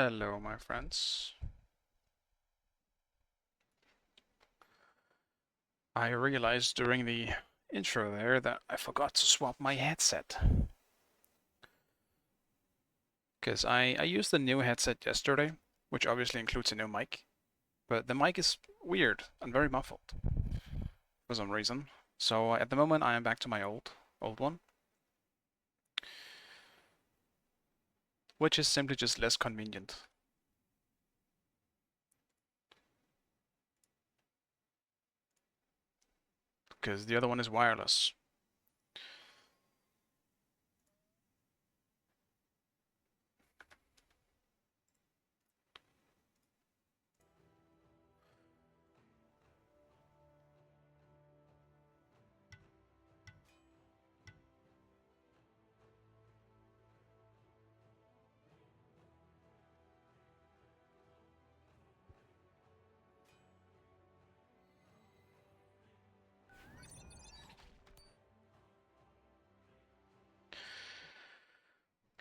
Hello, my friends. I realized during the intro there that I forgot to swap my headset. Because I used the new headset yesterday, which obviously includes a new mic, but the mic is weird and very muffled for some reason. So at the moment I am back to my old one, which is simply just less convenient. Because the other one is wireless.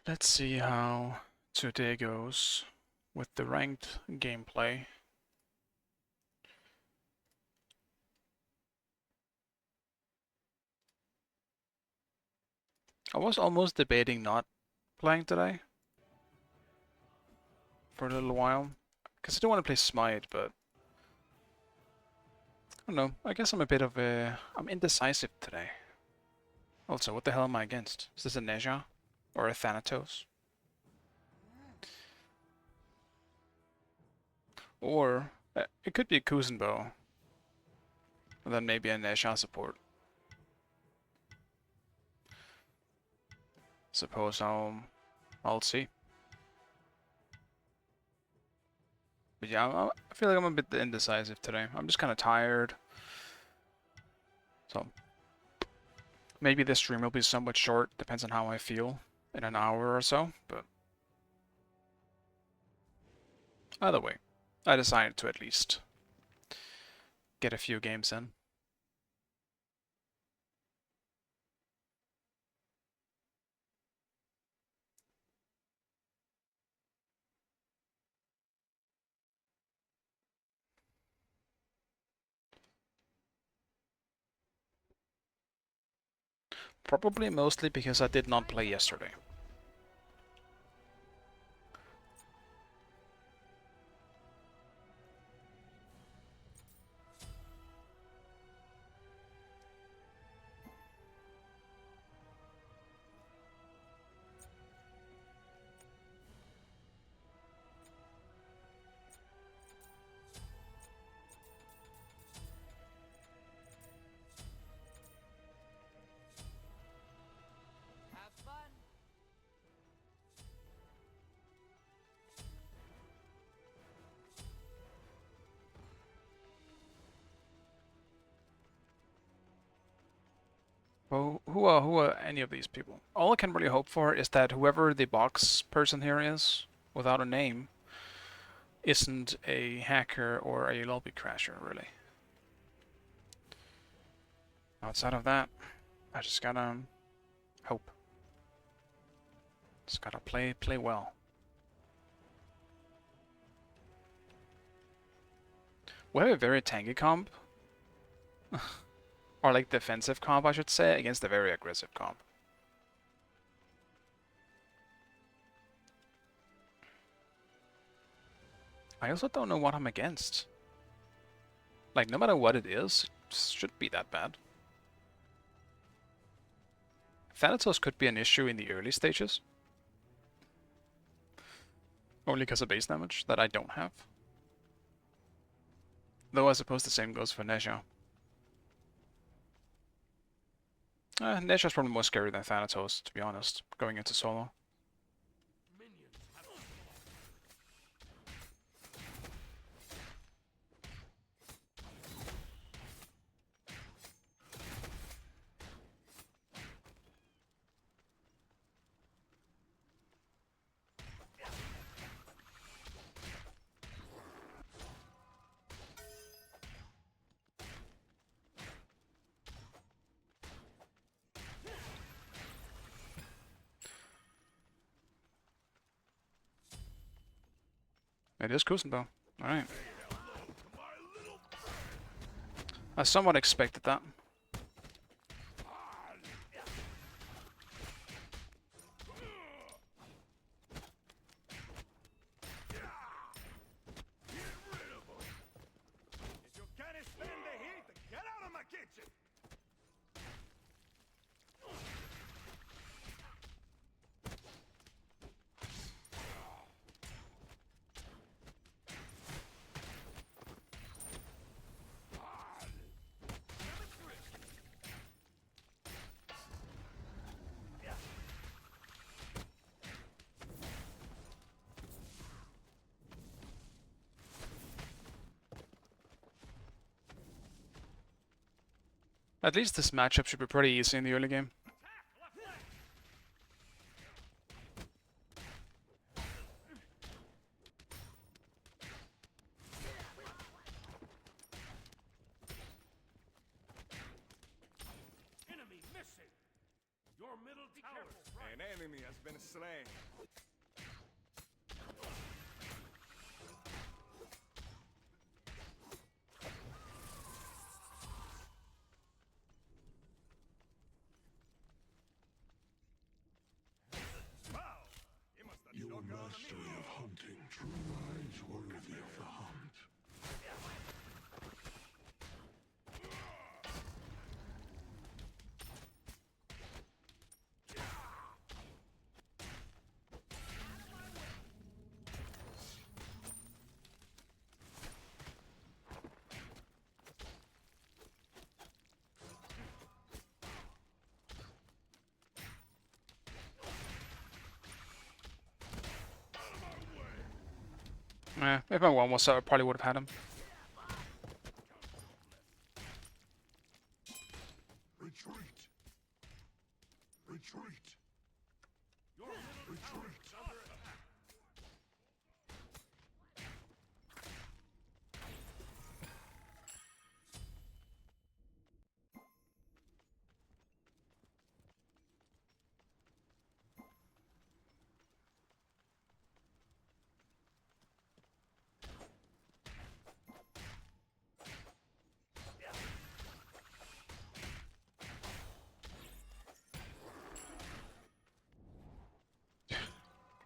Let's see how today goes with the ranked gameplay. I was almost debating not playing today for a little while, because I do want to play Smite, but I don't know. I guess I'm a bit of a... I'm indecisive today. Also, what the hell am I against? Is this a Neja? Or a Thanatos? Or it could be a Kuzenbo. And then maybe a Neja support. Suppose I'll see. But yeah, I feel like I'm a bit indecisive today. I'm just kind of tired. So maybe this stream will be somewhat short. Depends on how I feel in an hour or so. But either way, I decided to at least get a few games in. Probably mostly because I did not play yesterday. Well, who are any of these people? All I can really hope for is that whoever the box person here is, without a name, isn't a hacker or a lobby crasher, really. Outside of that, I just gotta hope. Just gotta play well. We have a very tanky comp, or like defensive comp, I should say, against a very aggressive comp. I also don't know what I'm against. Like, no matter what it is, it shouldn't be that bad. Thanatos could be an issue in the early stages. Only because of base damage that I don't have. Though I suppose the same goes for Neja. Neja's probably more scary than Thanatos, to be honest, going into solo. It is Kusenbo. Alright. I somewhat expected that. At least this matchup should be pretty easy in the early game. Enemy missing. Your middle tower. An enemy has been slain. Your mastery of hunting true lies worthy of the hunt. If my one was up, I probably would have had him. Retreat. Retreat. Retreat.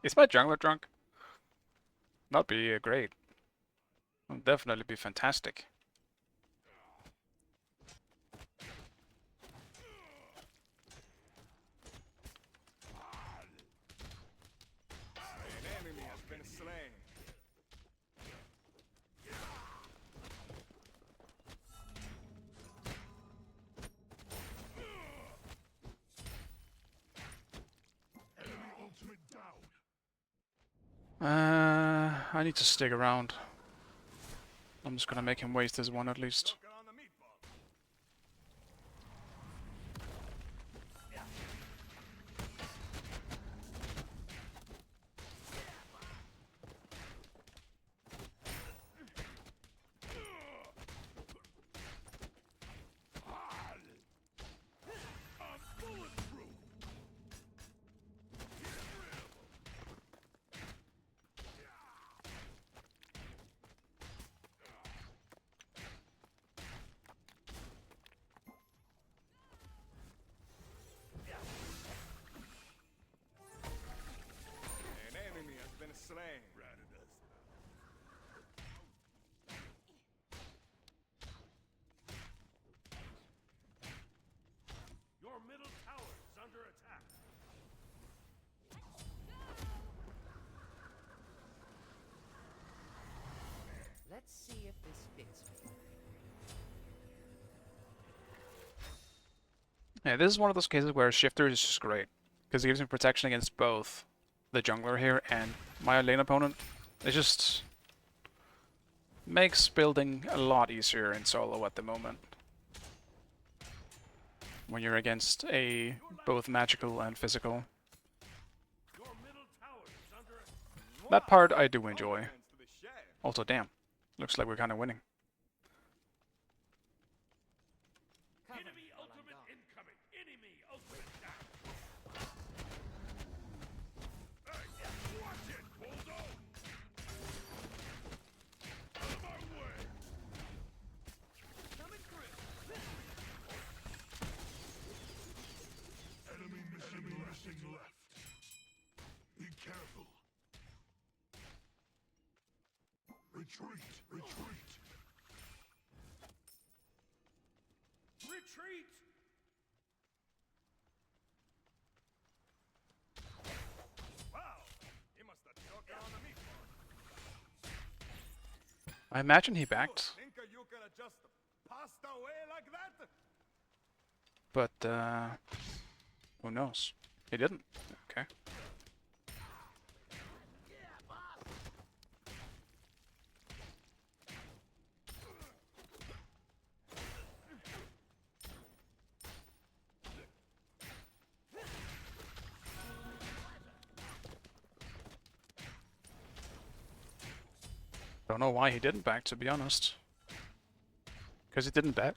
Is my jungler drunk? That'd be great. That'd definitely be fantastic. An enemy has been slain. Enemy ultimate down. I need to stick around. I'm just gonna make him waste this one at least. Working on the meatball. An enemy has been slain. Your middle tower is under attack. Let's see if this fits me. Yeah, this is one of those cases where Shifter is just great. Because it gives me protection against both the jungler here and my lane opponent. It just makes building a lot easier in solo at the moment. When you're against a both magical and physical. Your middle tower is under attack. That part I do enjoy. To the shed. Also, damn. Looks like we're kind of winning. Enemy ultimate incoming. Enemy ultimate down. Hey, watch it, bulldoze. Retreat! Retreat! Retreat! Wow! He must have choken on the meatball. I imagine he backed, Think you can just passed away like that? but who knows? He didn't. Okay. Don't know why he didn't back, to be honest. Because he didn't back.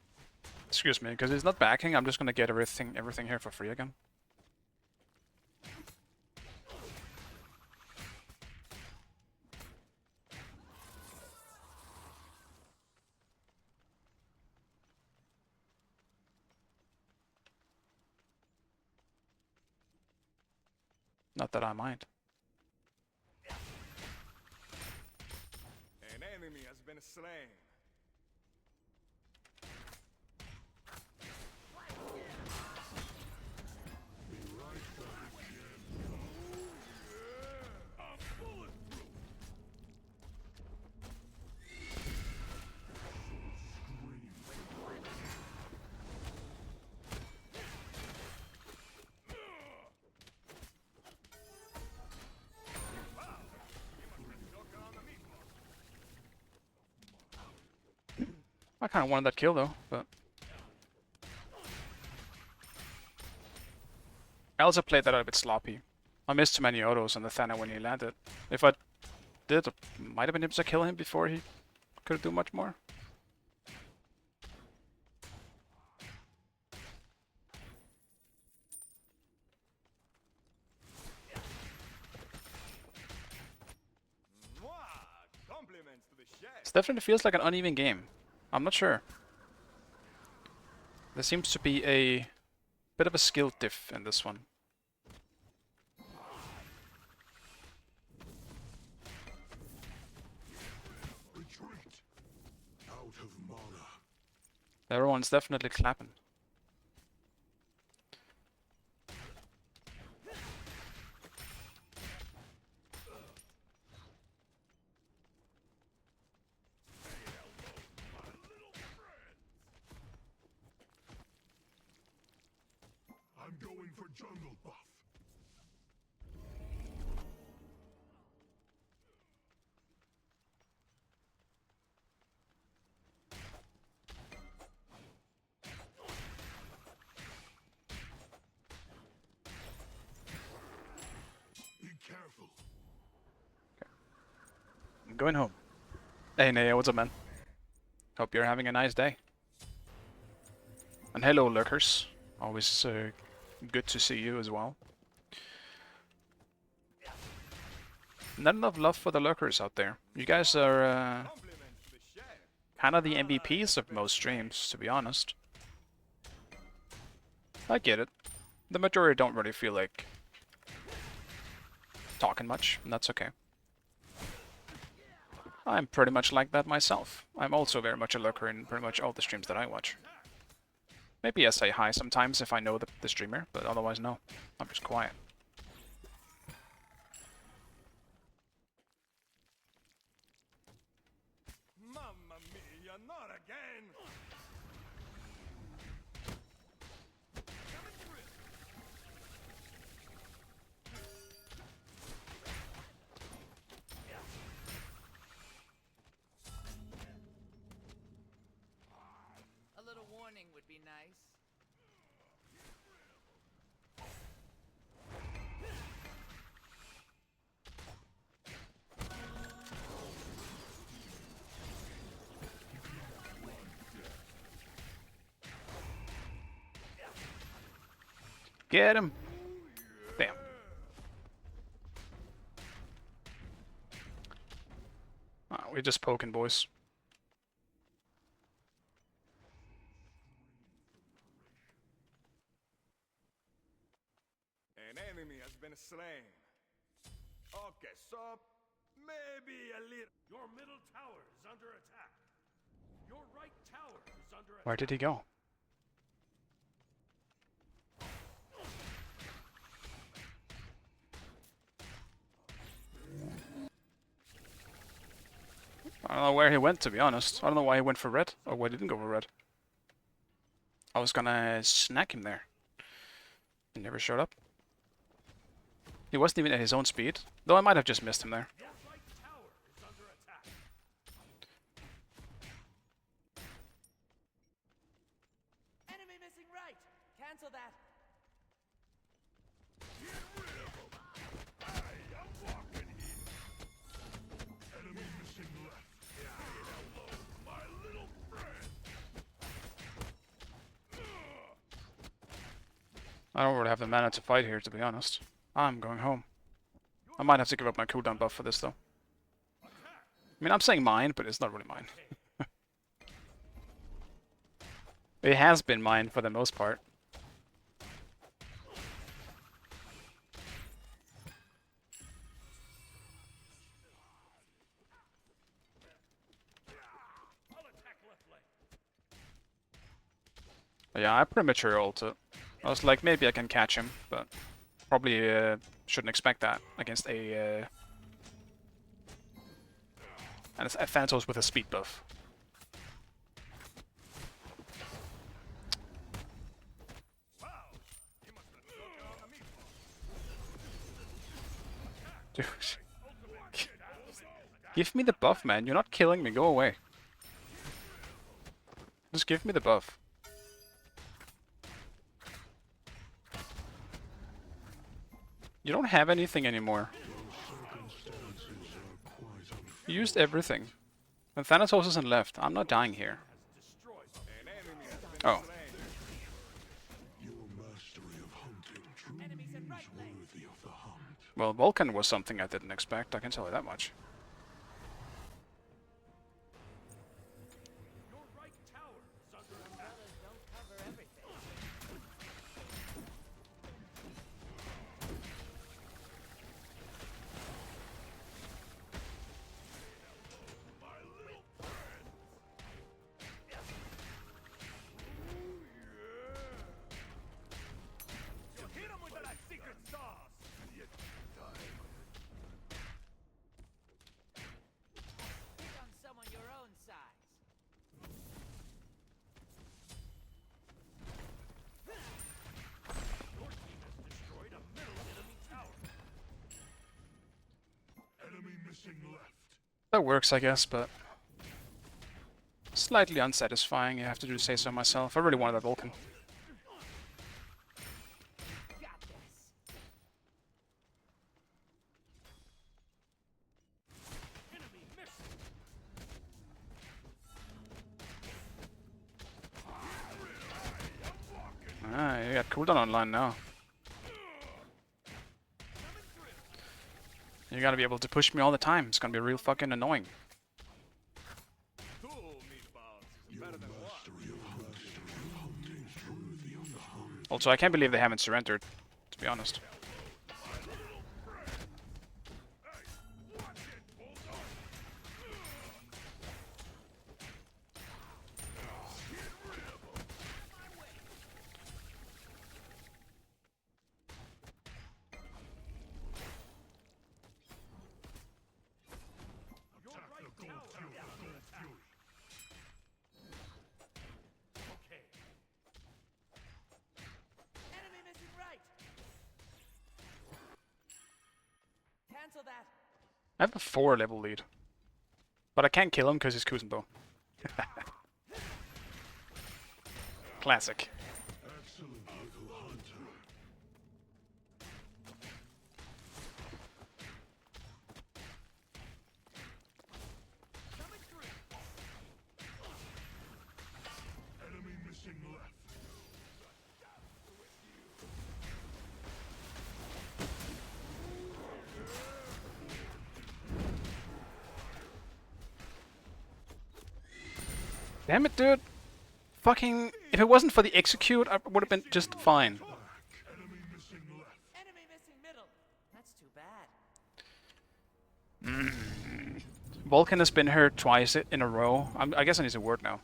Excuse me, because he's not backing, I'm just gonna get everything here for free again. Not that I mind. An enemy has been slain. I kind of wanted that kill though, but I also played that a bit sloppy. I missed too many autos on the Thana when he landed. If I did, I might have been able to kill him before he could do much more. Compliments to the chef. It definitely feels like an uneven game. I'm not sure. There seems to be a bit of a skill diff in this one. Retreat! Out of mana. Everyone's definitely clapping. I'm going for jungle buff. Be careful. I'm going home. Hey Naya, what's up man? Hope you're having a nice day. And hello lurkers. Always good to see you as well. Not enough love for the lurkers out there. You guys are Compliments to the chef. kind of the MVPs of most streams, to be honest. I get it. The majority don't really feel like talking much, and that's okay. I'm pretty much like that myself. I'm also very much a lurker in pretty much all the streams that I watch. Maybe I say hi sometimes if I know the streamer, but otherwise no. I'm just quiet. Mamma mia, not again! A little warning would be nice. Get him! Bam. We're just poking, boys. An enemy has been slain. Okay, so Maybe a little. Your middle tower is under attack. Your right tower is under attack. Where did he go? I don't know where he went, to be honest. I don't know why he went for red, or why he didn't go for red. I was gonna snack him there. He never showed up. He wasn't even at his own speed, though I might have just missed him there. Your right tower is under attack. Enemy missing right. Cancel that. Enemy missing left. Hello, my little friend. I don't really have the mana to fight here, to be honest. I'm going home. I might have to give up my cooldown buff for this, though. I mean, I'm saying mine, but it's not really mine. It has been mine for the most part. I'll attack left lane. But yeah, I premature ulted. I was like, maybe I can catch him, but probably shouldn't expect that against a and it's a Thanatos with a speed buff. Wow, you must have broken on the meatball. Dude, Ultimate kid give me the buff, man. You're not killing me. Go away. Just give me the buff. You don't have anything anymore. Circumstances are quite unfair. You used everything. When Thanatos isn't left, I'm not dying here. destroyed. An enemy has been Oh. slain. Your mastery of hunting truly Enemies in is right lane. worthy of the hunt. Well, Vulcan was something I didn't expect, I can tell you that much. Your right tower is under attack. Umbrellas don't cover everything. My little friend. You hit him with that secret sauce. You die. Pick on someone your own size. Your team has destroyed a middle enemy tower. Enemy missing left. That works, I guess, but slightly unsatisfying, I have to say so myself. I really wanted that Vulcan. Got this. Enemy missing. Ah, you got cooldown online now. You gotta be able to push me all the time. It's gonna be real fucking annoying. Cool meatballs is Your better than one. mastery of hunting is worthy of the hunt. Also, I can't believe they haven't surrendered, to be honest. Watch it, bulldog. Your right tower is under attack. Okay. Enemy missing right. Cancel that. I have a 4 level lead. But I can't kill him because he's Kuzenbo. Classic. Excellent little hunter. Coming through. Enemy missing left. Damn it, dude. Fucking... If it wasn't for the execute, I would have been just fine. Enemy missing left. Enemy missing middle. That's too bad. Vulcan has been here twice in a row. I guess I need to word now.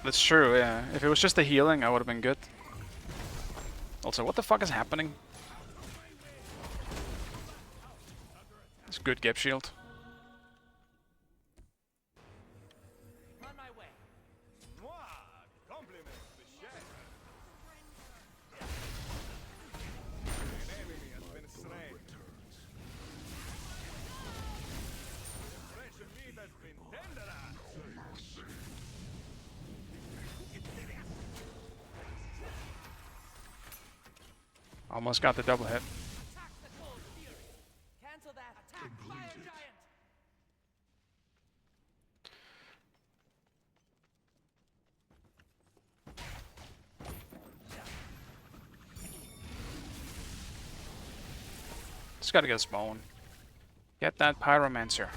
That's true, yeah. If it was just the healing, I would have been good. Also, what the fuck is happening? It's good Gip shield. On my way. Compliments the chef. An enemy has been slain. Fresh meat has been tenderized. Almost got the double hit. Attack the cold fury. Cancel that. Attack fire giant. Just gotta get a spawn. Get that pyromancer.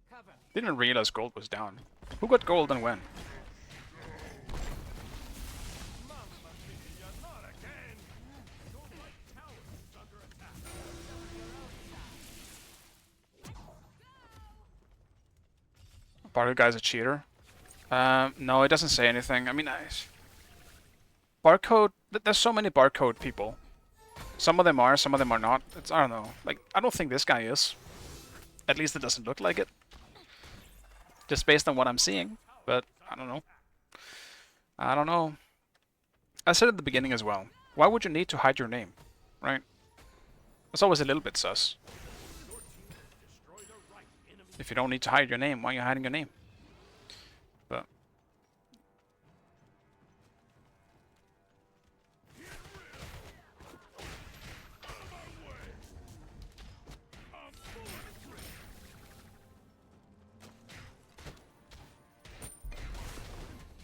Cover. Didn't realize gold was down. Who got gold and when? Mamma mia, not again. Your right tower is under attack. Barcode guy's a cheater. No, it doesn't say anything. I mean, barcode. There's so many barcode people. Some of them are, some of them are not. I don't know. Like, I don't think this guy is. At least it doesn't look like it. Just based on what I'm seeing. But I don't know. I don't know. I said at the beginning as well. Why would you need to hide your name, right? It's always a little bit sus. If you don't need to hide your name, why are you hiding your name? But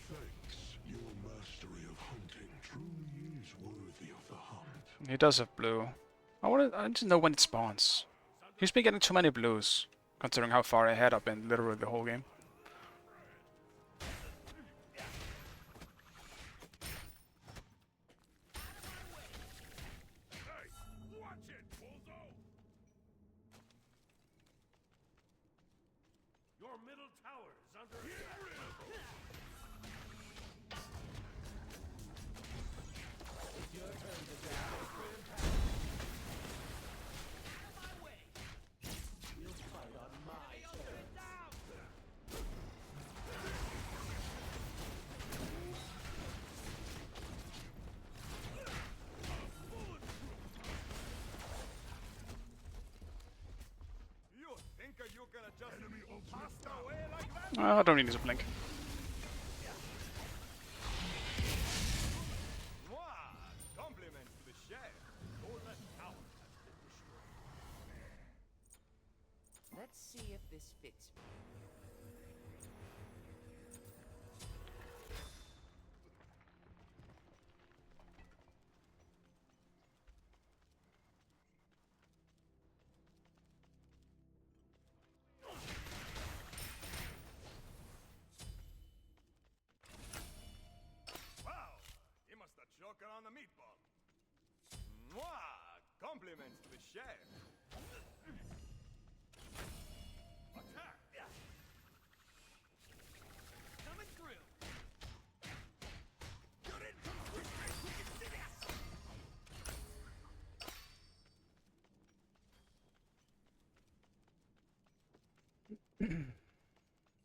Thanks. Your mastery of hunting truly is worthy of the hunt. he does have blue. I just know when it spawns. He's been getting too many blues, considering how far ahead I've been literally the whole game. Watch it, Bulldo! Your middle tower is under attack. You think you can just pass away like that? I don't need to blink. Mwah! Compliments to the chef. Your left tower has been destroyed. Let's see if this fits me. Wow! He must have choking on the meatball. Mwah! Compliments to the chef. Attack! Coming through.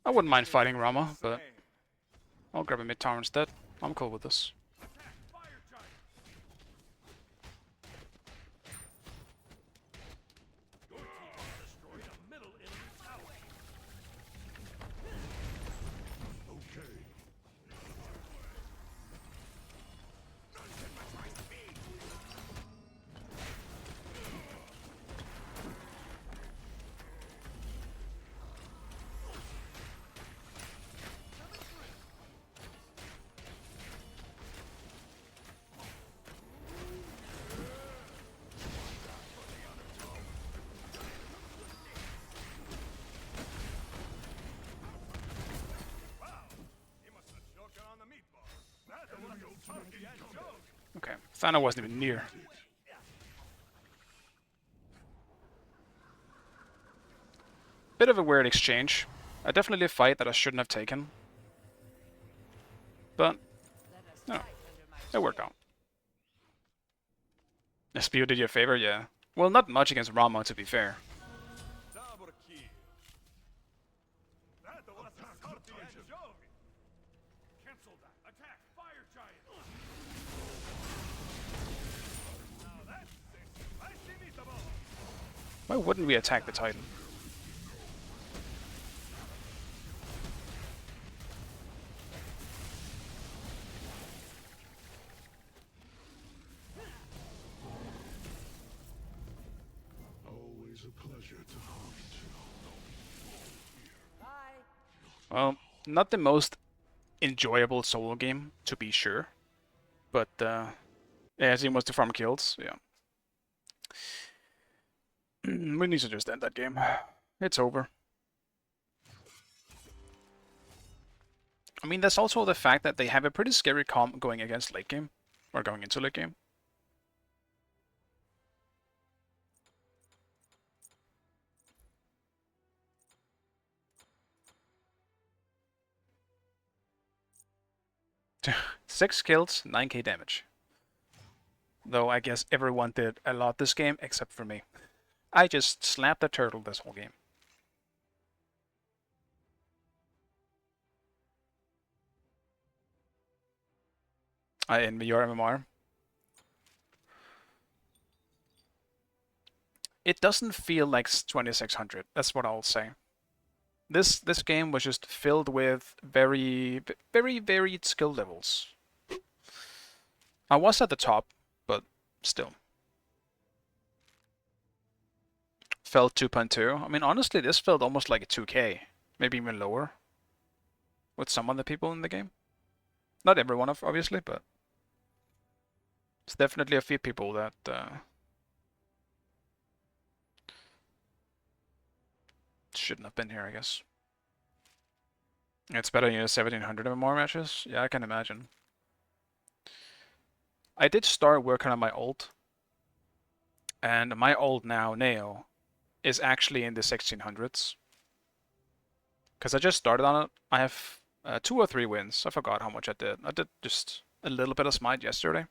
I wouldn't mind fighting Rama, but I'll grab a mid tower instead. I'm cool with this. Attack fire giant. Your team has destroyed a middle enemy tower. Okay. Thana wasn't even near. Bit of a weird exchange. Definitely a fight that I shouldn't have taken. But, you know, it worked out. SPU did you a favor, yeah. Well, not much against Rama, to be fair. Double kill. That was a cancel that. Attack, fire giant. Now that's sexy. I see me the ball. Why wouldn't we attack the Titan? Always a pleasure to hunt. Well, not the most enjoyable solo game, to be sure. But, yeah, as he wants to farm kills, yeah. We need to just end that game. It's over. I mean, there's also the fact that they have a pretty scary comp going against late game. Or going into late game. Six kills, 9k damage. Though I guess everyone did a lot this game except for me. I just slapped the turtle this whole game. I envy your MMR. It doesn't feel like 2600. That's what I'll say. This game was just filled with very varied skill levels. I was at the top, but still. Felt 2.2. I mean, honestly, this felt almost like a 2k, maybe even lower. With some of the people in the game. Not everyone, obviously, but it's definitely a few people that shouldn't have been here, I guess. It's better than 1700 or more matches? Yeah, I can imagine. I did start working on my ult. And my ult now, Neo, is actually in the 1600s. Because I just started on it. I have 2 or 3 wins. I forgot how much I did. I did just a little bit of Smite yesterday.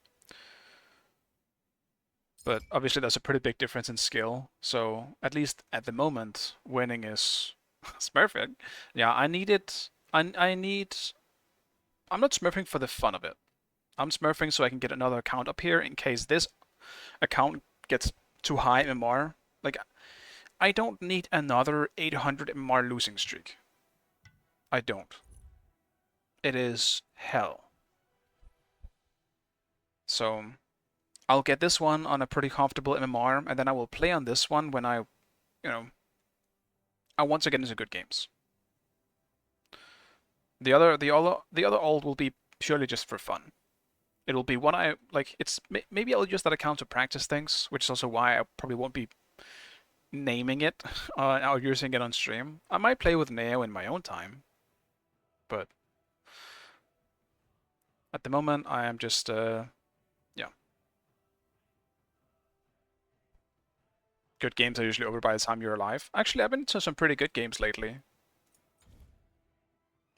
But obviously there's a pretty big difference in skill. So at least at the moment, winning is smurfing. Yeah, I need it. I need... I'm not smurfing for the fun of it. I'm smurfing so I can get another account up here in case this account gets too high MMR. Like, I don't need another 800 MMR losing streak. I don't. It is hell. So, I'll get this one on a pretty comfortable MMR, and then I will play on this one when I want to get into good games. The other ult will be purely just for fun. It'll be one I like. It's maybe I'll use that account to practice things, which is also why I probably won't be naming it or using it on stream. I might play with Neo in my own time, but at the moment I am just yeah. Good games are usually over by the time you're alive. Actually, I've been to some pretty good games lately.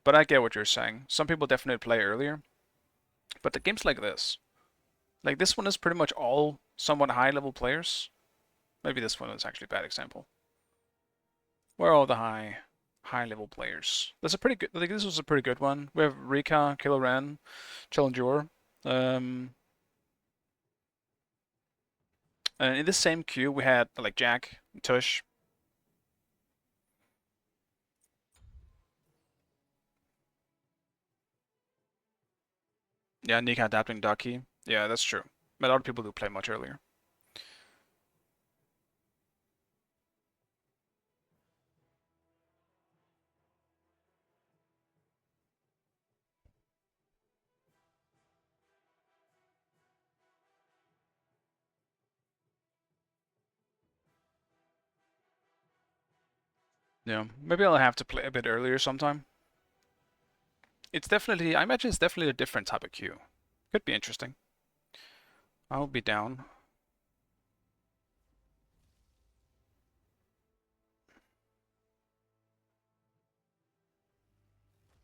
But I get what you're saying. Some people definitely play earlier. But the games like this one is pretty much all somewhat high-level players. Maybe this one is actually a bad example. Where are all the high-level players? That's a pretty good. I think this was a pretty good one. We have Rika, Killer Ren, Challenger. And in the same queue, we had like Jack, Tush. Yeah, Nika adapting Ducky. Yeah, that's true. But a lot of people do play much earlier. Yeah, maybe I'll have to play a bit earlier sometime. It's definitely, I imagine it's definitely a different type of queue. Could be interesting. I'll be down.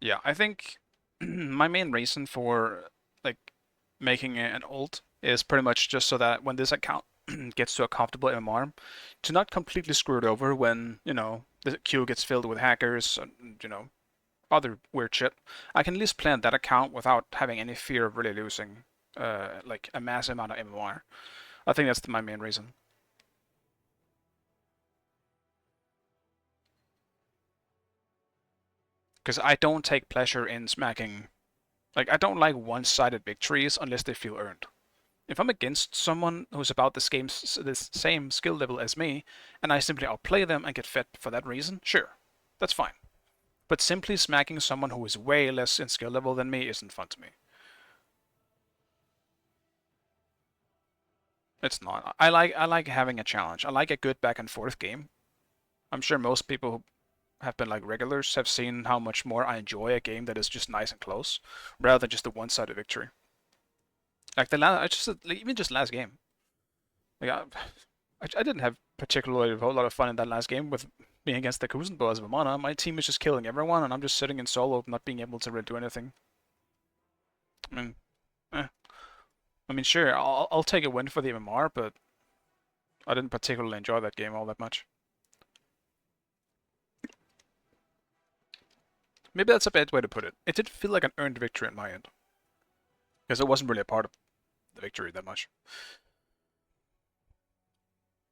Yeah, I think my main reason for like making an ult is pretty much just so that when this account gets to a comfortable MMR, to not completely screw it over when, the queue gets filled with hackers and, other weird shit. I can at least play on that account without having any fear of really losing like a massive amount of MMR. I think that's my main reason. Because I don't take pleasure in smacking. Like, I don't like one-sided victories unless they feel earned. If I'm against someone who's about this same skill level as me, and I simply outplay them and get fed for that reason, sure, that's fine. But simply smacking someone who is way less in skill level than me isn't fun to me. It's not. I like having a challenge. I like a good back and forth game. I'm sure most people who have been like regulars have seen how much more I enjoy a game that is just nice and close, rather than just a one-sided victory. Like even just last game. Like I didn't have particularly a whole lot of fun in that last game with being against the Kuzenbo as Vamana. My team is just killing everyone, and I'm just sitting in solo, not being able to really do anything. I mean, eh. I mean, sure, I'll take a win for the MMR, but I didn't particularly enjoy that game all that much. Maybe that's a bad way to put it. It did feel like an earned victory on my end, because it wasn't really a part of the victory that much.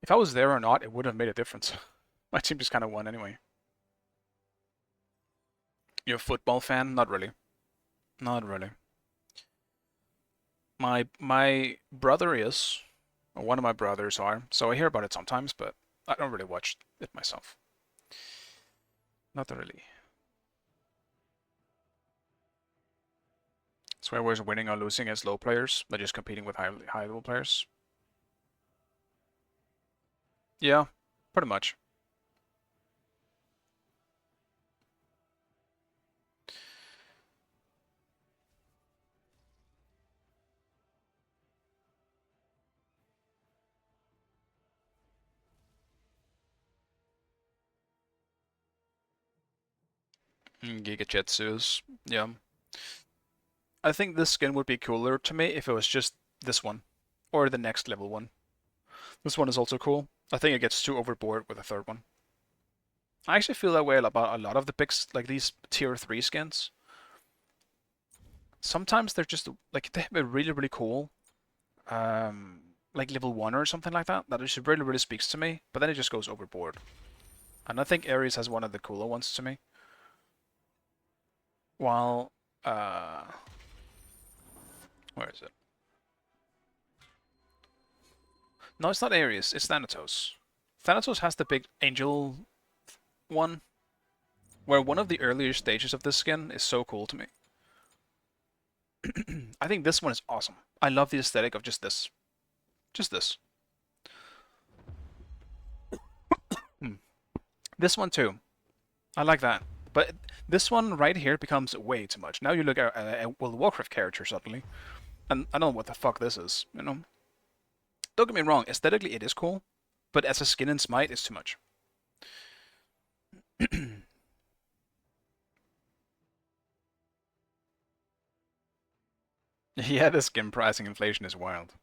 If I was there or not, it would have made a difference. My team just kind of won anyway. You're a football fan? Not really. Not really. My brother is, or one of my brothers are, so I hear about it sometimes, but I don't really watch it myself. Not really. So whether we're winning or losing as low players, but just competing with high level players. Yeah, pretty much. Gigajetsus, yeah. I think this skin would be cooler to me if it was just this one, or the next level one. This one is also cool. I think it gets too overboard with the third one. I actually feel that way about a lot of the picks, like these tier 3 skins. Sometimes they're just, like, they have a really, really cool, like level 1 or something like that, that just really, really speaks to me, but then it just goes overboard. And I think Ares has one of the cooler ones to me. While, where is it? No, it's not Ares, it's Thanatos. Thanatos has the big angel one, where one of the earlier stages of this skin is so cool to me. I think this one is awesome. I love the aesthetic of just this. Just this. This one too. I like that. But this one right here becomes way too much. Now you look at a World of Warcraft character suddenly, and I don't know what the fuck this is, you know? Don't get me wrong, aesthetically it is cool, but as a skin in Smite, it's too much. Yeah, the skin pricing inflation is wild.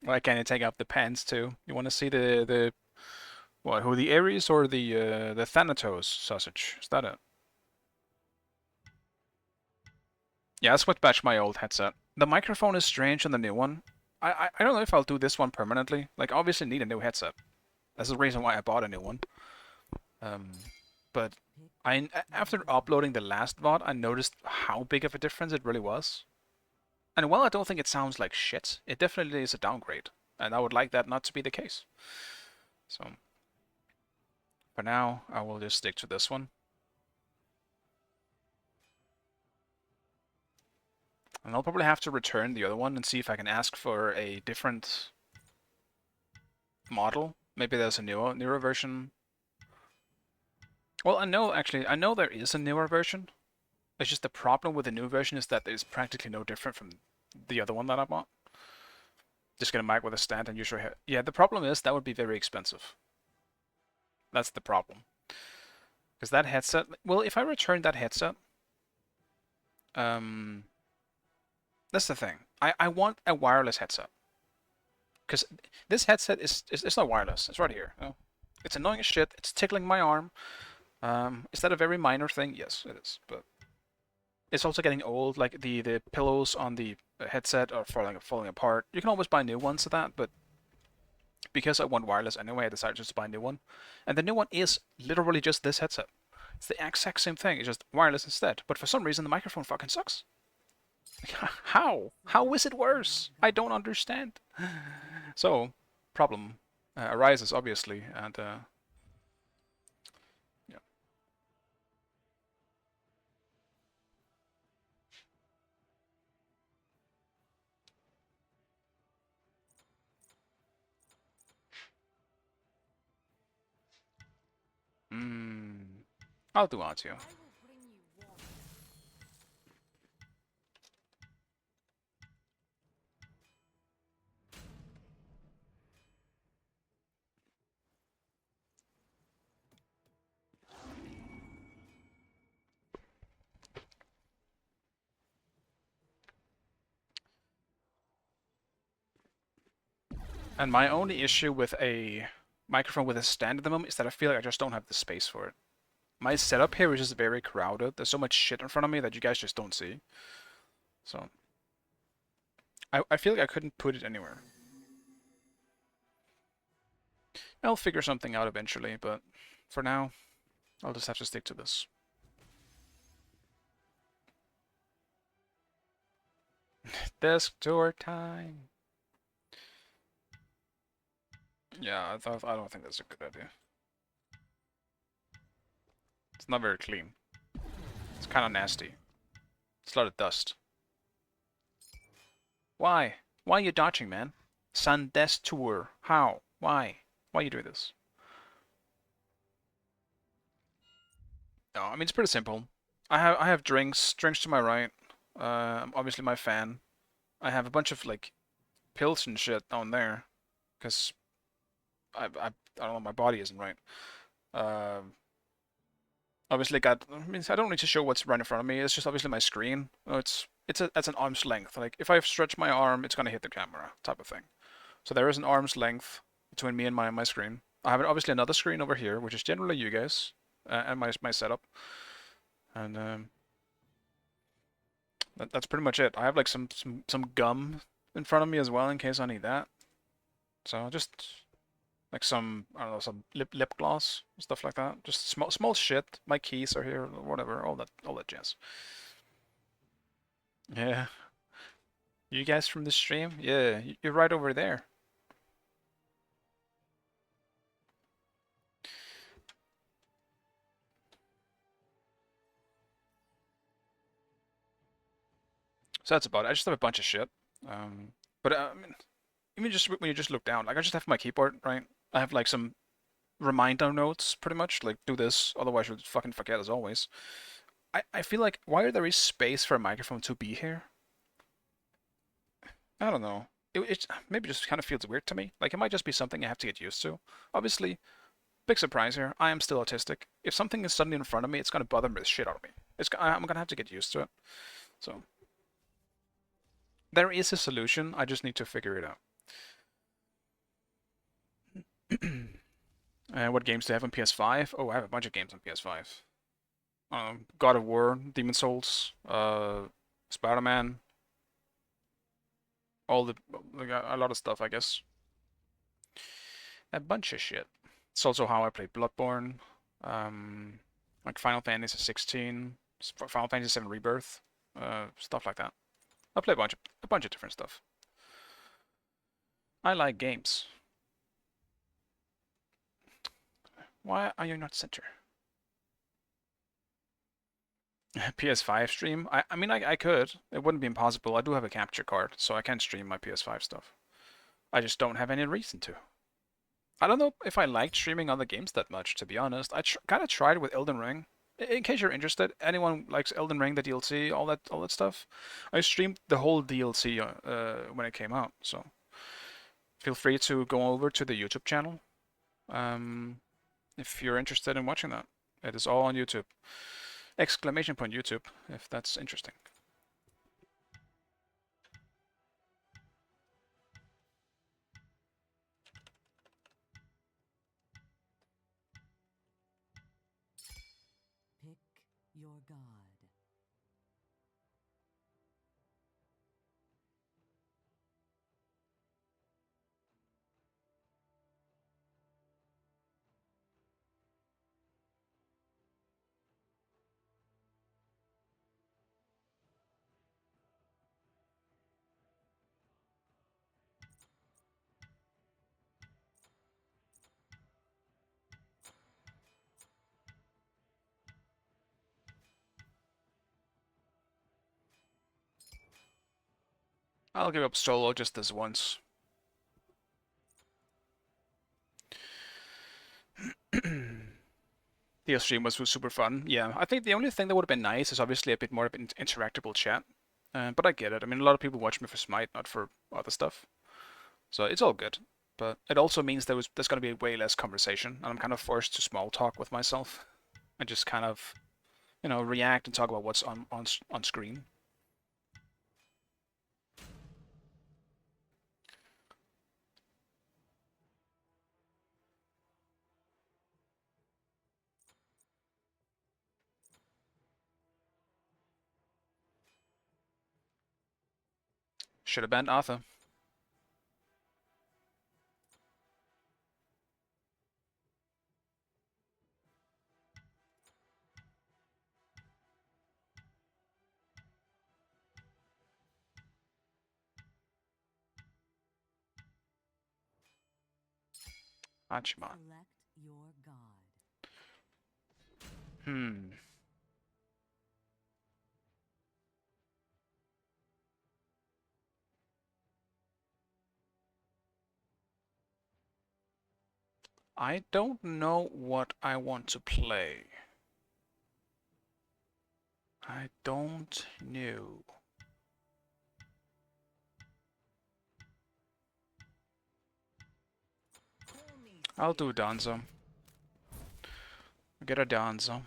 Why can't you take up the pants too? You want to see the what? Who, the Ares or the Thanatos sausage? Is that it? Yeah, I switched back to my old headset. The microphone is strange on the new one. I don't know if I'll do this one permanently. Like, obviously need a new headset. That's the reason why I bought a new one. But after uploading the last VOD, I noticed how big of a difference it really was. And while I don't think it sounds like shit, it definitely is a downgrade. And I would like that not to be the case. So, for now, I will just stick to this one. And I'll probably have to return the other one and see if I can ask for a different model. Maybe there's a newer version. Well, I know there is a newer version. It's just the problem with the new version is that it's practically no different from the other one that I bought. Just get a mic with a stand and use your head. Yeah, the problem is that would be very expensive. That's the problem. Because that headset, well, if I return that headset, that's the thing. I want a wireless headset. Because this headset is not wireless. It's right here. Oh. It's annoying as shit. It's tickling my arm. Is that a very minor thing? Yes, it is. But it's also getting old. Like the pillows on the headset are falling apart. You can always buy new ones of that, but because I want wireless anyway, I decided just to buy a new one. And the new one is literally just this headset. It's the exact same thing. It's just wireless instead. But for some reason, the microphone fucking sucks. How? How is it worse? I don't understand. So, problem arises obviously, and yeah. I'll do on you. And my only issue with a microphone with a stand at the moment is that I feel like I just don't have the space for it. My setup here is just very crowded. There's so much shit in front of me that you guys just don't see. So I feel like I couldn't put it anywhere. I'll figure something out eventually, but for now, I'll just have to stick to this. Desk tour time. Yeah, I don't think that's a good idea. It's not very clean. It's kind of nasty. It's a lot of dust. Why? Why are you dodging, man? Sun desk tour. How? Why? Why are you doing this? No, I mean it's pretty simple. I have drinks to my right. Obviously my fan. I have a bunch of like pills and shit down there, because I don't know, my body isn't right. Um, obviously got. I mean, I don't need to show what's right in front of me. It's just obviously my screen. Oh, it's an arm's length. Like if I stretch my arm, it's gonna hit the camera, type of thing. So there is an arm's length between me and my screen. I have obviously another screen over here, which is generally you guys, and my setup, and that's pretty much it. I have like some gum in front of me as well in case I need that. So just like some, I don't know, some lip gloss, stuff like that. Just small shit. My keys are here, whatever, all that jazz. Yeah. You guys from the stream? Yeah, you're right over there. So that's about it. I just have a bunch of shit. But I mean, even just when you just look down, like I just have my keyboard, right? I have like some reminder notes, pretty much, like do this, otherwise you'll fucking forget as always. I feel like, why there is space for a microphone to be here? I don't know. It maybe just kind of feels weird to me. Like it might just be something I have to get used to. Obviously, big surprise here. I am still autistic. If something is suddenly in front of me, it's gonna bother the shit out of me. I'm gonna have to get used to it. So there is a solution. I just need to figure it out. What games do I have on PS5? Oh, I have a bunch of games on PS5. God of War, Demon Souls, Spider-Man, like a lot of stuff, I guess. A bunch of shit. It's also how I play Bloodborne, like Final Fantasy 16, Final Fantasy 7 Rebirth, stuff like that. I play a bunch of different stuff. I like games. Why are you not center? PS5 stream? I mean, I could. It wouldn't be impossible. I do have a capture card, so I can stream my PS5 stuff. I just don't have any reason to. I don't know if I liked streaming other games that much, to be honest. I kind of tried with Elden Ring. In case you're interested, anyone likes Elden Ring, the DLC, all that stuff. I streamed the whole DLC when it came out, so feel free to go over to the YouTube channel if you're interested in watching that. It is all on YouTube. Exclamation point YouTube, if that's interesting. Pick your god. I'll give up solo just this once. The stream was super fun. Yeah, I think the only thing that would have been nice is obviously a bit more of an interactable chat. But I get it. I mean, a lot of people watch me for Smite, not for other stuff. So it's all good. But it also means there's going to be way less conversation, and I'm kind of forced to small talk with myself and just kind of, react and talk about what's on screen. Should have banned Arthur. Hachiman. Select your god. I don't know what I want to play. I don't know. I'll do Danzo. Get a Danzo.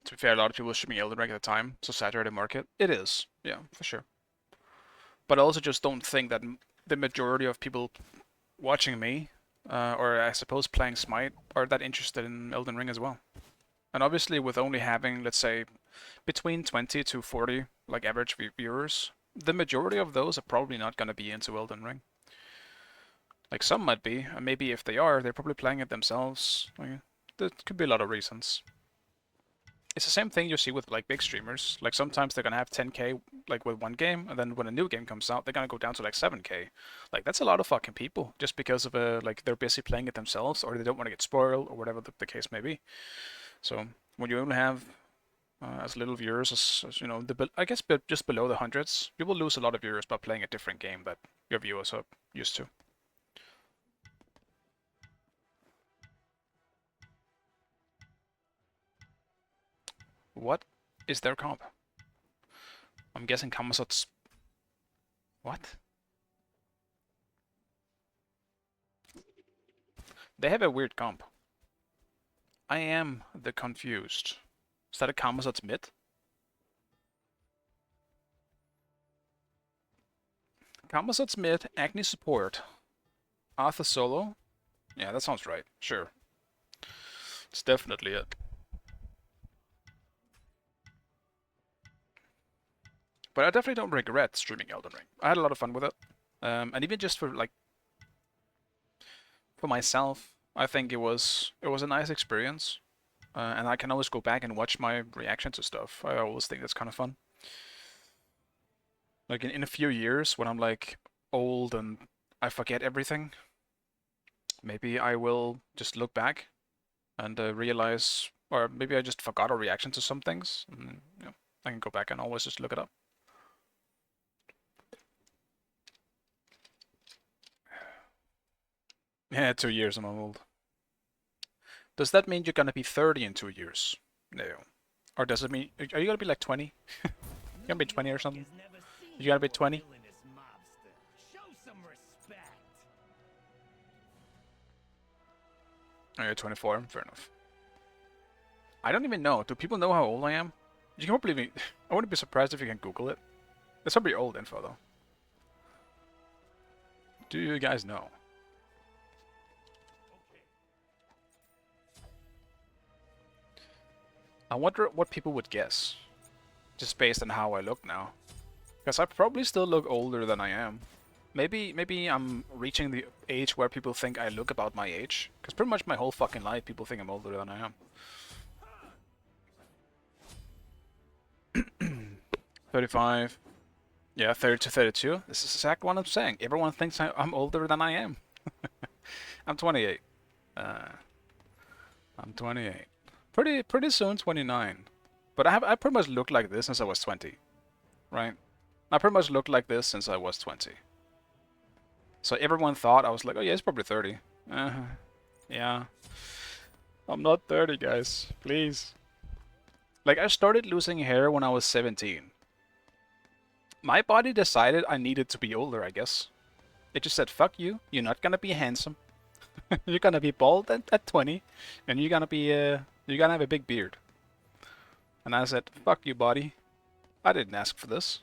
To be fair, a lot of people were streaming Elden Ring at the time, so saturated market. It is, yeah, for sure. But I also just don't think that the majority of people watching me, or I suppose playing Smite, are that interested in Elden Ring as well. And obviously, with only having, let's say, between 20 to 40 like average viewers, the majority of those are probably not going to be into Elden Ring. Like some might be, and maybe if they are, they're probably playing it themselves. Like, there could be a lot of reasons. It's the same thing you see with like big streamers. Like sometimes they're gonna have 10k like with one game, and then when a new game comes out, they're gonna go down to like 7k. Like that's a lot of fucking people just because of like they're busy playing it themselves, or they don't want to get spoiled, or whatever the case may be. So when you only have as little viewers as I guess just below the hundreds, you will lose a lot of viewers by playing a different game that your viewers are used to. What is their comp? I'm guessing Kamasot's... What? They have a weird comp. I am the confused. Is that a Kamasot's mid? Kamasot's mid, Agni support. Arthur solo? Yeah, that sounds right. Sure. It's definitely it. But I definitely don't regret streaming Elden Ring. I had a lot of fun with it. And even just for like for myself, I think it was a nice experience. And I can always go back and watch my reaction to stuff. I always think that's kind of fun. Like in a few years when I'm like old and I forget everything, maybe I will just look back and realize, or maybe I just forgot a reaction to some things. And, I can go back and always just look it up. Yeah, 2 years I'm old. Does that mean you're gonna be 30 in 2 years? No. Or does it mean... Are you gonna be like 20? You gonna be 20 or something? You gotta be 20? Show some respect. Oh, you're 24? Fair enough. I don't even know. Do people know how old I am? You can probably... I wouldn't be surprised if you can Google it. It's probably old info, though. Do you guys know? I wonder what people would guess. Just based on how I look now. Because I probably still look older than I am. Maybe I'm reaching the age where people think I look about my age. Because pretty much my whole fucking life people think I'm older than I am. 35. Yeah, 30 to 32. This is exactly what I'm saying. Everyone thinks I'm older than I am. I'm 28. I'm 28. Pretty soon 29. But I pretty much looked like this since I was 20. Right? I pretty much looked like this since I was 20. So everyone thought I was like, oh yeah, it's probably 30. Yeah. I'm not 30, guys. Please. Like, I started losing hair when I was 17. My body decided I needed to be older, I guess. It just said, fuck you. You're not gonna be handsome. You're gonna be bald at 20. And you're gonna be, you're gonna have a big beard. And I said, fuck you, body. I didn't ask for this.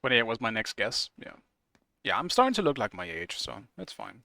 '28 was my next guess. Yeah. Yeah, I'm starting to look like my age, so that's fine.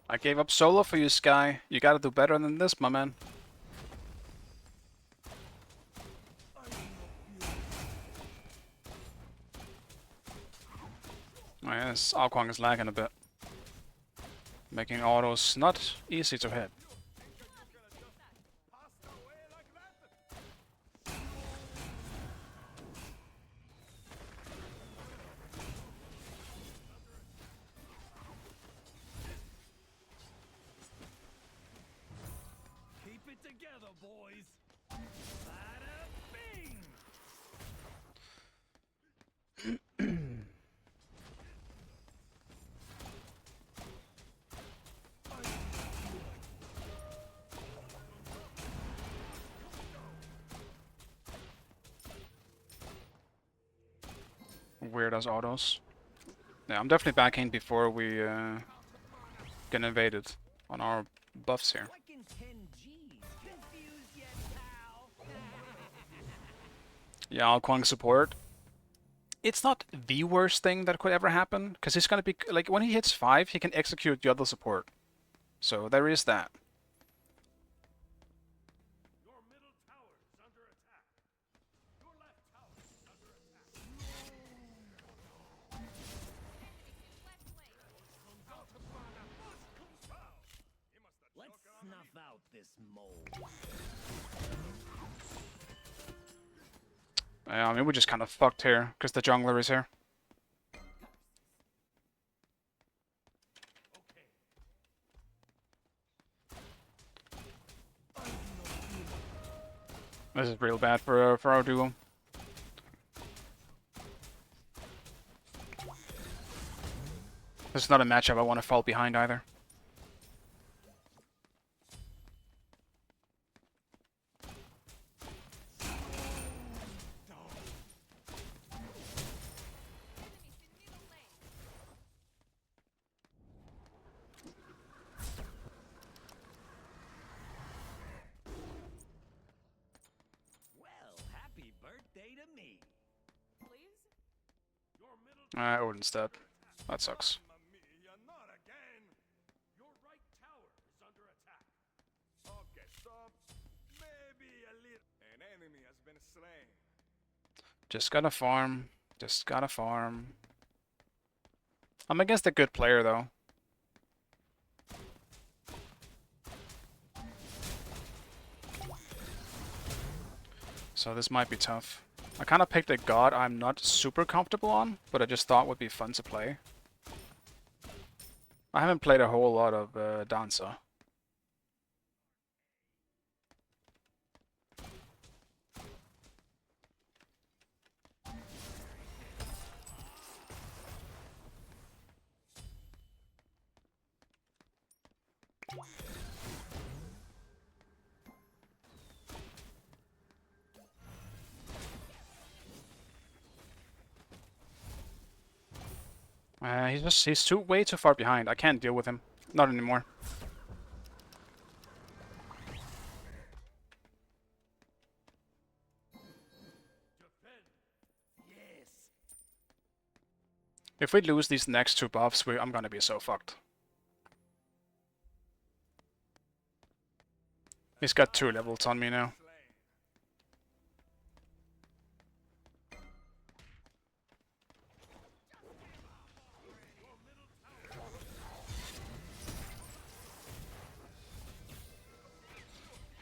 I gave up solo for you, Sky. You gotta do better than this, my man. Oh yeah, this Alquang is lagging a bit. Making autos not easy to hit. Keep it together, boys. Bada bing. Weird as autos. Yeah, I'm definitely backing before we get invaded on our buffs here. Like in 10Gs. Confused yet, pal? Yeah, Alquang support. It's not the worst thing that could ever happen, because he's gonna be like when he hits 5, he can execute the other support. So there is that. Your middle tower is under attack. Your left tower is under attack. Let's snuff out this mole. Yeah, I mean, we're just kind of fucked here, because the jungler is here. This is real bad for our duo. This is not a matchup I want to fall behind either. Well, happy birthday to me. Please? Your middle Odin's dead. That sucks. Mamma mia, not again. Your right tower is under attack. Okay, so maybe a little. An enemy has been slain. Just gotta farm. Just gotta farm. I'm against a good player though. So this might be tough. I kind of picked a god I'm not super comfortable on, but I just thought would be fun to play. I haven't played a whole lot of Dancer. He's way too far behind. I can't deal with him. Not anymore. Defend. Yes. If we lose these next two buffs, I'm gonna be so fucked. He's got 2 levels on me now.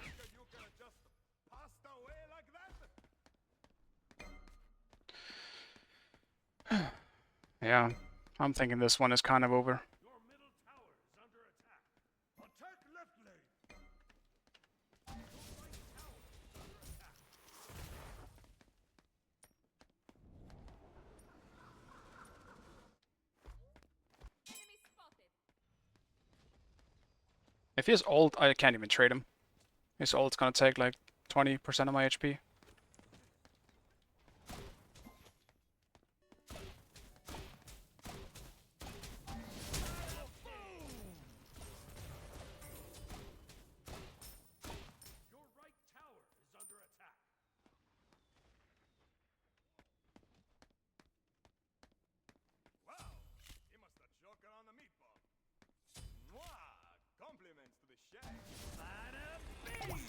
You can just passed away like that? Yeah, I'm thinking this one is kind of over. Your middle tower is under attack. Attack left lane. Your right tower is under attack. Enemy spotted. If he has ult, I can't even trade him. His ult's gonna take like 20% of my HP. Your right tower is under attack. Wow, he must have choked on the meatball. Mwah! Compliments to the chef. Bada bing!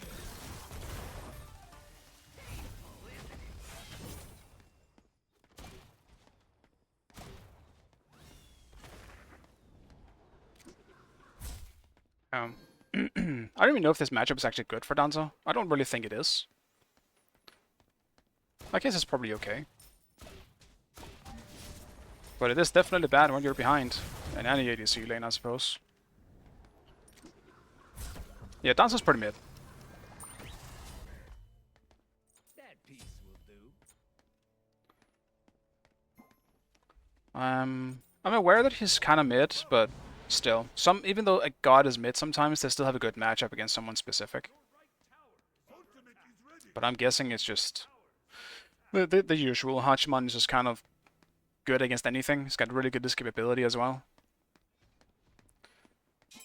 I don't even know if this matchup is actually good for Danzo. I don't really think it is. I guess it's probably okay. But it is definitely bad when you're behind in any ADC lane, I suppose. Yeah, Danzo's pretty mid. That piece will do. I'm aware that he's kind of mid, but still, even though a god is mid, sometimes they still have a good matchup against someone specific. But I'm guessing it's just the usual. Hachiman is just kind of good against anything. He's got really good escapability as well.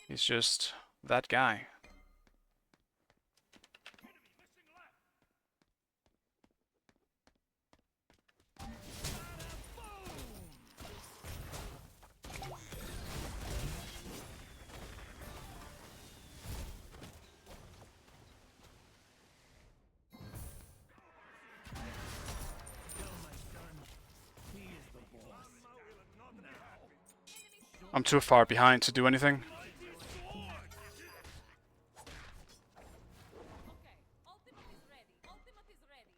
He's just that guy. I'm too far behind to do anything. Okay, ultimate is ready. Ultimate is ready.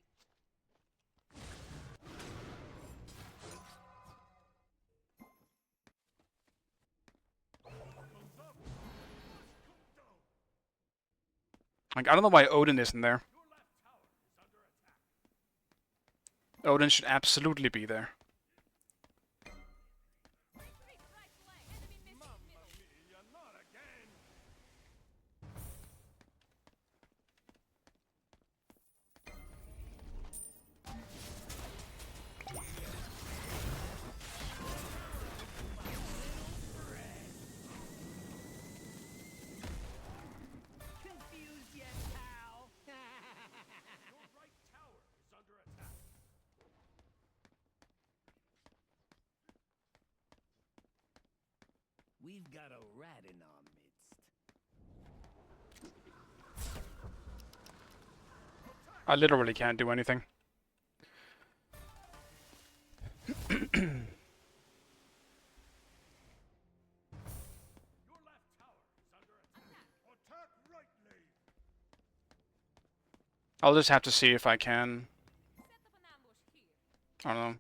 Like, I don't know why Odin isn't there. Odin should absolutely be there. Mamma mia, not again! Confused yet, pal? Your right tower is under attack. We've got a rat in our midst. I literally can't do anything. Your left tower is under attack. Attack right lane. I'll just have to see if I can, I don't know,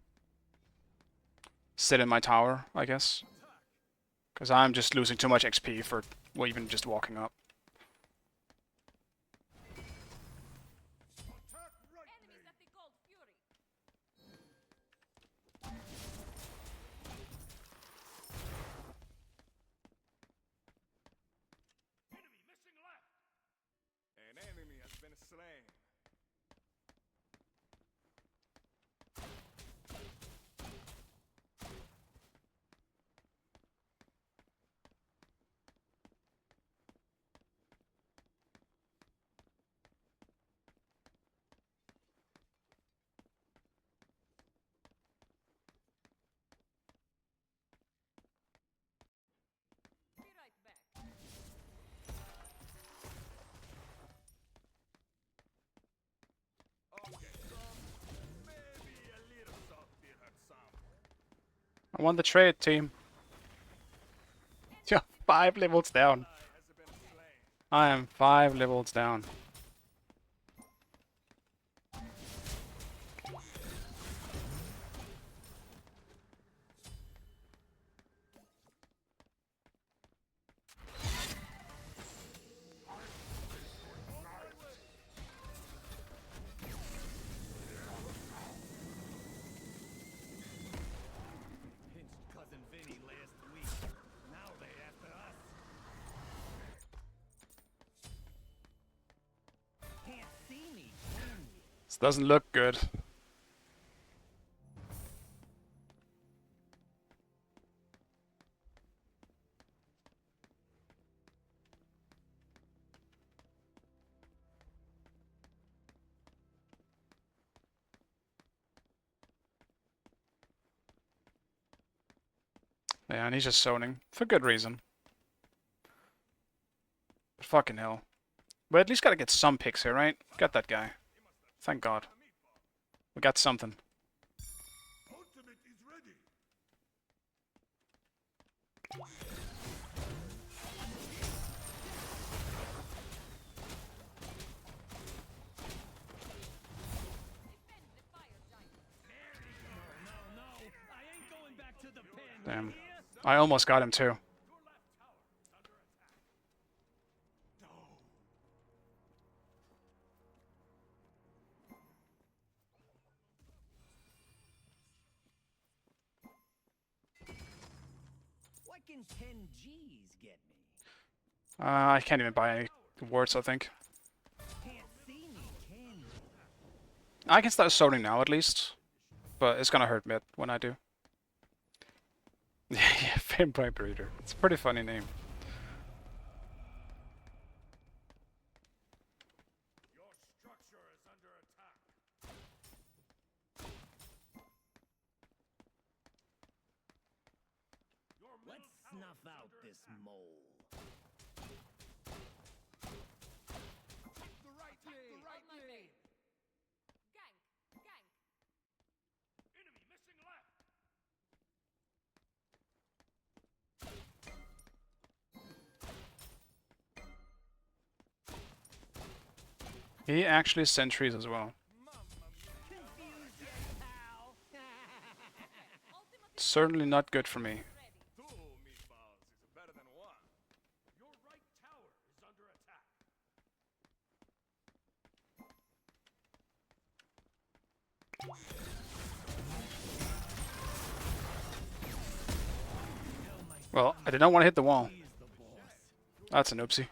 sit in my tower, I guess. Because I'm just losing too much XP for, well, even just walking up. Attack right lane. Enemy missing left. An enemy has been slain. Be right back. Okay, some. Maybe a little softy hurt some. I won the trade, team. Yeah, 5 levels down. Ally has been slain. I am 5 levels down. Pinched cousin Vinny last week. Now they after us. Can't see me, can you? This doesn't look good. Yeah, and he's just zoning. For good reason. But fucking hell. We at least gotta get some picks here, right? Got that guy. Thank God. We got something. Ultimate is ready. No, I ain't going back to the pen. Damn. I almost got him too. What can 10 G's get me? I can't even buy any words, I think. Can't see me, can you? I can start zoning now at least. But it's gonna hurt mid when I do. Yeah, Vampire Breeder. It's a pretty funny name. Your structure is under attack. Your middle Let's tower snuff is out under this attack. mole. The right lane. On my way. Gank, gank. Enemy missing left. He actually sentries as well. Confused yet, pal? Certainly not good for me. Two meatballs is better than one. Your right tower is under attack. Well, I did not want to hit the wall. He's the boss. That's an oopsie.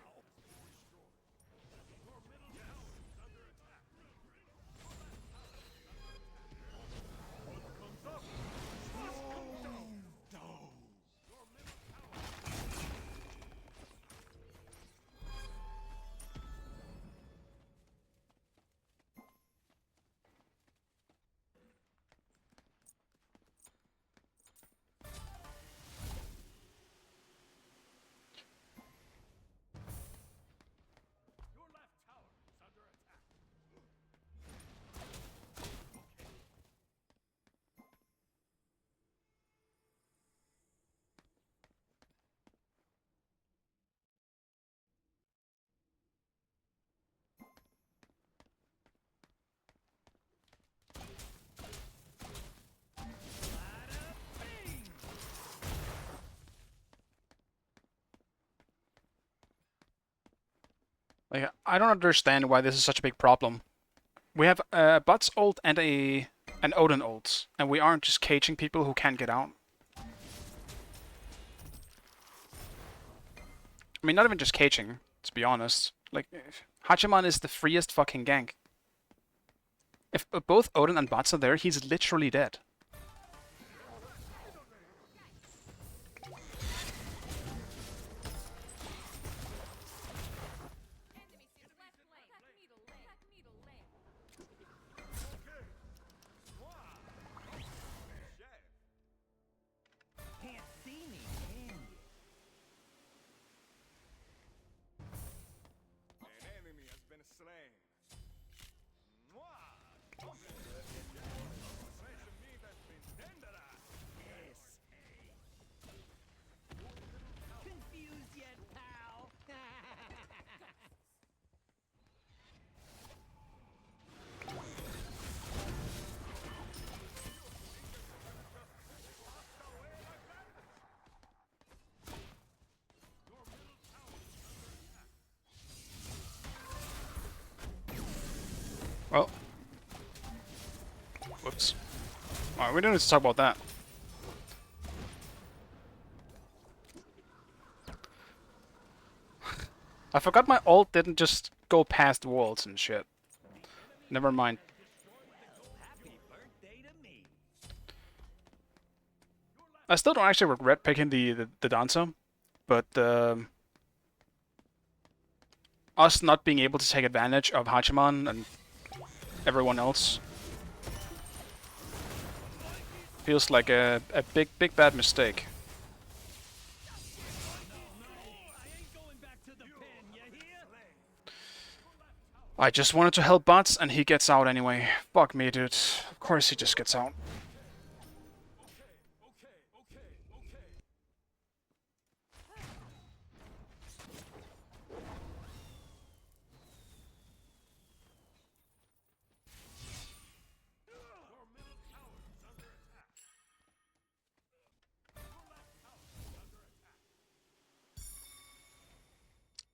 Your left tower is under attack. Like, I don't understand why this is such a big problem. We have a Butts ult and an Odin ult, and we aren't just caging people who can't get out. I mean, not even just caging, to be honest. Like, Hachiman is the freest fucking gank. If both Odin and Butts are there, he's literally dead. Can't see me, can you? An enemy has been slain. Fresh meat has been tenderized. Yes. Confused yet, pal? Well. Whoops. Alright, we don't need to talk about that. I forgot my ult didn't just go past walls and shit. Never mind. Happy birthday to me. I still don't actually regret picking the dancer, but us not being able to take advantage of Hachiman and everyone else feels like a big bad mistake. I ain't going back to the pen, you hear? I just wanted to help Bots and he gets out anyway. Fuck me, dude. Of course he just gets out.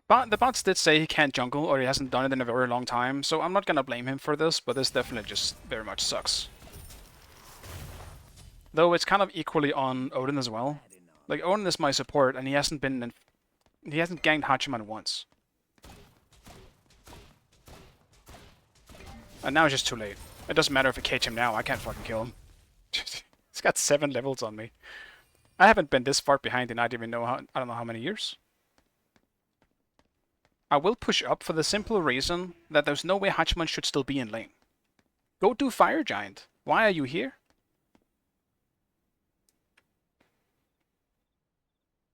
But the bots did say he can't jungle, or he hasn't done it in a very long time, so I'm not gonna blame him for this, but this definitely just very much sucks. Though it's kind of equally on Odin as well. Like, Odin is my support, and he hasn't ganked Hachiman once. And now it's just too late. It doesn't matter if I cage him now, I can't fucking kill him. He's got 7 levels on me. I haven't been this far behind in I don't know how many years. I will push up for the simple reason that there's no way Hachiman should still be in lane. Go do Fire Giant. Why are you here?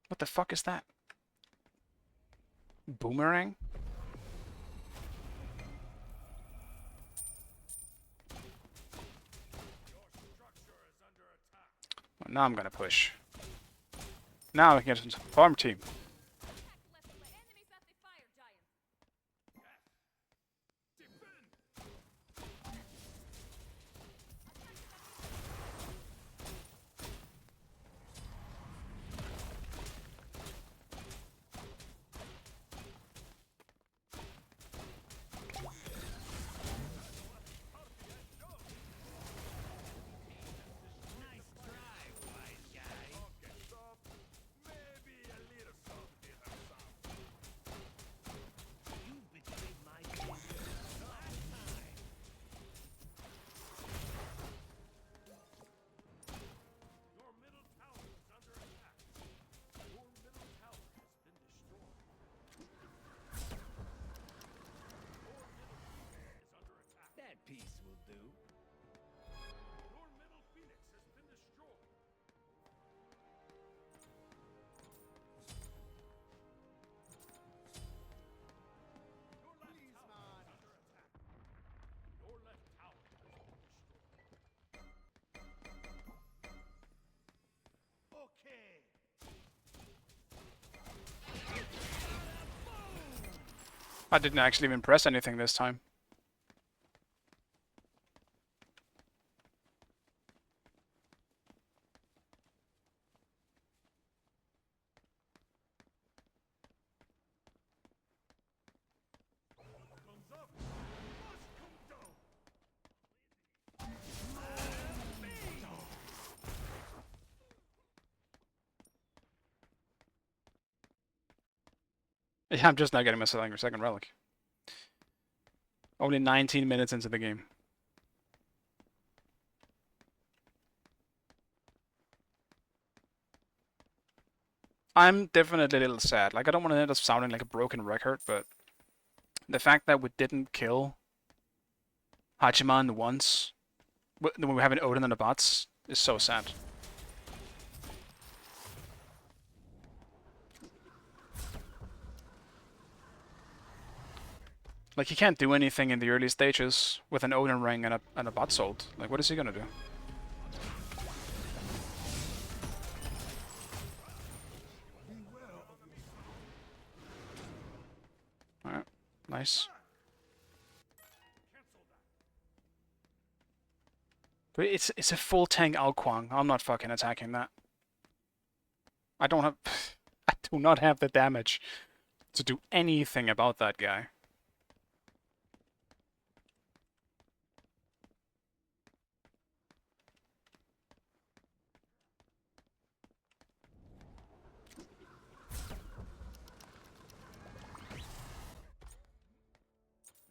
What the fuck is that? Boomerang? Well, now I'm gonna push. Now we can get into farm team. Nice try, wise guy. I didn't actually even press anything this time. Comes up, must come down. Yeah, I'm just now getting my second relic. Only 19 minutes into the game. I'm definitely a little sad. Like, I don't want to end up sounding like a broken record, but the fact that we didn't kill Hachiman once when we have an Odin and the bots is so sad. Like, he can't do anything in the early stages with an Odin ring and a bot sold. Like, what is he gonna do? Alright, nice. But it's a full tank Alquang. I'm not fucking attacking that. I don't have... I do not have the damage to do anything about that guy.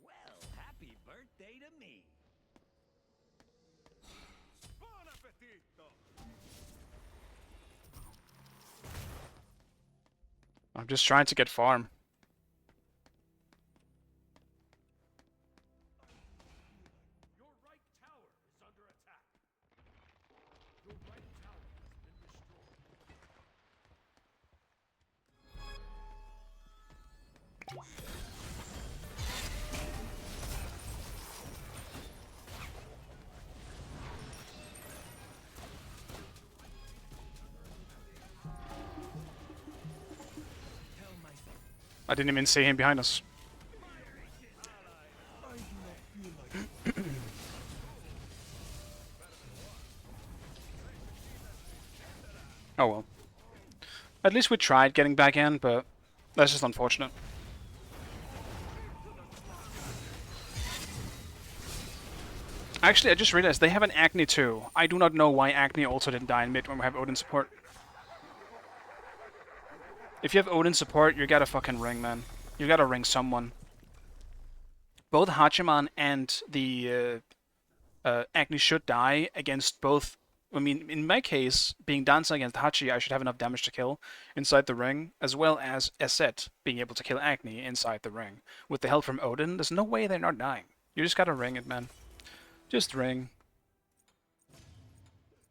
Well, happy birthday to me. Buon appetito. I'm just trying to get farm. Your right tower is under attack. Your right tower has been destroyed. I didn't even see him behind us. Oh well. At least we tried getting back in, but that's just unfortunate. Actually, I just realized they have an Agni too. I do not know why Agni also didn't die in mid when we have Odin support. If you have Odin support, you gotta fucking ring, man. You gotta ring someone. Both Hachiman and the Agni should die against both. I mean, in my case, being Danza against Hachi, I should have enough damage to kill inside the ring, as well as Eset being able to kill Agni inside the ring. With the help from Odin, there's no way they're not dying. You just gotta ring it, man. Just ring.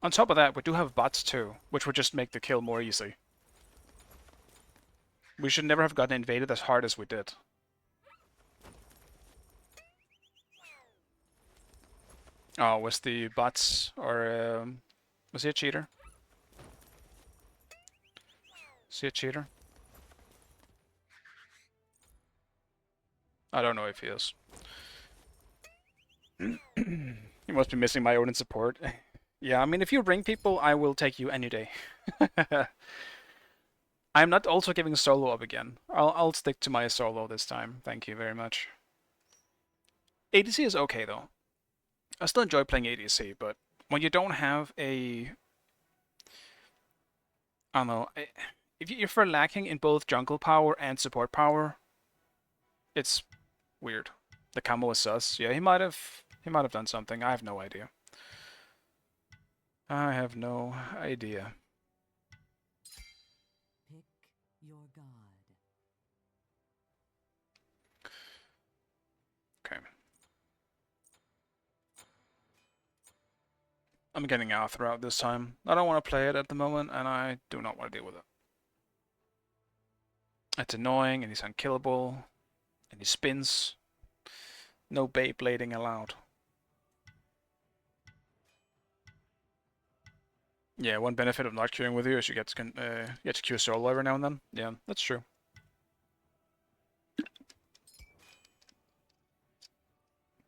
On top of that, we do have bots too, which would just make the kill more easy. We should never have gotten invaded as hard as we did. Oh, was the bots, or was he a cheater? Is he a cheater? I don't know if he is. He must be missing my Odin support. Yeah, I mean, if you ring people, I will take you any day. I'm not also giving solo up again. I'll stick to my solo this time. Thank you very much. ADC is okay, though. I still enjoy playing ADC, but when you don't have a... I don't know. If you're lacking in both jungle power and support power, it's weird. The combo is sus. Yeah, he might have done something. I have no idea. I have no idea. Pick your god. Okay. I'm getting Athra out this time. I don't want to play it at the moment, and I do not want to deal with it. It's annoying, and he's unkillable, and he spins. No Beyblading allowed. Yeah, one benefit of not queuing with you is you get to queue solo every now and then. Yeah, that's true.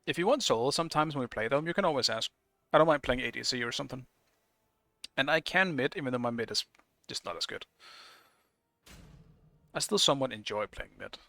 If you want solo, sometimes when we play them, you can always ask. I don't mind playing ADC or something. And I can mid, even though my mid is just not as good. I still somewhat enjoy playing mid.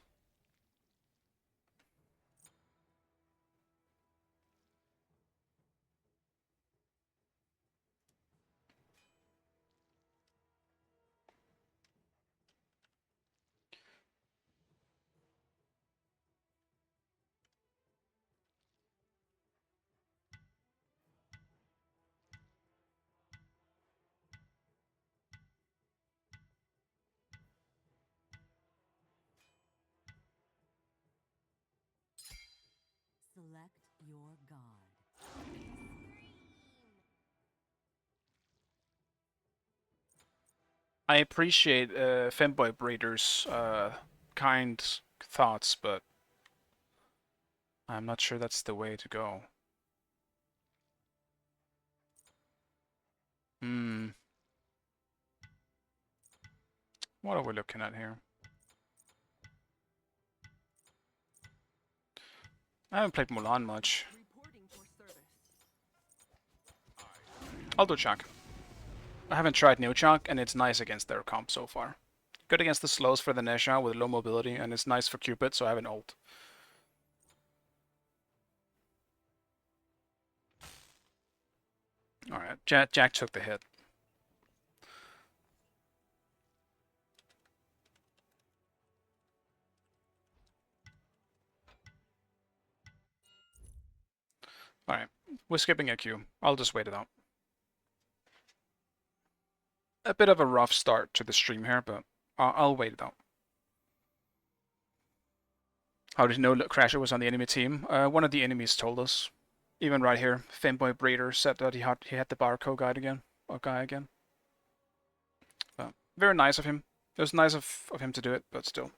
Select your god. I appreciate Femboy Breeder's kind thoughts, but I'm not sure that's the way to go. Hmm. What are we looking at here? I haven't played Mulan much. I'll do Chunk. I haven't tried New Chunk, and it's nice against their comp so far. Good against the slows for the Nesha with low mobility, and it's nice for Cupid, so I have an ult. Alright, Jack took the hit. Alright, we're skipping a Q. I'll just wait it out. A bit of a rough start to the stream here, but I'll wait it out. How did you know Crasher was on the enemy team? One of the enemies told us. Even right here, Fanboy Breeder said that he had the barcode guy again. Very nice of him. It was nice of him to do it, but still.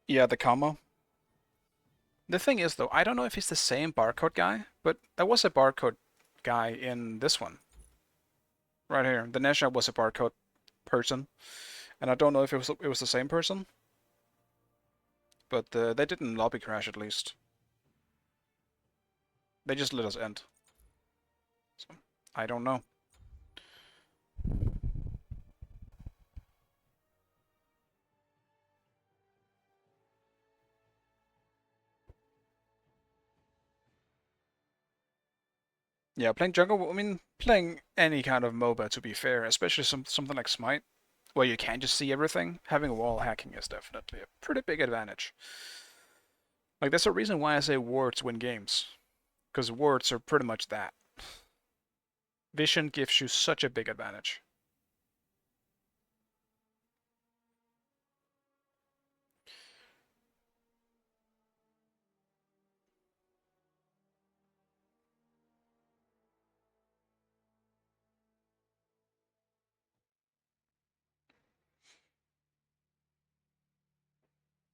Yeah, the combo. The thing is, though, I don't know if he's the same barcode guy, but there was a barcode guy in this one. Right here. The Nesha was a barcode person. And I don't know if it was the same person. But they didn't lobby crash, at least. They just let us end. So, I don't know. Yeah, playing jungle, I mean, playing any kind of MOBA, to be fair, especially something like Smite, where you can just see everything, having wall hacking is definitely a pretty big advantage. Like, there's a reason why I say wards win games. Because wards are pretty much that. Vision gives you such a big advantage.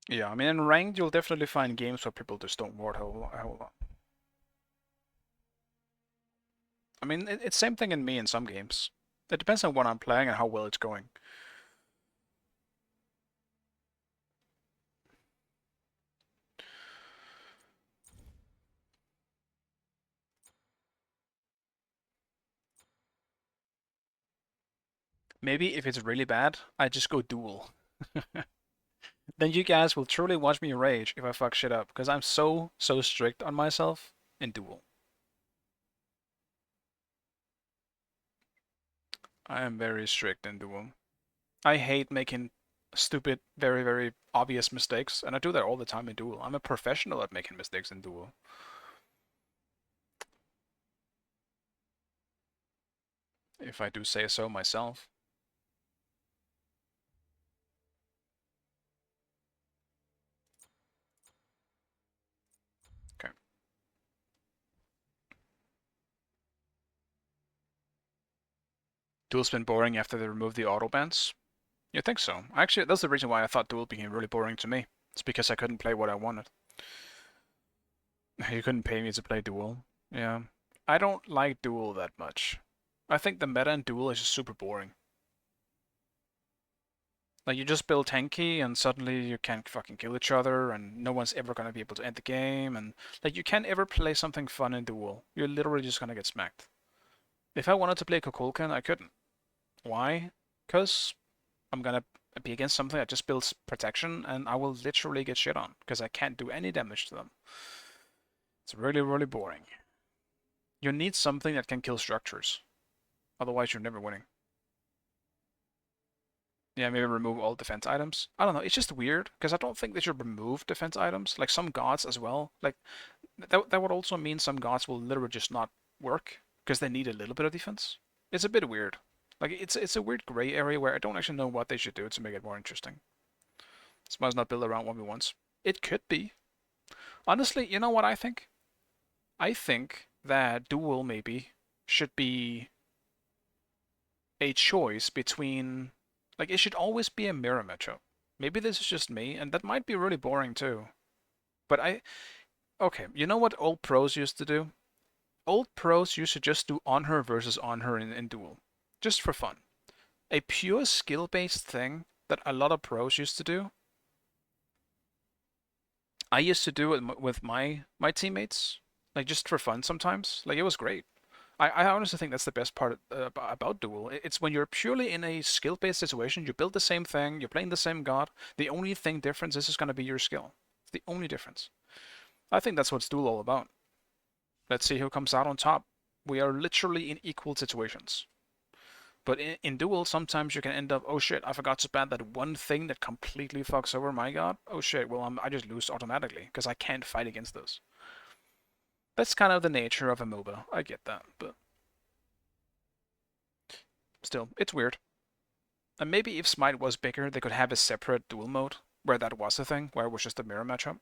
Yeah, I mean, in ranked, you'll definitely find games where people just don't ward a whole lot. I mean, it's same thing in me in some games. It depends on what I'm playing and how well it's going. Maybe if it's really bad, I just go duel. Then you guys will truly watch me rage if I fuck shit up, because I'm so strict on myself in duel. I am very strict in duel. I hate making stupid, very obvious mistakes, and I do that all the time in duel. I'm a professional at making mistakes in duel. If I do say so myself. Okay. Duel's been boring after they removed the auto bans. You think so? Actually, that's the reason why I thought duel became really boring to me. It's because I couldn't play what I wanted. You couldn't pay me to play duel. Yeah. I don't like duel that much. I think the meta in duel is just super boring. Like you just build tanky and suddenly you can't fucking kill each other and no one's ever gonna be able to end the game and like you can't ever play something fun in duel. You're literally just gonna get smacked. If I wanted to play Kukulkan, I couldn't. Why? Because I'm gonna be against something that just builds protection and I will literally get shit on because I can't do any damage to them. It's really, really boring. You need something that can kill structures. Otherwise, you're never winning. Yeah, maybe remove all defense items. I don't know. It's just weird because I don't think they should remove defense items. Like some gods as well. Like that would also mean some gods will literally just not work because they need a little bit of defense. It's a bit weird. Like it's a weird gray area where I don't actually know what they should do to make it more interesting. This might not build around 1v1s. It could be. Honestly, you know what I think? I think that duel maybe should be a choice between like it should always be a mirror matchup. Maybe this is just me, and that might be really boring too. But okay, you know what old pros used to do? Old pros used to just do on her versus on her in duel, just for fun. A pure skill-based thing that a lot of pros used to do. I used to do it with my teammates, like just for fun sometimes. Like it was great. I honestly think that's the best part about duel. It's when you're purely in a skill-based situation. You build the same thing. You're playing the same god. The only thing difference is going to be your skill. It's the only difference. I think that's what duel all about. Let's see who comes out on top. We are literally in equal situations. But in duel, sometimes you can end up, oh shit, I forgot to ban that one thing that completely fucks over my god. Oh shit, well I just lose automatically because I can't fight against this. That's kind of the nature of a MOBA. I get that, but still, it's weird. And maybe if Smite was bigger, they could have a separate duel mode where that was a thing, where it was just a mirror matchup.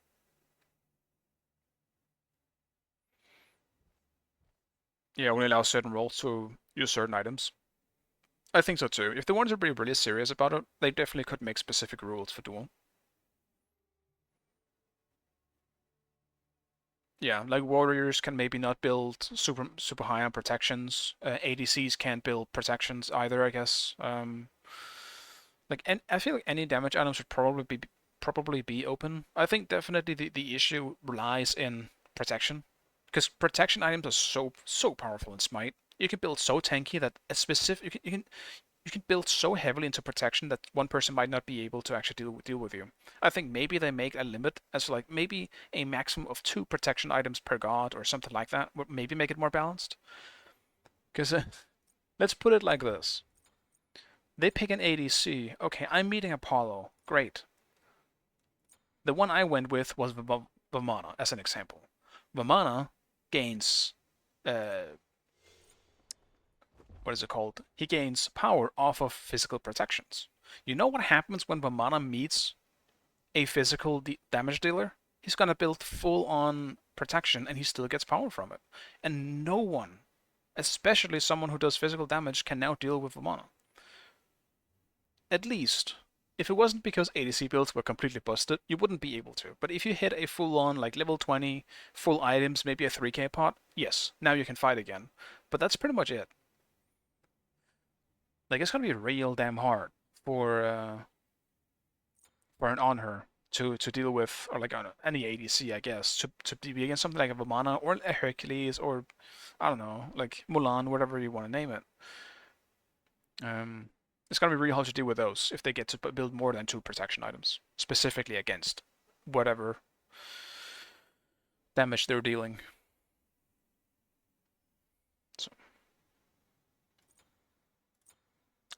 Yeah, only allow certain roles to use certain items. I think so too. If they wanted to be really serious about it, they definitely could make specific rules for duel. Yeah, like warriors can maybe not build super high on protections. ADCs can't build protections either, I guess. Like, and I feel like any damage items should probably be open. I think definitely the issue lies in protection, because protection items are so powerful in Smite. You can build so tanky that a specific you can build so heavily into protection that one person might not be able to actually deal with you. I think maybe they make a limit as like maybe a maximum of 2 protection items per god or something like that. Would maybe make it more balanced. Because let's put it like this: they pick an ADC. Okay, I'm meeting Apollo. Great. The one I went with was Vamana, as an example. Vamana gains what is it called? He gains power off of physical protections. You know what happens when Vamana meets a physical damage dealer? He's gonna build full on protection and he still gets power from it. And no one, especially someone who does physical damage, can now deal with Vamana. At least, if it wasn't because ADC builds were completely busted, you wouldn't be able to. But if you hit a full on, like level 20, full items, maybe a 3k pot, yes, now you can fight again. But that's pretty much it. Like it's gonna be real damn hard for an on her to deal with, or like any ADC, I guess, to be against something like a Vamana or a Hercules or I don't know, like Mulan, whatever you want to name it. It's gonna be really hard to deal with those if they get to build more than 2 protection items, specifically against whatever damage they're dealing. So,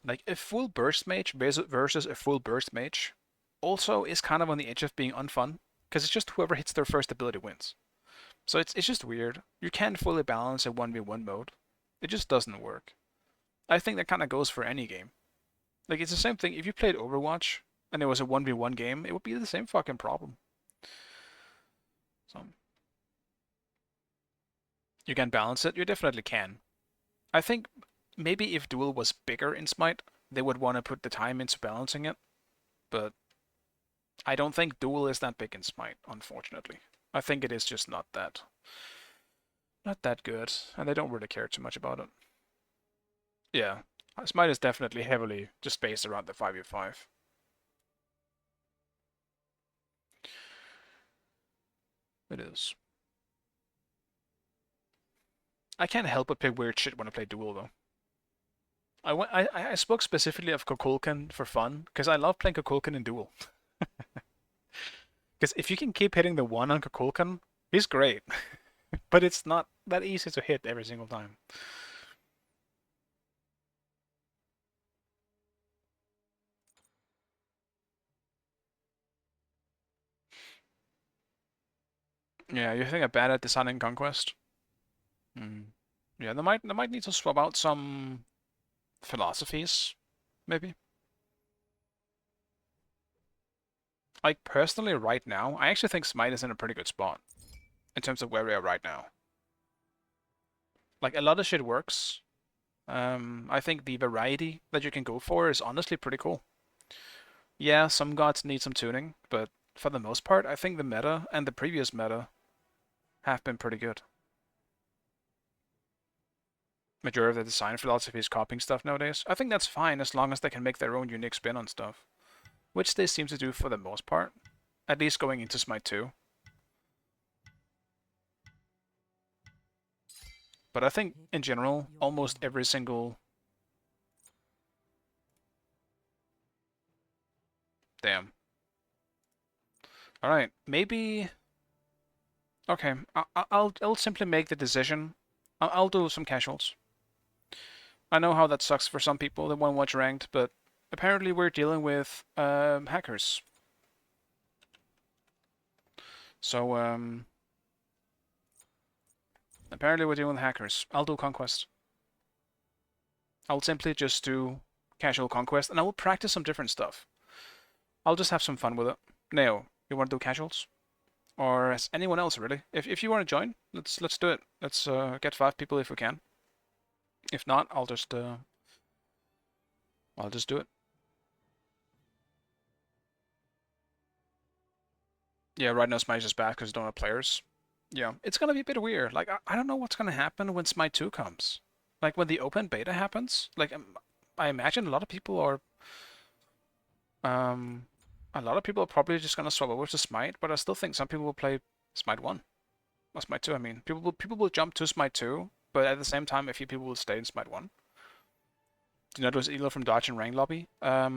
like a full burst mage versus a full burst mage also is kind of on the edge of being unfun because it's just whoever hits their first ability wins. So it's just weird. You can't fully balance a 1v1 mode. It just doesn't work. I think that kind of goes for any game. Like it's the same thing if you played Overwatch and it was a 1v1 game, it would be the same fucking problem. So you can balance it, you definitely can. I think maybe if Duel was bigger in Smite, they would want to put the time into balancing it, but I don't think Duel is that big in Smite, unfortunately. I think it is just not that good, and they don't really care too much about it. Yeah, Smite is definitely heavily just based around the 5v5. It is. I can't help but pick weird shit when I play Duel, though. I spoke specifically of Kukulkan for fun, because I love playing Kukulkan in Duel. Because if you can keep hitting the 1 on Kukulkan, he's great. But it's not that easy to hit every single time. Yeah, you think I'm bad at designing Conquest? Yeah, they might need to swap out some philosophies, maybe. Like, personally, right now, I actually think Smite is in a pretty good spot in terms of where we are right now. Like, a lot of shit works. I think the variety that you can go for is honestly pretty cool. Yeah, some gods need some tuning, but for the most part, I think the meta and the previous meta have been pretty good. Majority of the design philosophy is copying stuff nowadays. I think that's fine as long as they can make their own unique spin on stuff, which they seem to do for the most part, at least going into Smite 2. But I think, in general, almost every single... Damn. Alright, maybe... Okay, I'll simply make the decision. I'll do some casuals. I know how that sucks for some people that want to watch ranked, but apparently we're dealing with hackers. So, apparently we're dealing with hackers. I'll do Conquest. I'll simply just do casual Conquest, and I will practice some different stuff. I'll just have some fun with it. Neo, you want to do casuals? Or as anyone else, really? If you want to join, let's do it. Let's get 5 people if we can. If not, I'll just do it. Yeah, right now Smite is bad because we don't have players. Yeah, it's gonna be a bit weird. Like, I don't know what's gonna happen when Smite 2 comes. Like, when the open beta happens, like, I imagine a lot of people are probably just gonna swap over to Smite, but I still think some people will play Smite 1. Or Smite 2, I mean. People will jump to Smite 2, but at the same time, a few people will stay in Smite 1. Do you notice Elo from Dodge and Rank Lobby? I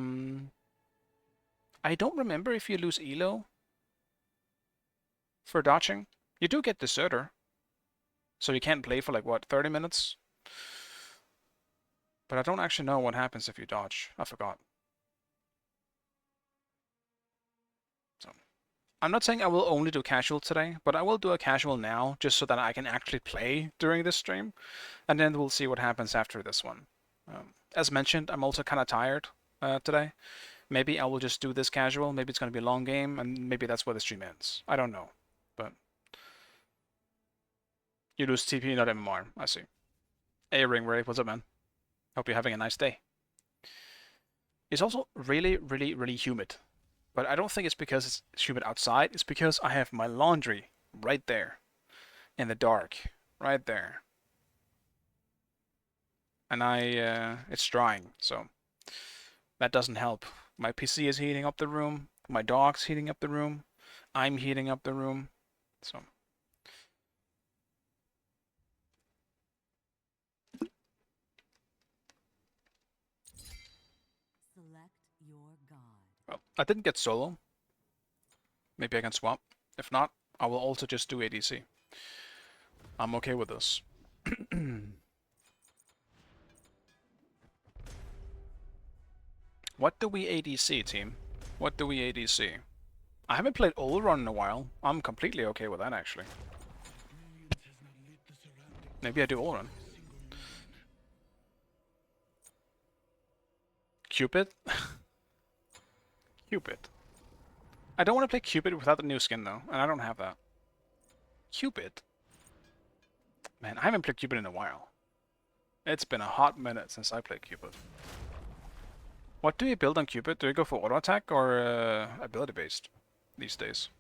don't remember if you lose Elo for dodging. You do get Deserter. So you can't play for like, what, 30 minutes? But I don't actually know what happens if you dodge. I forgot. So I'm not saying I will only do casual today, but I will do a casual now just so that I can actually play during this stream. And then we'll see what happens after this one. As mentioned, I'm also kind of tired today. Maybe I will just do this casual. Maybe it's going to be a long game, and maybe that's where the stream ends. I don't know. But you lose TP, not MMR. I see. Hey, Ringray, what's up, man? Hope you're having a nice day. It's also really, really, really humid. But I don't think it's because it's humid outside. It's because I have my laundry right there. In the dark. Right there. And it's drying, so that doesn't help. My PC is heating up the room. My dog's heating up the room. I'm heating up the room. So... Select your god. Well, I didn't get solo. Maybe I can swap. If not, I will also just do ADC. I'm okay with this. What do we ADC, team? What do we ADC? I haven't played Olron in a while. I'm completely okay with that, actually. Maybe I do Olron. Cupid? Cupid. I don't want to play Cupid without the new skin, though, and I don't have that. Cupid? Man, I haven't played Cupid in a while. It's been a hot minute since I played Cupid. What do you build on Cupid? Do you go for auto attack or ability based these days?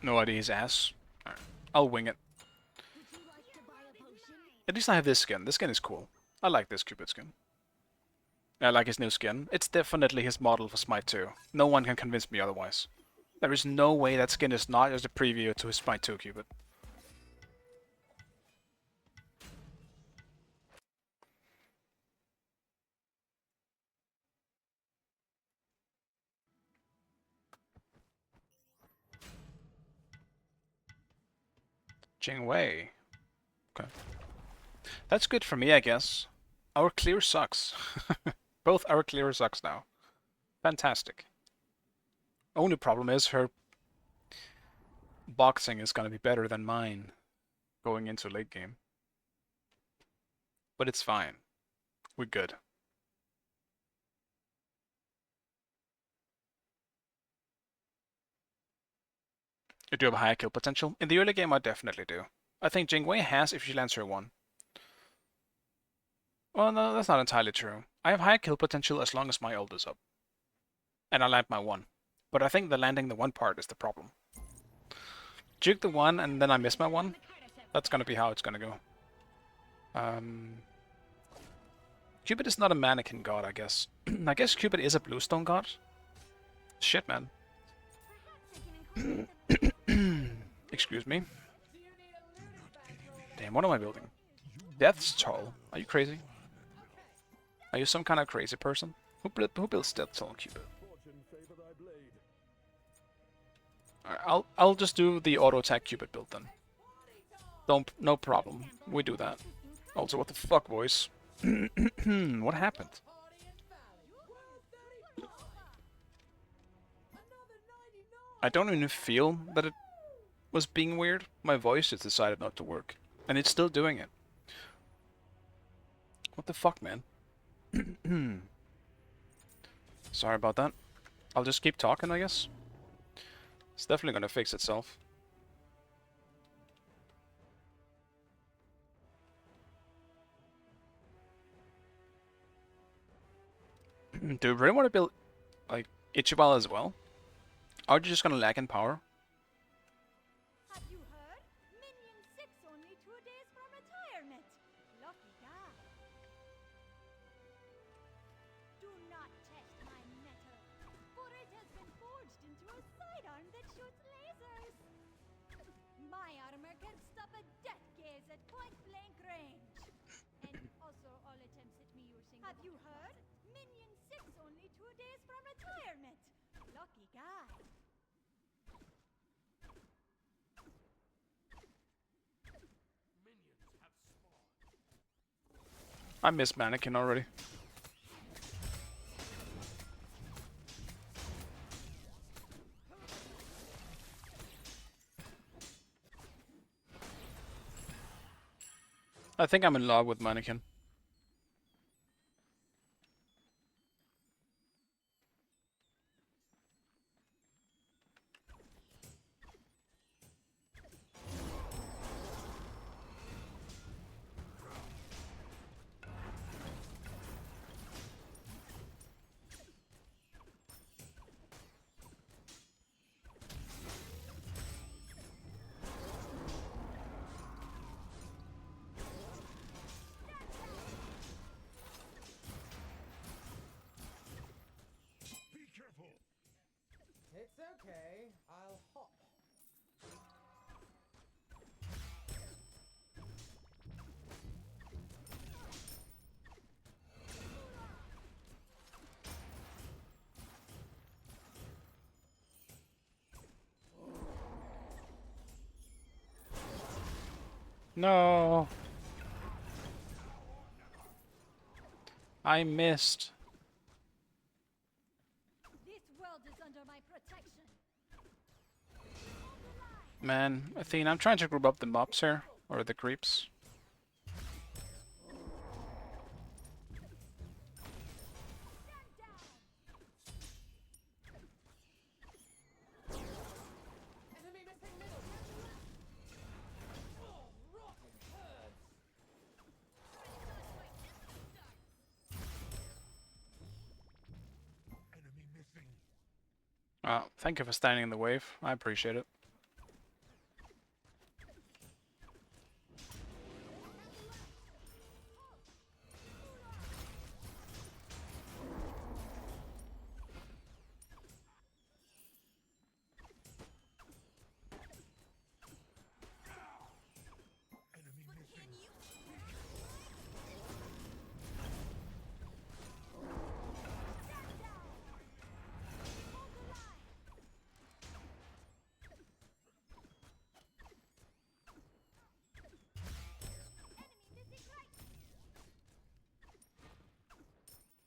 No idea his ass. Alright. I'll wing it. At least I have this skin. This skin is cool. I like this Cupid skin. I like his new skin. It's definitely his model for Smite 2. No one can convince me otherwise. There is no way that skin is not just a preview to his Smite 2 Cupid. Jingwei. Okay. That's good for me, I guess. Our clear sucks. Both our clear sucks now. Fantastic. Only problem is her boxing is gonna be better than mine going into late game. But it's fine. We're good. You do have a higher kill potential? In the early game, I definitely do. I think Jingwei has if she lands her 1. Well, no, that's not entirely true. I have higher kill potential as long as my ult is up. And I land my 1. But I think the landing the 1 part is the problem. Juke the 1 and then I miss my 1. That's gonna be how it's gonna go. Cupid is not a mannequin god, I guess. I guess Cupid is a bluestone god. Shit, man. Excuse me. Damn, what am I building? Death's Toll? Are you crazy? Are you some kind of crazy person? Who builds Death's Toll on Cupid? Alright, I'll just do the auto attack Cupid build then. No problem. We do that. Also, what the fuck, boys? What happened? I don't even feel that it was being weird. My voice just decided not to work. And it's still doing it. What the fuck, man? Sorry about that. I'll just keep talking, I guess. It's definitely gonna fix itself. Do you really want to build, like, Ichiban as well? Are you just gonna lag in power? Have you heard? Minion 6 only 2 days from retirement. Lucky guy. Do not test my metal, for it has been forged into a sidearm that shoots lasers. My armor can stop a death gaze at point-blank range. And also all attempts at me using... Have you heard? Minion 6 only 2 days from retirement. Lucky guy. I miss Mannequin already. I think I'm in love with Mannequin. Be careful! It's okay. I'll hop. No. I missed. This world is under my protection. Man, Athene, I'm trying to group up the mobs here. Or the creeps. Enemy missing middle. Oh, rotten herds. Enemy missing. Thank you for standing in the wave. I appreciate it.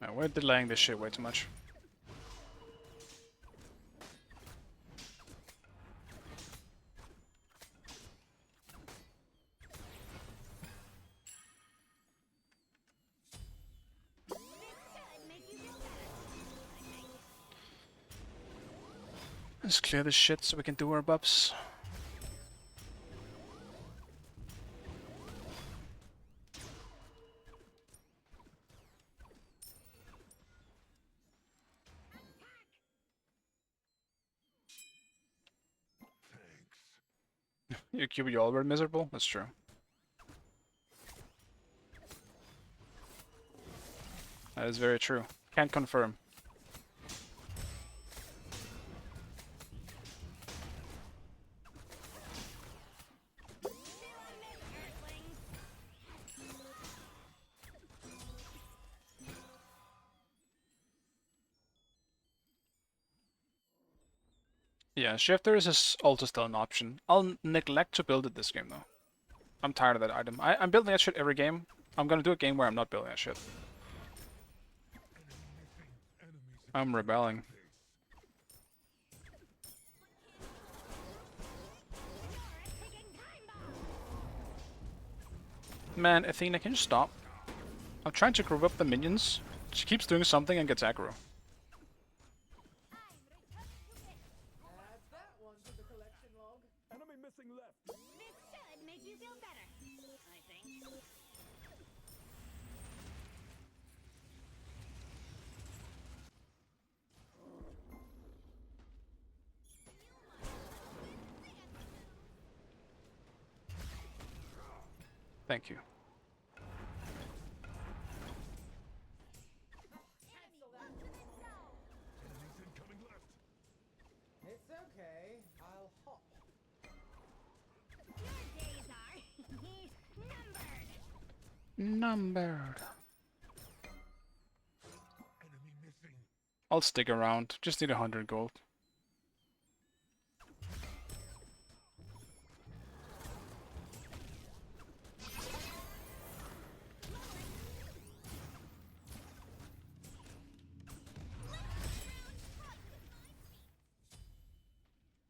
Yeah, we're delaying this shit way too much. Let's clear this shit so we can do our buffs. You QB already miserable? That's true. That is very true. Can't confirm. Yeah, shifters is also still an option. I'll neglect to build it this game though. I'm tired of that item. I'm building that shit every game. I'm gonna do a game where I'm not building that shit. I'm rebelling. Man, Athena, can you stop? I'm trying to group up the minions. She keeps doing something and gets aggro. Add that one to the collection log. Enemy missing left. This should make you feel better, I think. Thank you. Cancel that. Enemies incoming left. It's okay. I'll hop. Your days are numbered. Numbered. Enemy missing. I'll stick around. Just need 100 gold.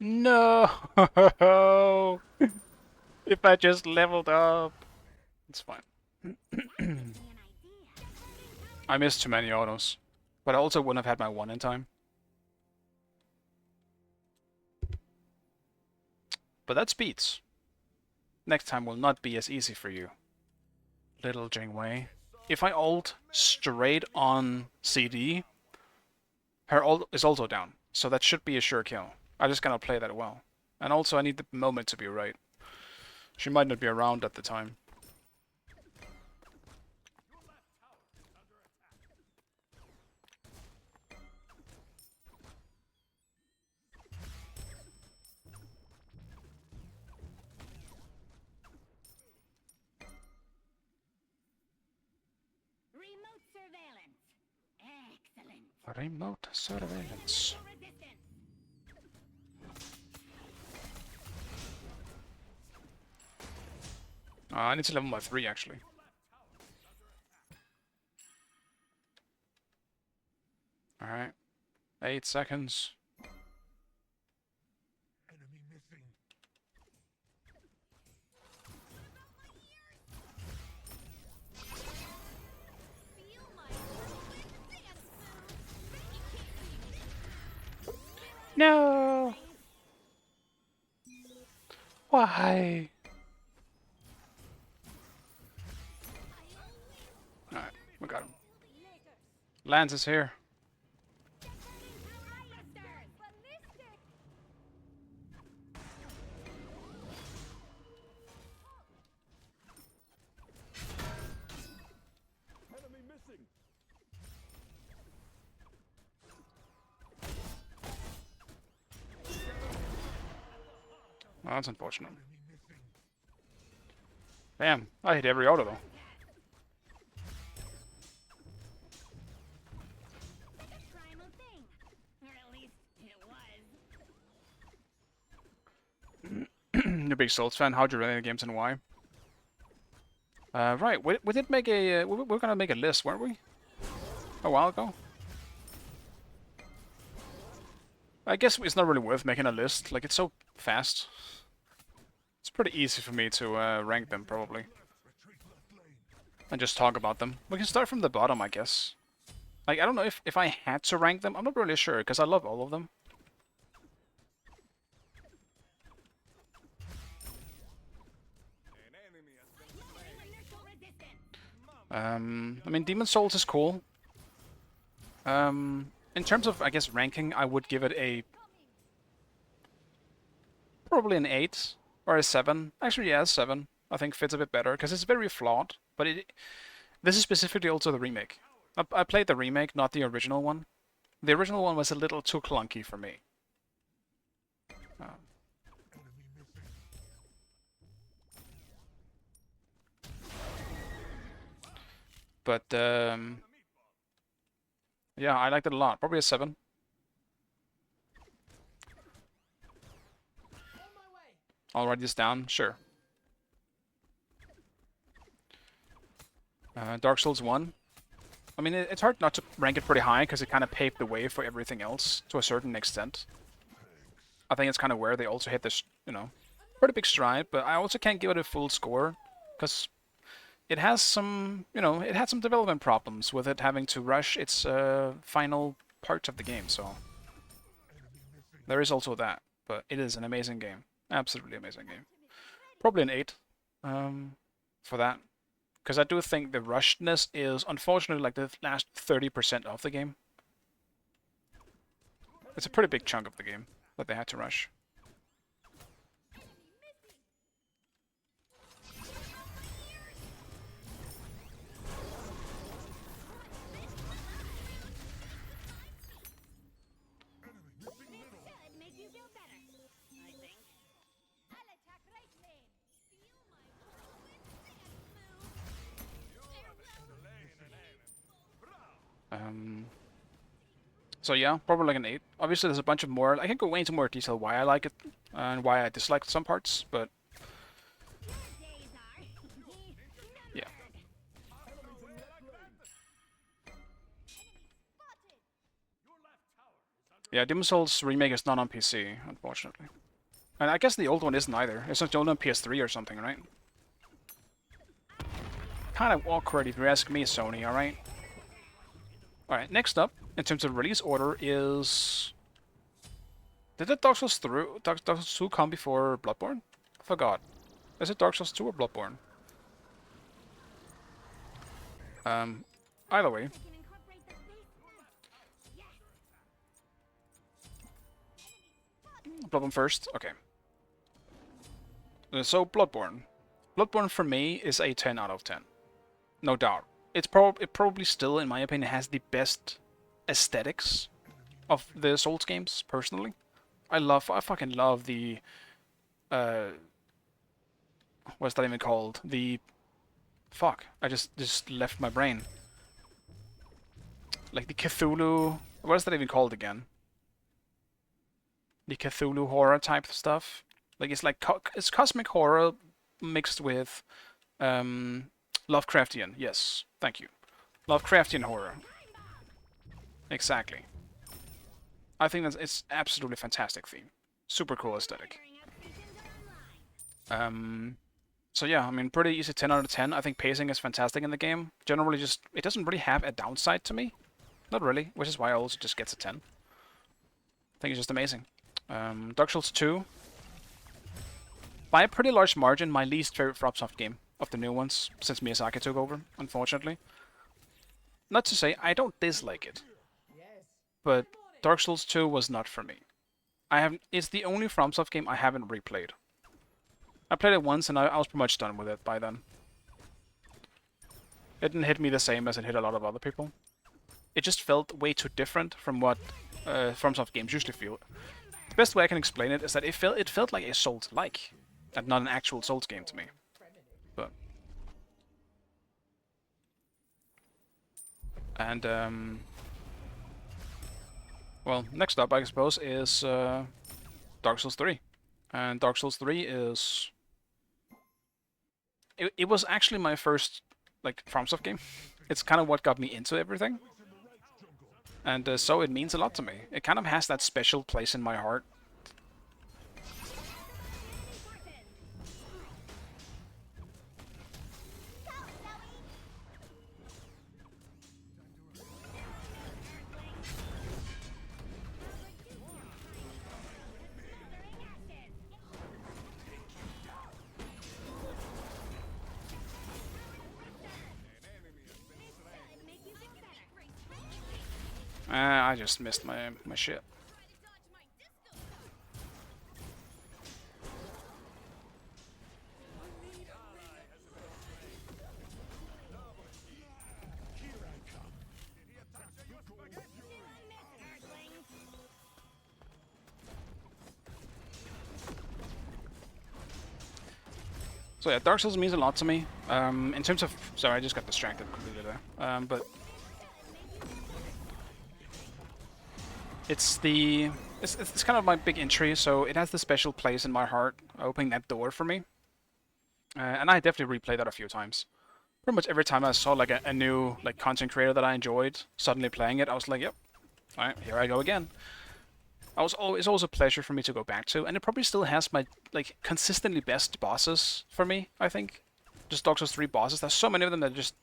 No! If I just leveled up. It's fine. I missed too many autos. But I also wouldn't have had my one in time. But that's beats. Next time will not be as easy for you, little Jingwei. If I ult straight on CD, her ult is also down. So that should be a sure kill. I just gotta play that well. And also I need the moment to be right. She might not be around at the time. Remote surveillance. Excellent. Remote surveillance. Resistance. I need to level my 3 actually. Alright. 8 seconds. Enemy missing. Feel my whirlwind dance move. No! Why? Alright, we got him. Lance is here. Ballistic. Enemy missing. Oh, that's unfortunate. Enemy missing. Damn, I hit every auto though. Like a primal thing. Or at least it was. You're a big Souls fan. How'd you rate the games and why? Right, we did make a. We were gonna make a list, weren't we? a while ago. I guess it's not really worth making a list. Like, it's so fast. It's pretty easy for me to rank them, probably. And just talk about them. We can start from the bottom, I guess. Like, I don't know if I had to rank them. I'm not really sure, because I love all of them. I mean, Demon Souls is cool. In terms of, I guess, ranking, I would give it a... probably an 8 or a 7. Actually, yeah, 7. I think fits a bit better, because it's very flawed. But this is specifically also the remake. I played the remake, not the original one. The original one was a little too clunky for me. But, yeah, I liked it a lot. Probably a 7. I'll write this down, sure. Dark Souls 1. I mean, it's hard not to rank it pretty high, because it kind of paved the way for everything else, to a certain extent. I think it's kind of where they also hit this, you know, pretty big stride, but I also can't give it a full score, because it has some, you know, it had some development problems with it having to rush its final part of the game, so there is also that. But it is an amazing game, absolutely amazing game. Probably an 8 for that, because I do think the rushedness is unfortunately like the last 30% of the game. It's a pretty big chunk of the game that they had to rush. So yeah, probably like an 8. Obviously there's a bunch of more, I can go way into more detail why I like it and why I dislike some parts, but yeah. Yeah, Demon Souls Remake is not on PC, unfortunately. And I guess the old one isn't either. It's not only on PS3 or something, right? Kind of awkward if you ask me, Sony, alright? Alright, next up, in terms of release order, is... Did the Dark Souls 2 come before Bloodborne? I forgot. Is it Dark Souls 2 or Bloodborne? Either way. Bloodborne first? Okay. So, Bloodborne. Bloodborne for me is a 10 out of 10. No doubt. It probably still, in my opinion, has the best aesthetics of the Souls games, personally. I fucking love the, what's that even called? The, fuck, I just left my brain. Like the Cthulhu, what is that even called again? The Cthulhu horror type stuff. Like, it's like, it's cosmic horror mixed with, Lovecraftian, yes, thank you. Lovecraftian horror. Exactly. I think it's absolutely fantastic theme. Super cool aesthetic. So yeah, I mean, pretty easy 10 out of 10. I think pacing is fantastic in the game. Generally just, it doesn't really have a downside to me. Not really, which is why I also just gets a 10. I think it's just amazing. Dark Souls 2. By a pretty large margin, my least favorite FromSoft game of the new ones, since Miyazaki took over, unfortunately. Not to say I don't dislike it, but Dark Souls 2 was not for me. It's the only FromSoft game I haven't replayed. I played it once and I was pretty much done with it by then. It didn't hit me the same as it hit a lot of other people. It just felt way too different from what FromSoft games usually feel. The best way I can explain it is that it felt like a Souls-like, and not an actual Souls game to me. But and well, next up I suppose is Dark Souls 3, and Dark Souls 3 is it was actually my first like FromSoft game. It's kind of what got me into everything. And so it means a lot to me. It kind of has that special place in my heart. I just missed my shit. So yeah, Dark Souls means a lot to me. In terms of... Sorry, I just got distracted completely there. But... It's kind of my big entry, so it has the special place in my heart, opening that door for me. And I definitely replayed that a few times. Pretty much every time I saw like a new like content creator that I enjoyed suddenly playing it, I was like, yep, alright, here I go again. It's always a pleasure for me to go back to, and it probably still has my like consistently best bosses for me, I think. Just Dark Souls 3 bosses. There's so many of them that are just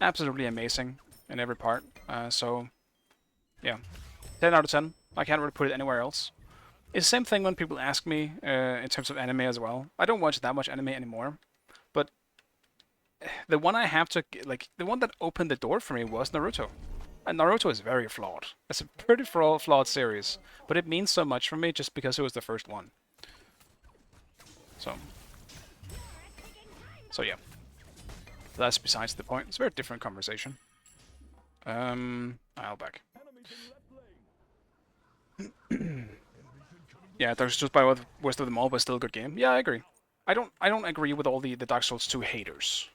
absolutely amazing in every part. So yeah. 10 out of 10. I can't really put it anywhere else. It's the same thing when people ask me in terms of anime as well. I don't watch that much anime anymore, but the one I have to like the one that opened the door for me was Naruto. And Naruto is very flawed. It's a pretty flawed series, but it means so much for me just because it was the first one. So yeah. That's besides the point. It's a very different conversation. I'll back. Yeah, Dark Souls by worst of them all, but still a good game. Yeah, I agree. I don't agree with all the Dark Souls 2 haters.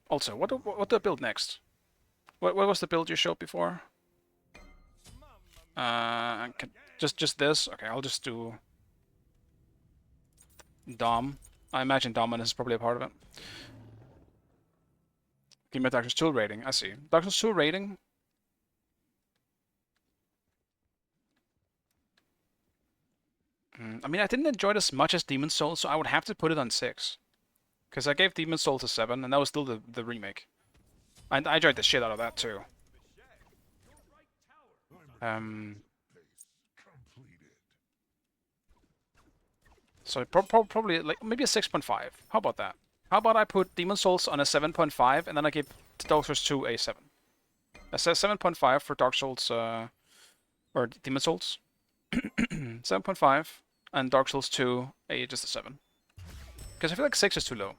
Also, what do I build next? What was the build you showed before? Just this. Okay, I'll just do Dom. I imagine Dominus is probably a part of it. Give me a Dark Souls 2 rating. I see. Dark Souls 2 rating. I mean, I didn't enjoy it as much as Demon's Souls, so I would have to put it on 6. Because I gave Demon's Souls a 7, and that was still the remake. And I enjoyed the shit out of that, too. So probably, like, maybe a 6.5. How about that? How about I put Demon's Souls on a 7.5, and then I give Dark Souls 2 a 7. That says 7.5 for Dark Souls, or Demon's Souls. 7.5, and Dark Souls 2 just a 7. Because I feel like 6 is too low.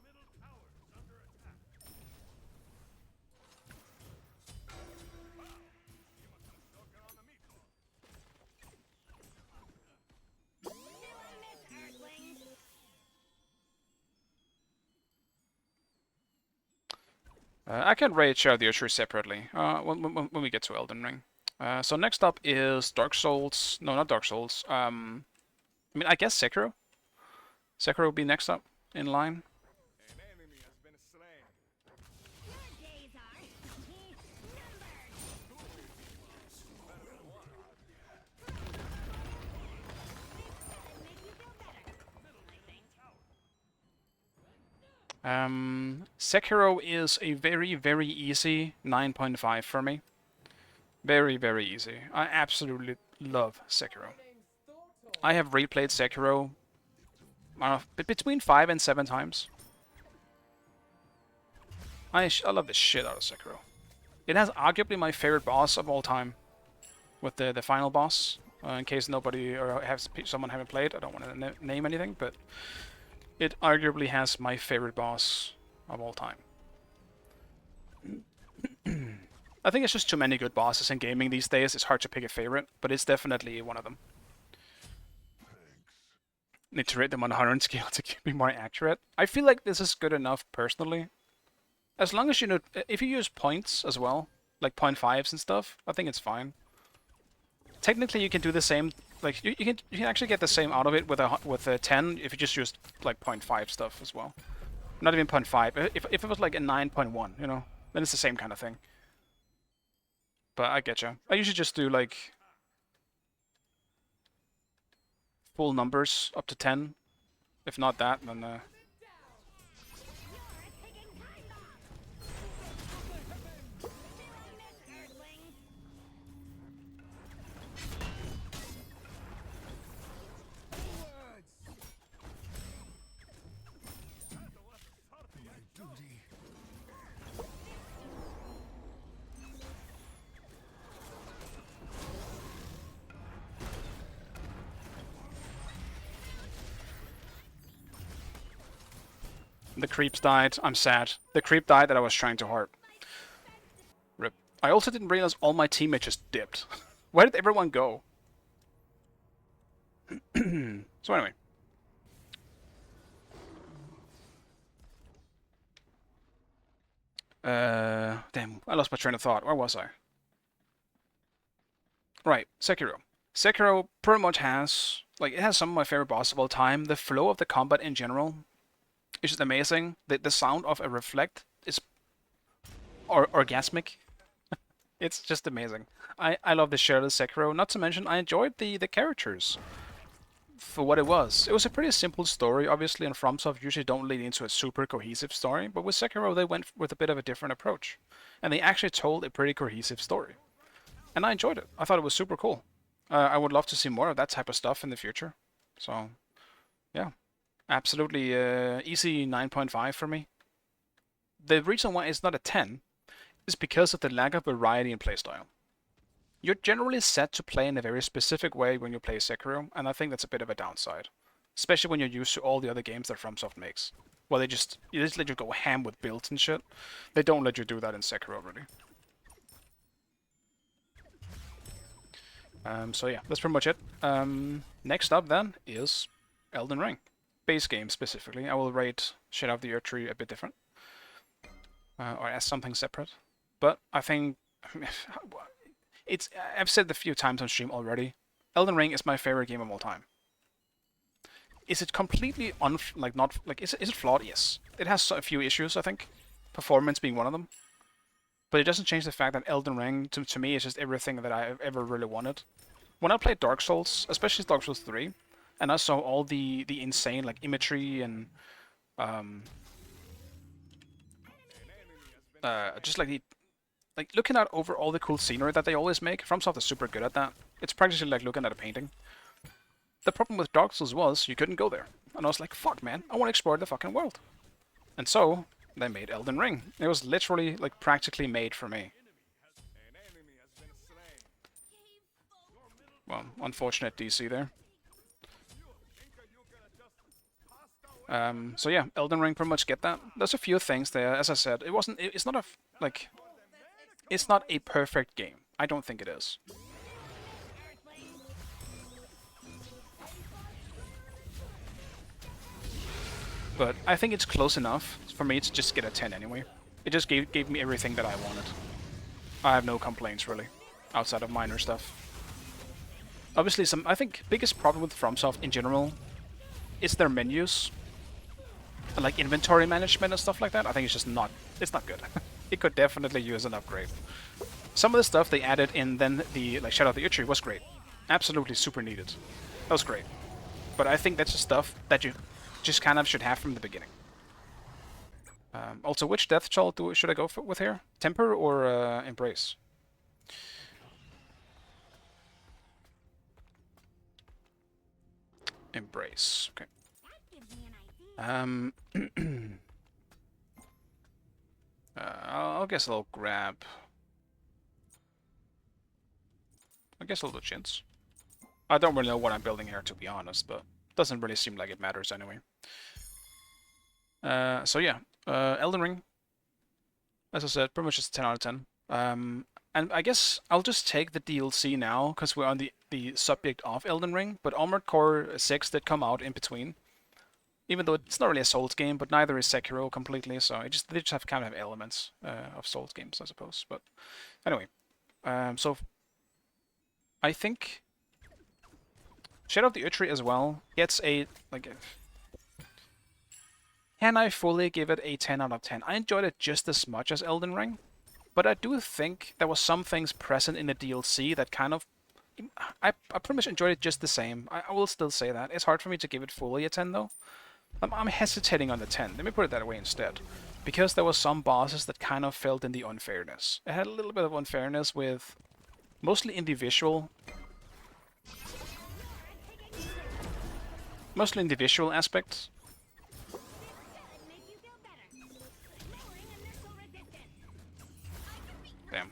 I can rate share the Archery separately when we get to Elden Ring. So next up is Dark Souls. No, not Dark Souls. I mean, I guess Sekiro. Sekiro will be next up in line. An enemy has been slain. Sekiro is a very, very easy 9.5 for me. Very, very easy. I absolutely love Sekiro. I have replayed Sekiro between 5 and 7 times. I love the shit out of Sekiro. It has arguably my favorite boss of all time, with the final boss. In case nobody or someone haven't played, I don't want to name anything, but it arguably has my favorite boss of all time. I think it's just too many good bosses in gaming these days. It's hard to pick a favorite, but it's definitely one of them. Need to rate them on a 100 scale to be more accurate. I feel like this is good enough personally. As long as you know, if you use points as well, like 0.5s and stuff, I think it's fine. Technically, you can do the same. Like you can actually get the same out of it with a 10 if you just use like 0.5 stuff as well. Not even 0.5. If it was like a 9.1, you know, then it's the same kind of thing. But I getcha. I usually just do like full numbers up to 10. If not that, then the creeps died. I'm sad. The creep died that I was trying to harp. Rip. I also didn't realize all my teammates just dipped. Where did everyone go? So anyway. Damn, I lost my train of thought. Where was I? Right, Sekiro. Sekiro pretty much has, like, it has some of my favorite bosses of all time. The flow of the combat in general is just amazing. The sound of a reflect is orgasmic. It's just amazing. I love the share of Sekiro. Not to mention, I enjoyed the characters for what it was. It was a pretty simple story, obviously, and FromSoft usually don't lead into a super cohesive story, but with Sekiro they went with a bit of a different approach. And they actually told a pretty cohesive story. And I enjoyed it. I thought it was super cool. I would love to see more of that type of stuff in the future. So, yeah. Absolutely easy 9.5 for me. The reason why it's not a 10 is because of the lack of variety in playstyle. You're generally set to play in a very specific way when you play Sekiro, and I think that's a bit of a downside. Especially when you're used to all the other games that FromSoft makes. Well, they just let you go ham with builds and shit. They don't let you do that in Sekiro, really. So yeah, that's pretty much it. Next up then is Elden Ring. Base game specifically. I will rate Shadow of the Earth Tree a bit different. Or as something separate. But I think I've said it a few times on stream already. Elden Ring is my favorite game of all time. Is it completely is it flawed? Yes. It has a few issues, I think. Performance being one of them. But it doesn't change the fact that Elden Ring, to me, is just everything that I've ever really wanted. When I played Dark Souls, especially Dark Souls 3, and I saw all the insane like imagery and just like looking at over all the cool scenery that they always make, FromSoft is super good at that. It's practically like looking at a painting. The problem with Dark Souls was you couldn't go there. And I was like, fuck man, I want to explore the fucking world. And so, they made Elden Ring. It was literally, like, practically made for me. Well, unfortunate DC there. So yeah, Elden Ring pretty much get that. There's a few things there. As I said, it's not it's not a perfect game. I don't think it is. But I think it's close enough for me to just get a 10 anyway. It just gave me everything that I wanted. I have no complaints really, outside of minor stuff. Obviously, I think biggest problem with FromSoft in general is their menus, like inventory management and stuff like that. I think it's just not good. It could definitely use an upgrade. Some of the stuff they added in then the Shadow of the Earth Tree was great, absolutely super needed. That was great. But I think that's the stuff that you just kind of should have from the beginning. Also, which death child should I go with here? Temper or Embrace? Embrace. Okay. I guess I'll grab. I guess I'll do Chins. I don't really know what I'm building here, to be honest, but doesn't really seem like it matters anyway. So yeah, Elden Ring. As I said, pretty much just 10 out of 10. And I guess I'll just take the DLC now, because we're on the subject of Elden Ring, but Armored Core 6 did come out in between. Even though it's not really a Souls game, but neither is Sekiro completely, so they just have kind of elements of Souls games, I suppose. But anyway, so I think Shadow of the Earth Tree as well gets a can I fully give it a 10 out of 10? I enjoyed it just as much as Elden Ring, but I do think there was some things present in the DLC that kind of I pretty much enjoyed it just the same. I will still say that. It's hard for me to give it fully a 10 though. I'm hesitating on the 10. Let me put it that way instead. Because there were some bosses that kind of felt in the unfairness. It had a little bit of unfairness with mostly in the visual aspects. Damn.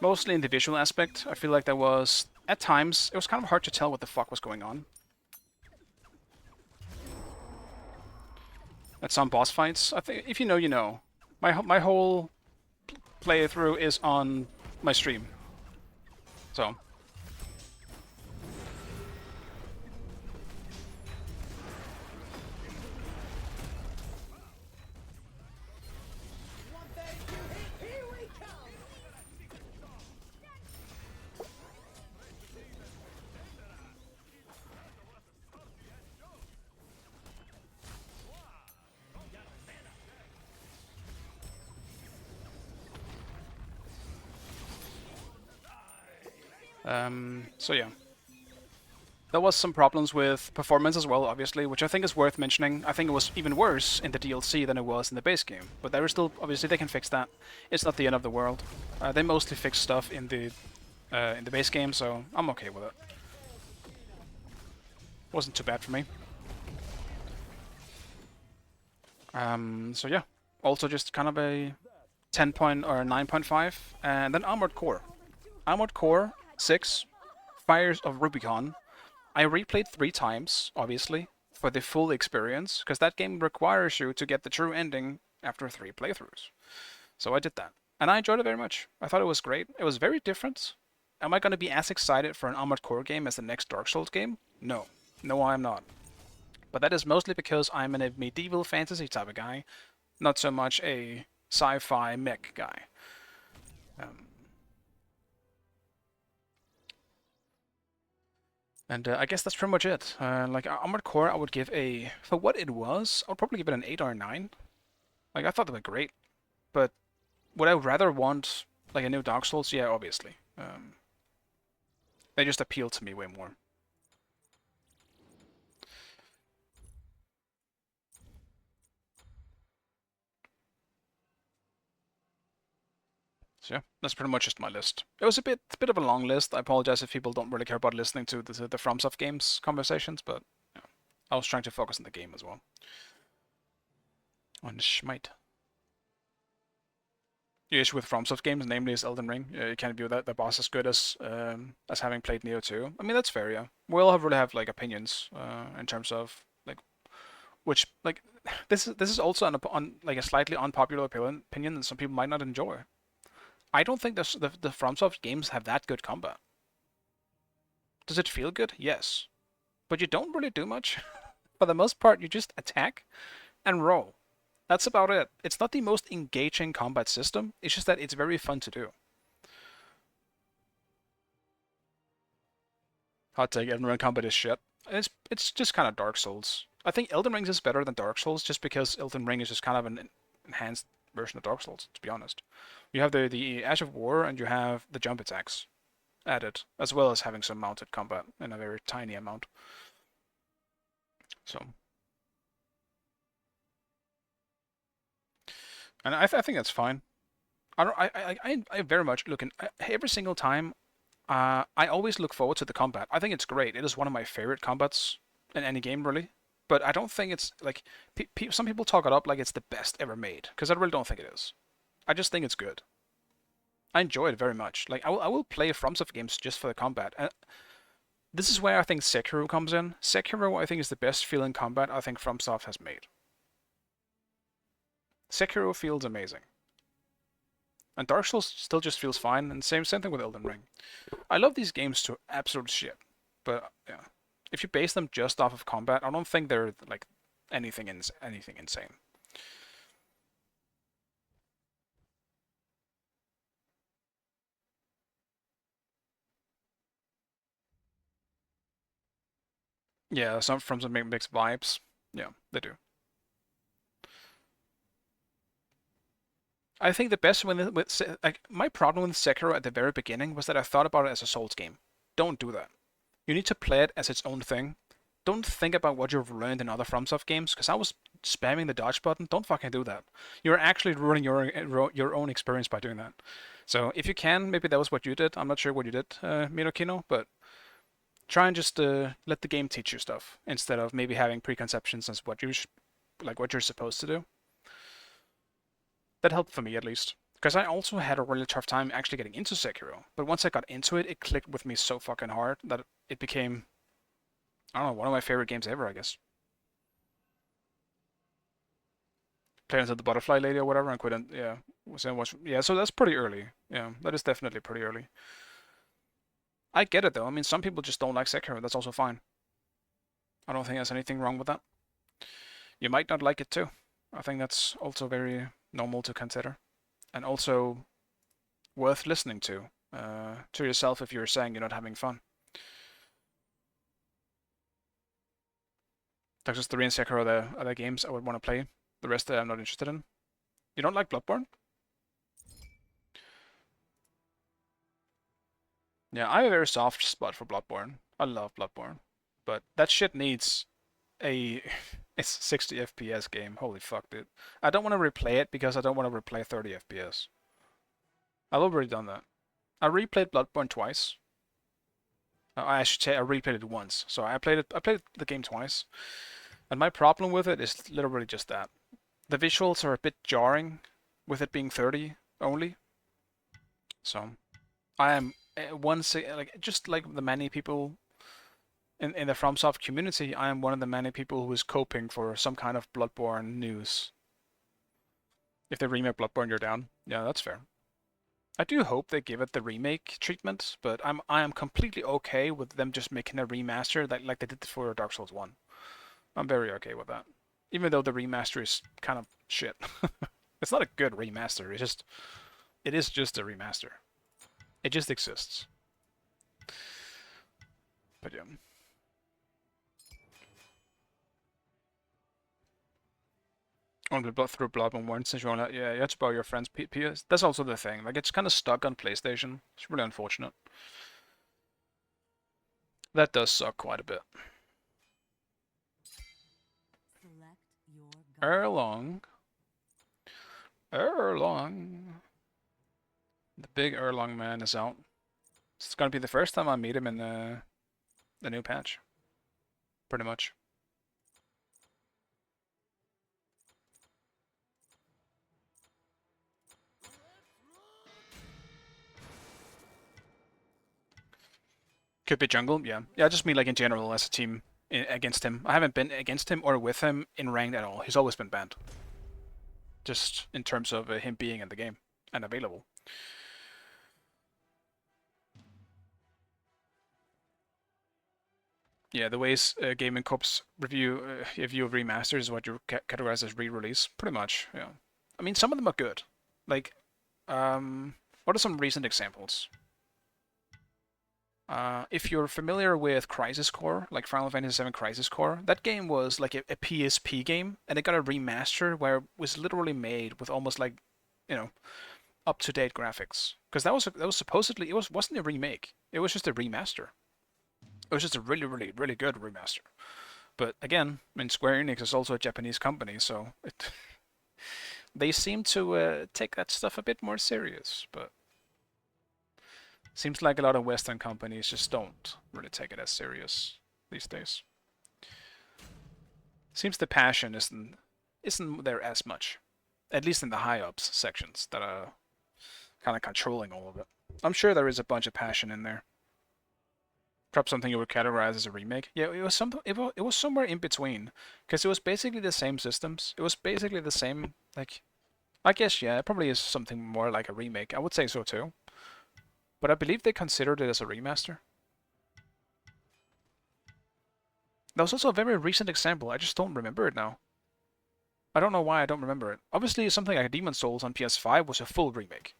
Mostly in the visual aspect. I feel like there was, at times, it was kind of hard to tell what the fuck was going on. At some boss fights, I think if you know, you know. My whole playthrough is on my stream, so. So yeah. There was some problems with performance as well, obviously, which I think is worth mentioning. I think it was even worse in the DLC than it was in the base game. But there is still, obviously, they can fix that. It's not the end of the world. They mostly fix stuff in the base game, so I'm okay with it. Wasn't too bad for me. So yeah, also just kind of a 10 point or 9.5, and then Armored Core. Armored Core 6, Fires of Rubicon. I replayed 3 times, obviously, for the full experience, because that game requires you to get the true ending after 3 playthroughs. So I did that, and I enjoyed it very much. I thought it was great. It was very different. Am I going to be as excited for an Armored Core game as the next Dark Souls game? No. No, I'm not. But that is mostly because I'm a medieval fantasy type of guy, not so much a sci-fi mech guy. And I guess that's pretty much it. Like Armored Core, I would give a, for what it was, I would probably give it an 8 or a 9. Like I thought they were great, but would I rather want like a new Dark Souls? Yeah, obviously. They just appeal to me way more. So yeah, that's pretty much just my list. It was a bit of a long list. I apologize if people don't really care about listening to the FromSoft games conversations, but yeah, I was trying to focus on the game as well. On Schmidt. The issue with FromSoft games, namely, is Elden Ring. You can't view that the boss as good as having played Neo 2. I mean, that's fair, yeah. We all really have like opinions in terms of like which like this is also on like a slightly unpopular opinion that some people might not enjoy. I don't think the FromSoft games have that good combat. Does it feel good? Yes, but you don't really do much. For the most part, you just attack and roll. That's about it. It's not the most engaging combat system. It's just that it's very fun to do. Hot take, Elden Ring combat is shit. It's just kind of Dark Souls. I think Elden Ring is better than Dark Souls just because Elden Ring is just kind of an enhanced version of Dark Souls, to be honest. You have the Ash of War and you have the jump attacks added, as well as having some mounted combat in a very tiny amount. So, and I think that's fine. I very much look in every single time. I always look forward to the combat. I think it's great. It is one of my favorite combats in any game, really. But I don't think it's like some people talk it up like it's the best ever made, because I really don't think it is. I just think it's good. I enjoy it very much. Like I will play FromSoft games just for the combat. And this is where I think Sekiro comes in. Sekiro, I think, is the best feeling combat I think FromSoft has made. Sekiro feels amazing. And Dark Souls still just feels fine, and same thing with Elden Ring. I love these games to absolute shit, but yeah, if you base them just off of combat, I don't think they're like anything insane. Yeah, some from some mixed vibes. Yeah, they do. I think the best with like my problem with Sekiro at the very beginning was that I thought about it as a Souls game. Don't do that. You need to play it as its own thing. Don't think about what you've learned in other FromSoft games, because I was spamming the dodge button. Don't fucking do that. You're actually ruining your own experience by doing that. So if you can, maybe that was what you did. I'm not sure what you did, Minokino, but try and just let the game teach you stuff instead of maybe having preconceptions as what you like what you're supposed to do. That helped for me at least. Because I also had a really tough time actually getting into Sekiro. But once I got into it, it clicked with me so fucking hard that it became, I don't know, one of my favorite games ever, I guess. Played into the Butterfly Lady or whatever and couldn't, yeah. Yeah, so that's pretty early. Yeah, that is definitely pretty early. I get it though. I mean, some people just don't like Sekiro. That's also fine. I don't think there's anything wrong with that. You might not like it too. I think that's also very normal to consider. And also worth listening to yourself if you're saying you're not having fun. Texas 3 and Sekiro are the other games I would want to play. The rest I'm not interested in. You don't like Bloodborne? Yeah, I have a very soft spot for Bloodborne. I love Bloodborne. But that shit needs a it's 60 FPS game. Holy fuck, dude. I don't want to replay it because I don't want to replay 30 FPS. I've already done that. I replayed Bloodborne twice. I should say I replayed it once. So I played the game twice. And my problem with it is literally just that. The visuals are a bit jarring with it being 30 only. So I am just like the many people in the FromSoft community, I am one of the many people who is coping for some kind of Bloodborne news. If they remake Bloodborne, you're down. Yeah, that's fair. I do hope they give it the remake treatment, but I am completely okay with them just making a remaster that like they did for Dark Souls 1. I'm very okay with that. Even though the remaster is kind of shit. It's not a good remaster, it is just a remaster. It just exists. But yeah. Only through Bloodborne once since you want to, yeah, you have to borrow your friend's PS. That's also the thing. Like it's kind of stuck on PlayStation. It's really unfortunate. That does suck quite a bit. Select your gun. Erlong. The big Erlong man is out. It's gonna be the first time I meet him in the new patch. Pretty much. Could be jungle, yeah. Yeah, I just mean like in general as a team against him. I haven't been against him or with him in ranked at all. He's always been banned. Just in terms of him being in the game and available. Yeah, the ways Gamehunter5's review of remasters is what you categorize as re-release, pretty much. Yeah, I mean some of them are good. Like, what are some recent examples? If you're familiar with Crisis Core, like Final Fantasy VII Crisis Core, that game was like a PSP game, and it got a remaster where it was literally made with almost like, you know, up-to-date graphics. Because that was supposedly wasn't a remake. It was just a remaster. It was just a really, really, really good remaster. But again, I mean, Square Enix is also a Japanese company, so they seem to take that stuff a bit more serious. But seems like a lot of Western companies just don't really take it as serious these days. Seems the passion isn't there as much, at least in the high ups sections that are kind of controlling all of it. I'm sure there is a bunch of passion in there. Perhaps something you would categorize as a remake. Yeah, it was something. It was somewhere in between, because it was basically the same systems. It was basically the same. Like, I guess yeah, it probably is something more like a remake. I would say so too. But I believe they considered it as a remaster. That was also a very recent example. I just don't remember it now. I don't know why I don't remember it. Obviously, something like Demon's Souls on PS5 was a full remake.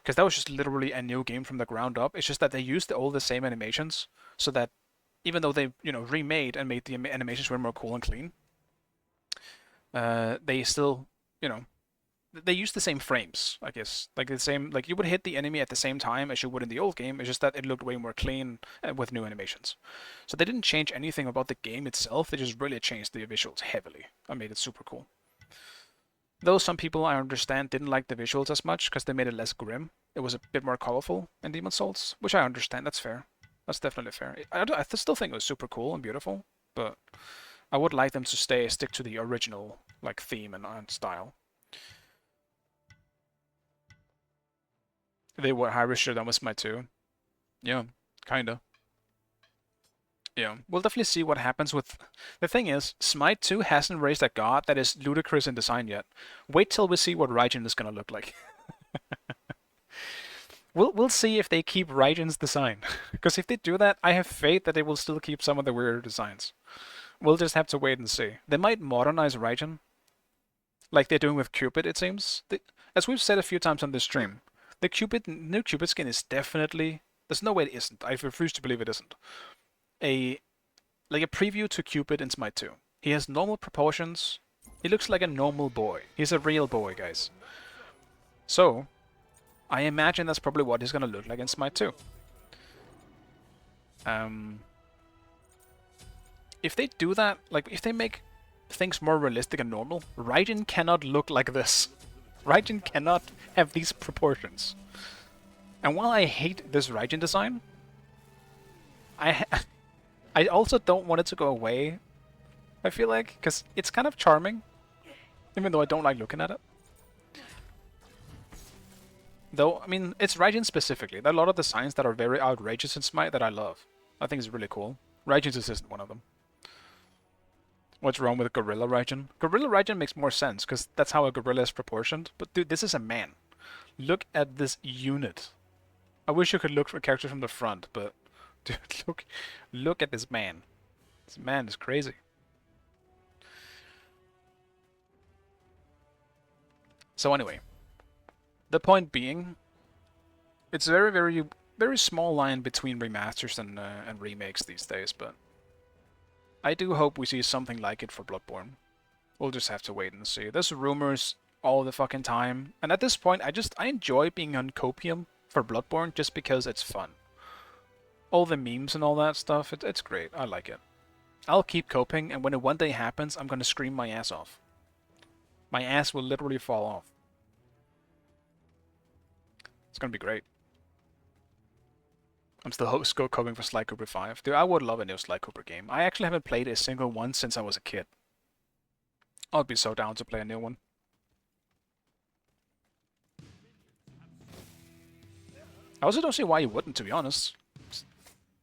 Because that was just literally a new game from the ground up. It's just that they used all the same animations so that even though they, remade and made the animations way more cool and clean, they still, they use the same frames, I guess. Like the same, like you would hit the enemy at the same time as you would in the old game. It's just that it looked way more clean with new animations. So they didn't change anything about the game itself. They just really changed the visuals heavily and made it super cool. Though some people, I understand, didn't like the visuals as much because they made it less grim. It was a bit more colorful in Demon's Souls, which I understand. That's fair. That's definitely fair. I still think it was super cool and beautiful, but I would like them to stick to the original like theme and style. They were high riskier than with Smite 2. Yeah, kinda. Yeah, we'll definitely see what happens with... The thing is, Smite 2 hasn't raised a god that is ludicrous in design yet. Wait till we see what Raijin is gonna look like. We'll see if they keep Raijin's design. Because if they do that, I have faith that they will still keep some of the weirder designs. We'll just have to wait and see. They might modernize Raijin, like they're doing with Cupid, it seems. As we've said a few times on this stream, the new Cupid skin is definitely... There's no way it isn't. I refuse to believe it isn't. Like a preview to Cupid in Smite 2. He has normal proportions. He looks like a normal boy. He's a real boy, guys. So, I imagine that's probably what he's gonna look like in Smite 2. If they do that, like if they make things more realistic and normal, Raijin cannot look like this. Raijin cannot have these proportions. And while I hate this Raijin design, I also don't want it to go away, I feel like, because it's kind of charming, even though I don't like looking at it. Though, I mean, it's Raijin specifically. There are a lot of designs that are very outrageous in Smite that I love. I think it's really cool. Raijin's isn't one of them. What's wrong with Gorilla Raijin? Gorilla Raijin makes more sense, because that's how a gorilla is proportioned. But dude, this is a man. Look at this unit. I wish you could look for characters from the front, but... Dude, look at this man. This man is crazy. So anyway, the point being, it's a very small line between remasters and remakes these days, but I do hope we see something like it for Bloodborne. We'll just have to wait and see. There's rumors all the fucking time, and at this point, I enjoy being on Copium for Bloodborne just because it's fun. All the memes and all that stuff, it's great. I like it. I'll keep coping, and when it one day happens, I'm gonna scream my ass off. My ass will literally fall off. It's gonna be great. I'm still coping for Sly Cooper 5. Dude, I would love a new Sly Cooper game. I actually haven't played a single one since I was a kid. I'd be so down to play a new one. I also don't see why you wouldn't, to be honest.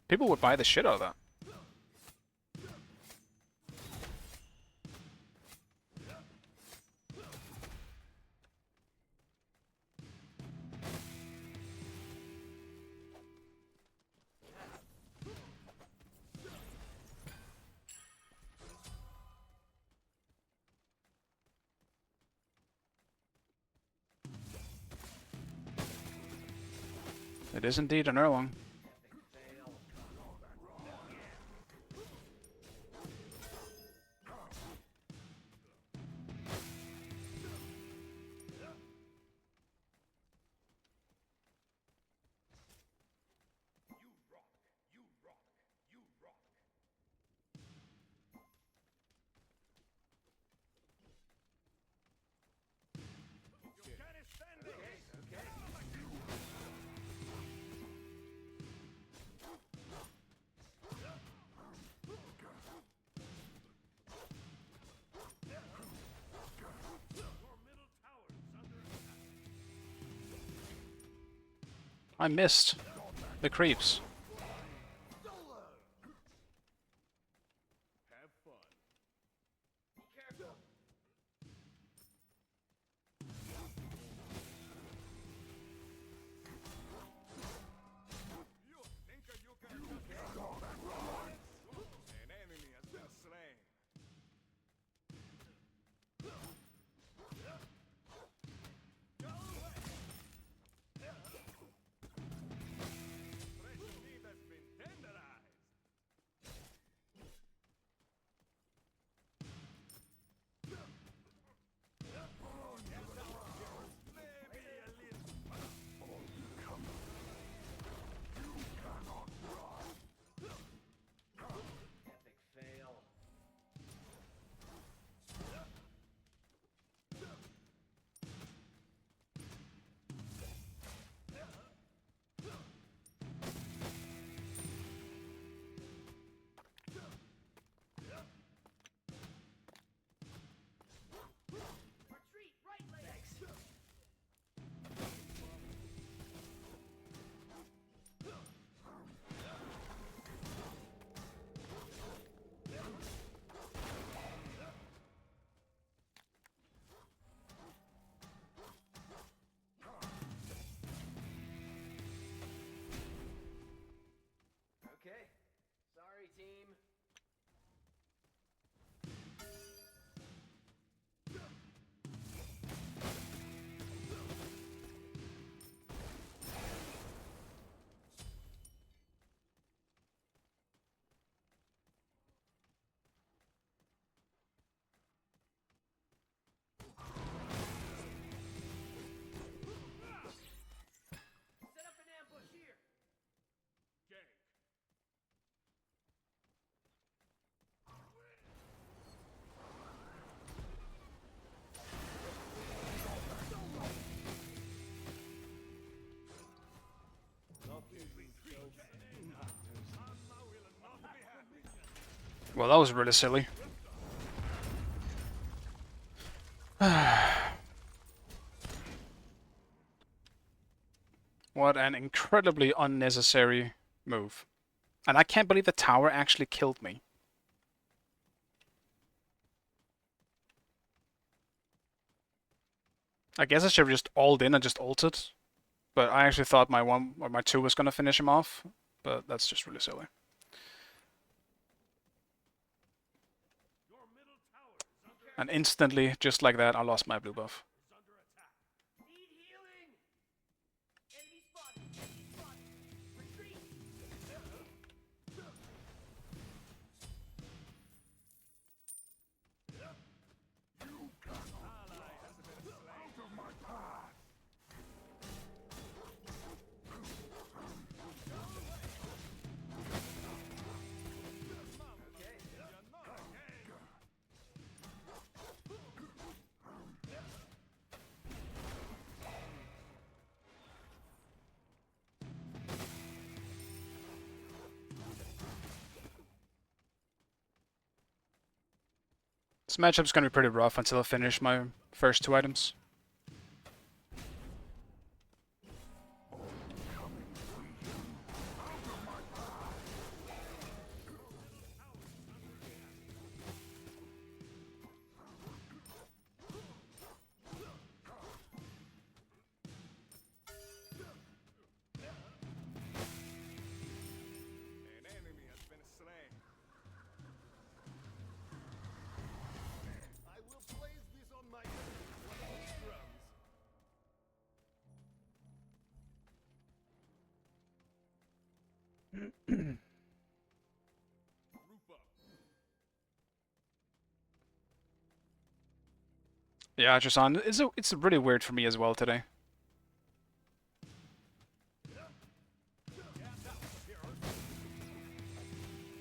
People would buy the shit out of that. It is indeed an Erlong. I missed the creeps. Have fun. You think you can just an enemy has been slain. team. Set up an ambush here. Gank. Well, that was really silly. What an incredibly unnecessary move. And I can't believe the tower actually killed me. I guess I should have just alled in and just ulted. But I actually thought my 1 or my 2 was gonna finish him off. But that's just really silly. And instantly, just like that, I lost my blue buff. Need healing. Enemy spotted. Enemy spotted. Retreat. This matchup's gonna be pretty rough until I finish my first 2 items. An enemy has been slain. I will place this on my drums. Group up. Yeah, Jason, it's really weird for me as well today.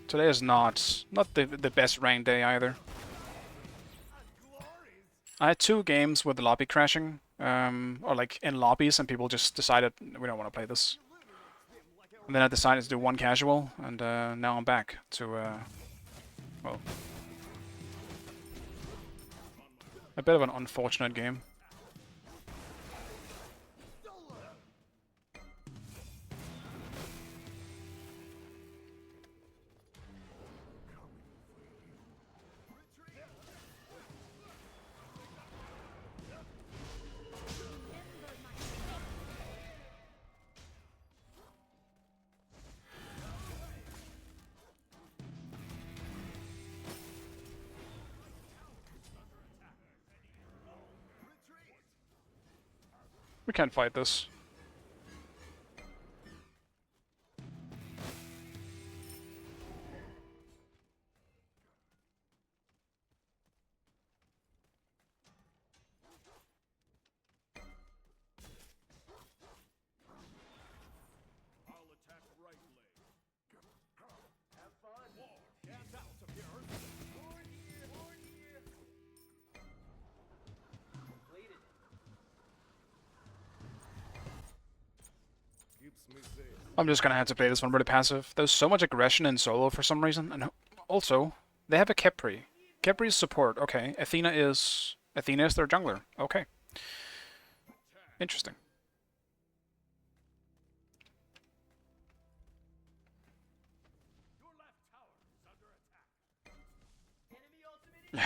Today is not the best ranked day either. I had 2 games with the lobby crashing, or like in lobbies, and people just decided we don't want to play this. And then I decided to do 1 casual, and now I'm back to well, a bit of an unfortunate game. We can't fight this. I'll attack right leg. Have fun. Get out of here. More here. More here. Completed. Keeps me safe. I'm just gonna have to play this one really passive. There's so much aggression in solo for some reason, and also they have a Khepri. Khepri's support. Okay, Athena is their jungler. Okay, interesting. Your left tower is under attack. Enemy ultimate.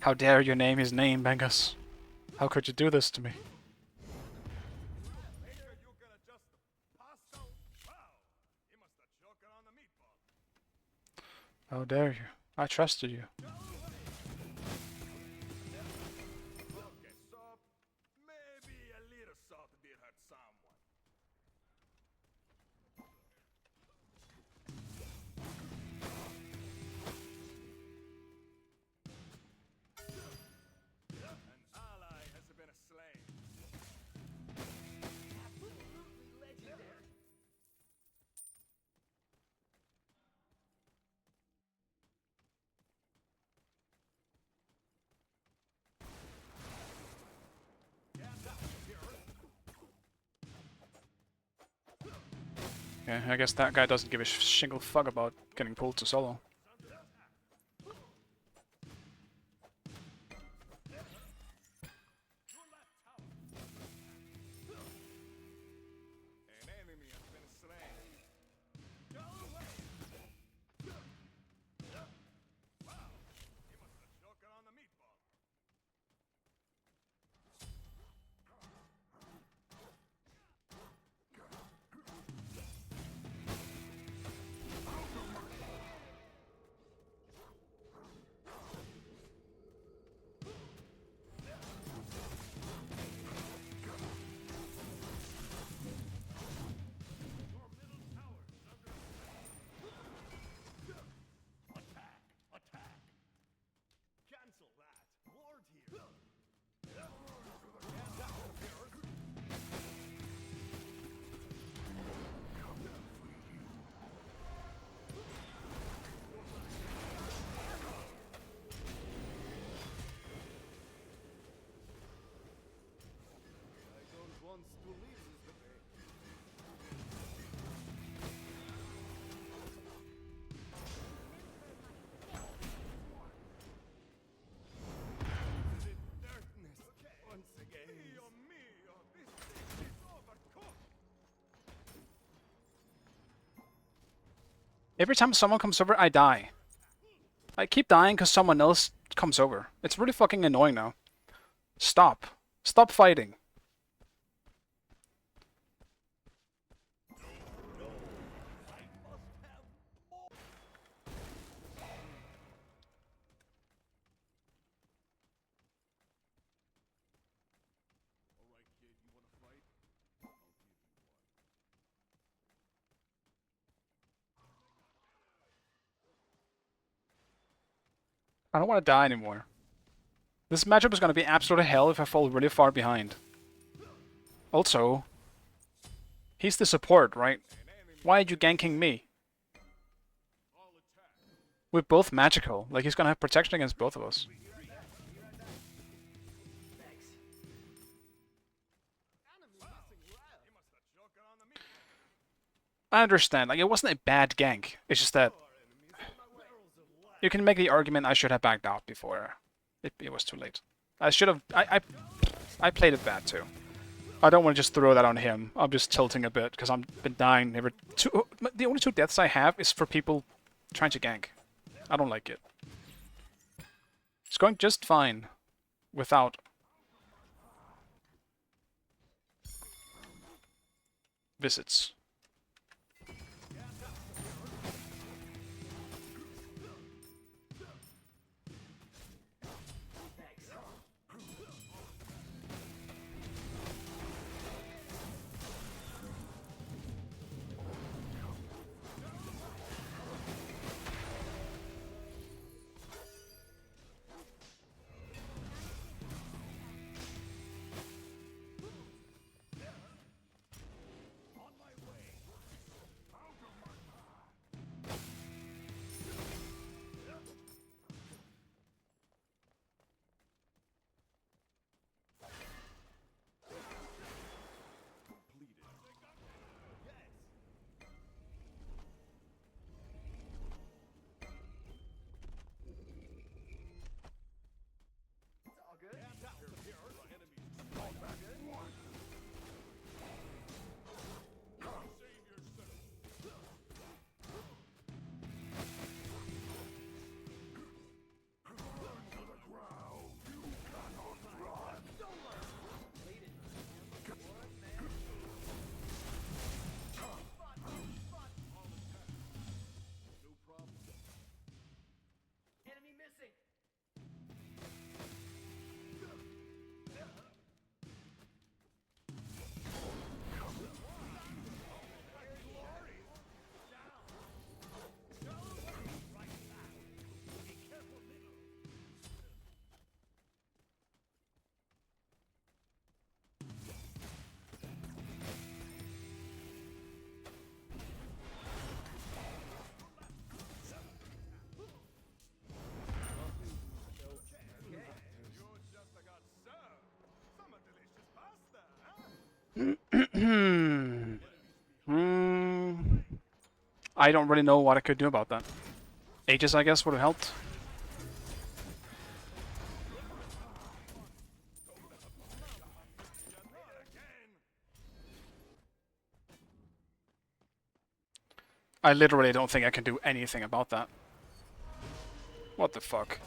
How dare you name his name, Bengus? How could you do this to me? Figure you can adjust the pasta? Wow! He must have choking on the meatball. How dare you? I trusted you. Okay, so maybe a little salt did hurt someone. An ally has been slain. Absolutely legendary. Yeah, I guess that guy doesn't give a shingle fuck about getting pulled to solo. An enemy has been slain. Go away! Wow, he must have choked on the meatball. Cancel that. Ward here. I don't want to leave this debate. The darkness once again. Dio mio, this thing is overcooked. Every time someone comes over, I die. I keep dying because someone else comes over. It's really fucking annoying now. Stop. Stop fighting. Alright, kid, you wanna fight? I'll give you one. I don't want to die anymore. This matchup is going to be absolute hell if I fall really far behind. Also, he's the support, right? Why are you ganking me? We're both magical. Like, he's going to have protection against both of us. I understand. Like, it wasn't a bad gank. It's just that you can make the argument I should have backed out before. It was too late. I should have... I played it bad, too. I don't want to just throw that on him. I'm just tilting a bit, because I've been dying every... The only 2 deaths I have is for people trying to gank. I don't like it. It's going just fine without visits. I don't really know what I could do about that. Aegis, I guess, would have helped. I literally don't think I can do anything about that. What the fuck?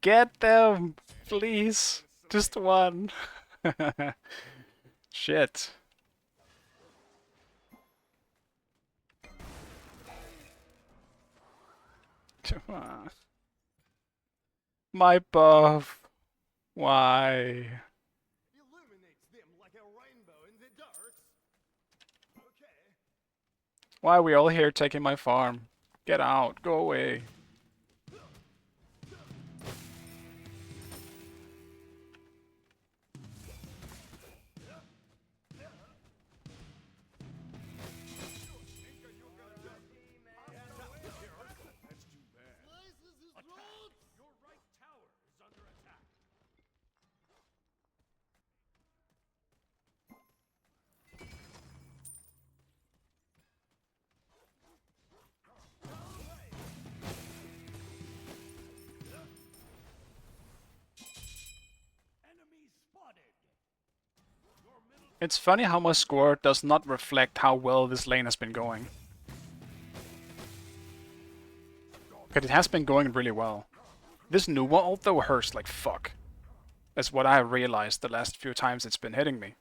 Get them! Please! Just one! Shit. My buff. Why? Illuminates them like a rainbow in the dark. Okay. Why are we all here taking my farm? Get out. Go away. Your right tower is under attack. Enemy spotted. It's funny how my score does not reflect how well this lane has been going. But it has been going really well. This new one although hurts like fuck. That's what I realized the last few times it's been hitting me.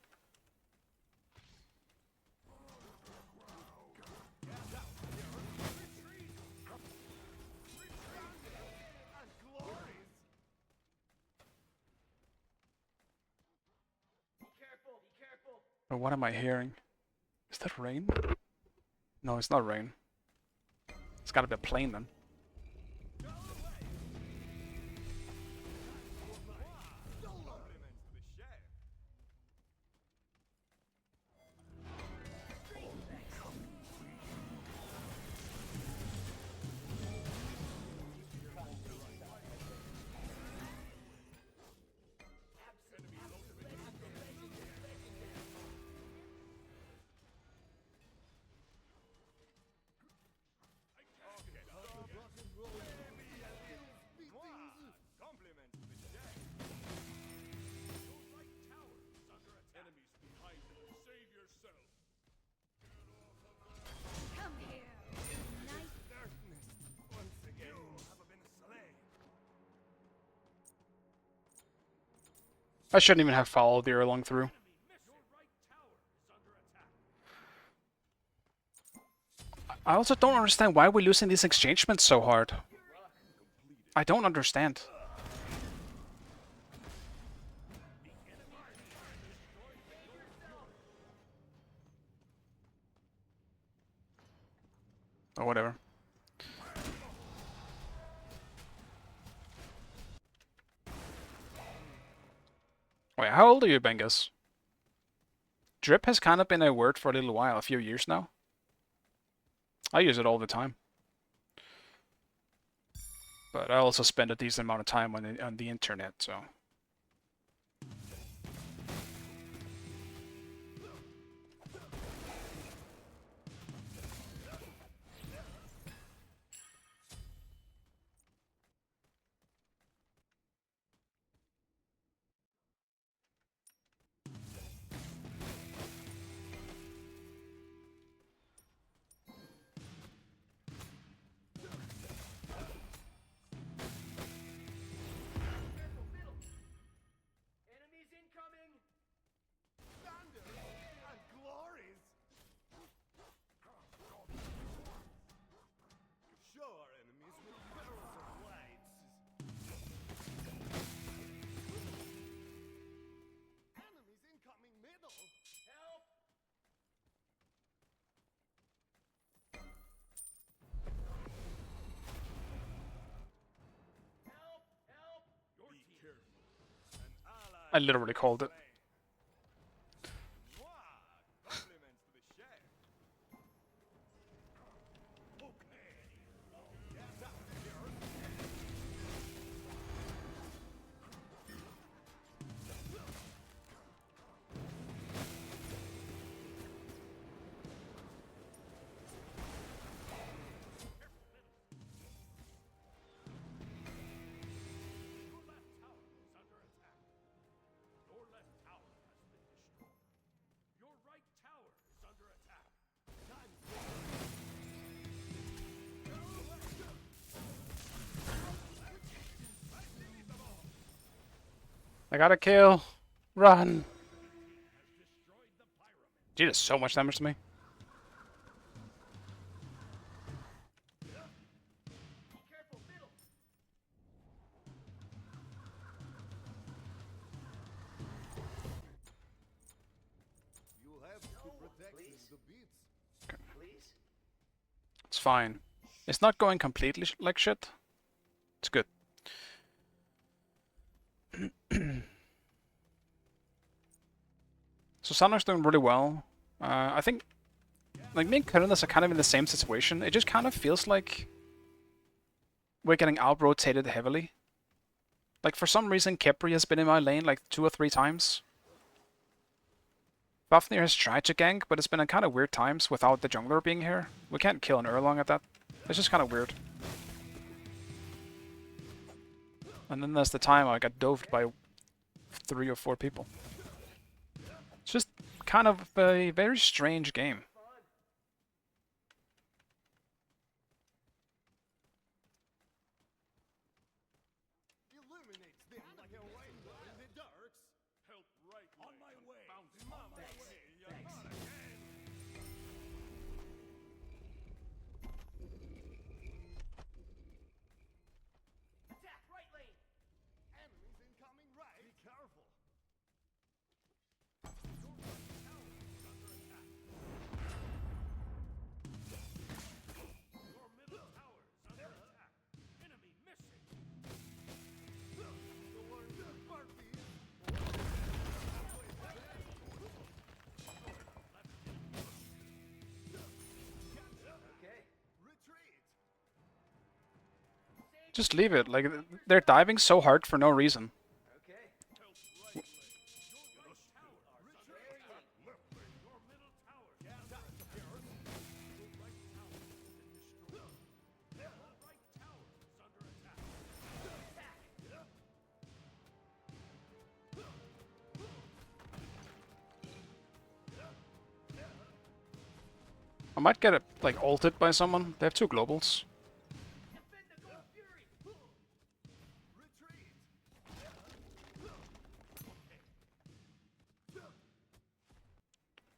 But what am I hearing? Is that rain? No, it's not rain. It's gotta be a plane then. I shouldn't even have followed the Erlong through. I also don't understand why we're losing these exchangements so hard. I don't understand. Or whatever. Wait, how old are you, Bengus? Drip has kind of been a word for a little while, a few years now. I use it all the time. But I also spend a decent amount of time on the internet, so... Enemies incoming! Thunder and glories. Show our enemies with barrels of blades. Enemies incoming middle. Help! Help! Help! Your Be careful. An ally I literally called it. compliments to the chef. Okay. I got a kill. Run. She did so much damage to me. You have to protect the beats. Please? It's fine. It's not going completely like shit. It's good. So Sanok's doing really well. I think like me and Kurunas are kind of in the same situation. It just kind of feels like we're getting out-rotated heavily. Like for some reason Kepri has been in my lane like 2 or 3 times. Fafnir has tried to gank, but it's been at kind of weird times without the jungler being here. We can't kill an Erlang at that. It's just kind of weird. And then there's the time I got doved by 3 or 4 people. It's just kind of a very strange game. Illuminates them like a rainbow in the darks. Help right on my way. On my way. You're not again. Attack right lane! Enemies incoming right. Be careful. Your middle tower is under attack. Enemy missing. The one party. Okay. Retreat. Just leave it. Like, they're diving so hard for no reason. Okay. I might get it, like, ulted by someone. They have 2 globals. Defend the Gold Fury! Retreat.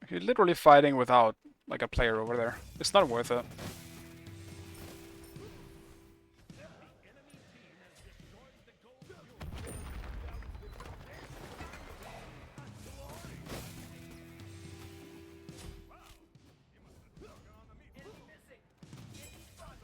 You're literally fighting without, like, a player over there. It's not worth it. Enemy missing! In front!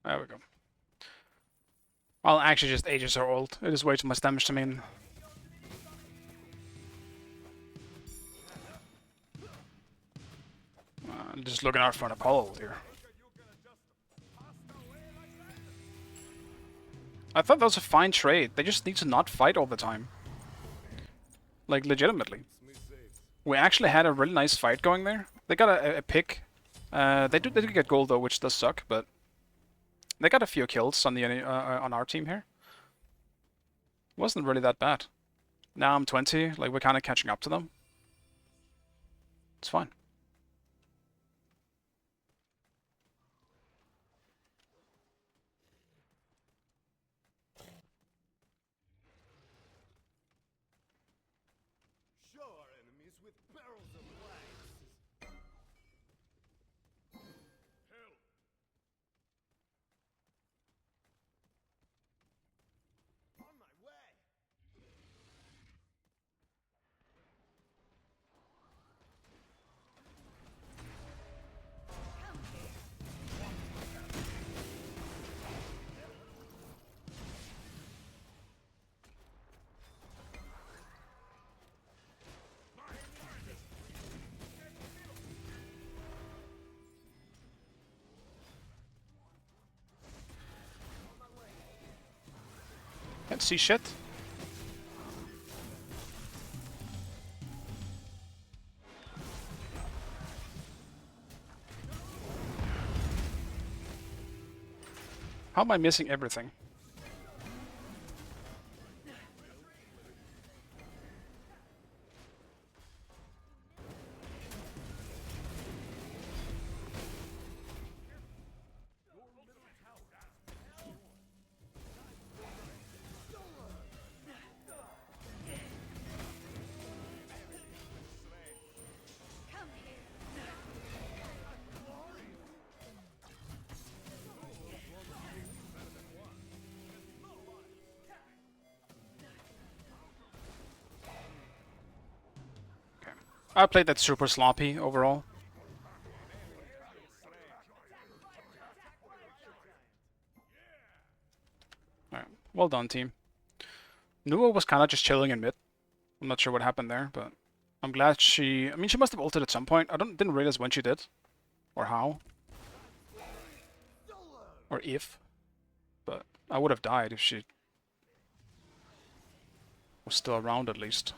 There we go. Well, actually, just Aegis are ult. It is way too much damage to me. Just looking out for an Apollo ult here. I thought that was a fine trade. They just need to not fight all the time. Like, legitimately. We actually had a really nice fight going there. They got a pick. They did get gold though, which does suck, but they got a few kills on the on our team here. Wasn't really that bad. Now I'm 20, like we're kind of catching up to them. It's fine. Show our enemies with barrels of wax. Help. On my way. Can't see shit. How am I missing everything? I played that super sloppy overall. Alright, well done, team. Nuo was kind of just chilling in mid. I'm not sure what happened there, but I'm glad she... I mean, she must have ulted at some point. I didn't realize when she did. Or how. Or if. But I would have died if she was still around at least.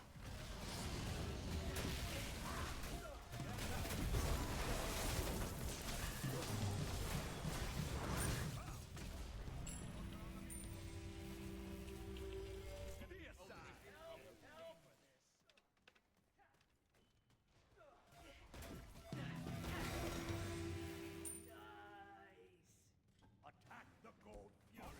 Attack the gold fury.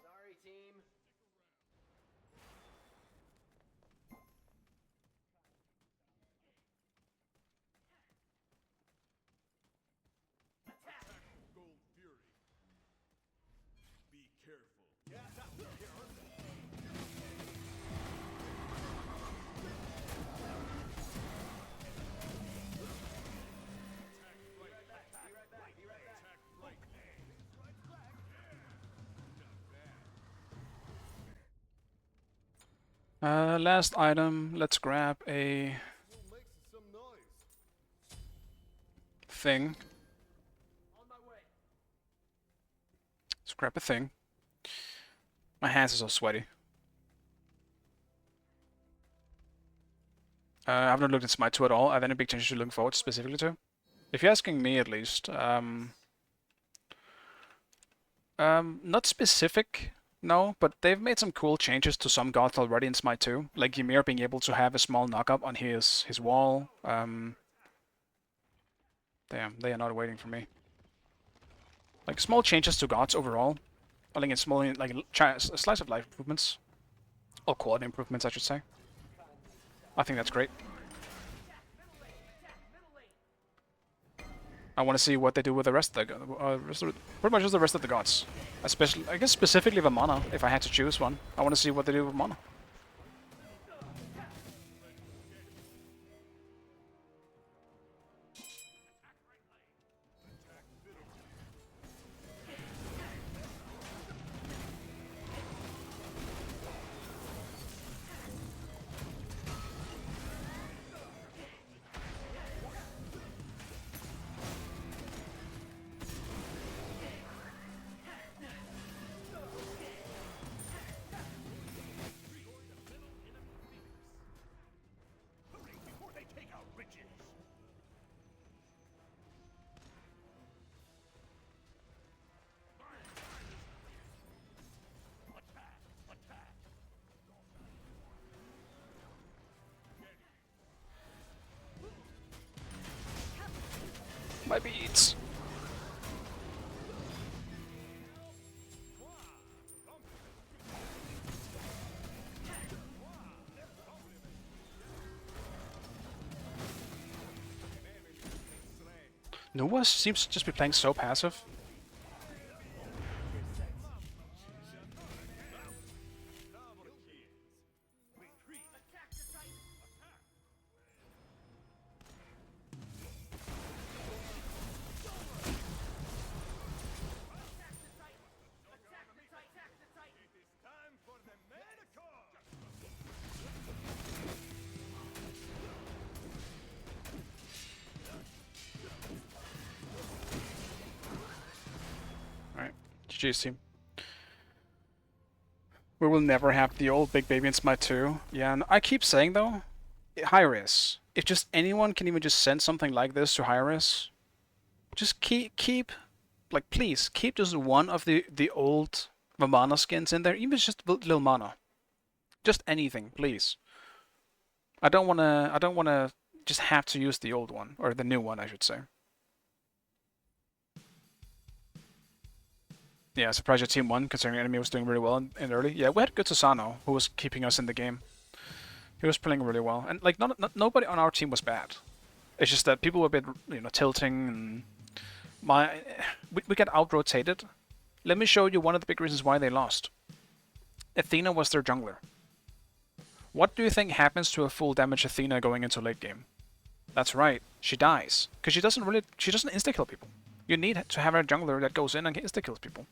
Sorry, team. Gold Fury. Be careful. Last item. Let's grab a thing. Let's grab a thing. My hands are so sweaty. I haven't looked into my 2 at all. Are there any big changes you're looking forward specifically to? If you're asking me at least, not specific, no, but they've made some cool changes to some gods already in Smite 2, like Ymir being able to have a small knock-up on his wall. Damn, they are not waiting for me. Like small changes to gods overall, or like in small, like slice of life improvements, or quality improvements, I should say. I think that's great. I want to see what they do with the rest of the pretty much just the rest of the gods. Especially, I guess specifically the mana, if I had to choose one. I want to see what they do with mana. Before they take our riches. Attack! My beads. Nova seems to just be playing so passive. GG's team. We will never have the old big baby in Smite 2. Yeah, and I keep saying though, Hi-Res. If just anyone can even just send something like this to Hi-Res, just keep, like please, keep just one of the old Vamana skins in there, even just little mana. Just anything, please. I don't wanna just have to use the old one, or the new one, I should say. Yeah, surprised your team won, considering enemy was doing really well in early. Yeah, we had good Susano, who was keeping us in the game. He was playing really well, and like nobody on our team was bad. It's just that people were a bit, tilting, and we got out-rotated. Let me show you one of the big reasons why they lost. Athena was their jungler. What do you think happens to a full damage Athena going into late game? That's right, she dies, because she doesn't insta-kill people. You need to have a jungler that goes in and insta-kills people.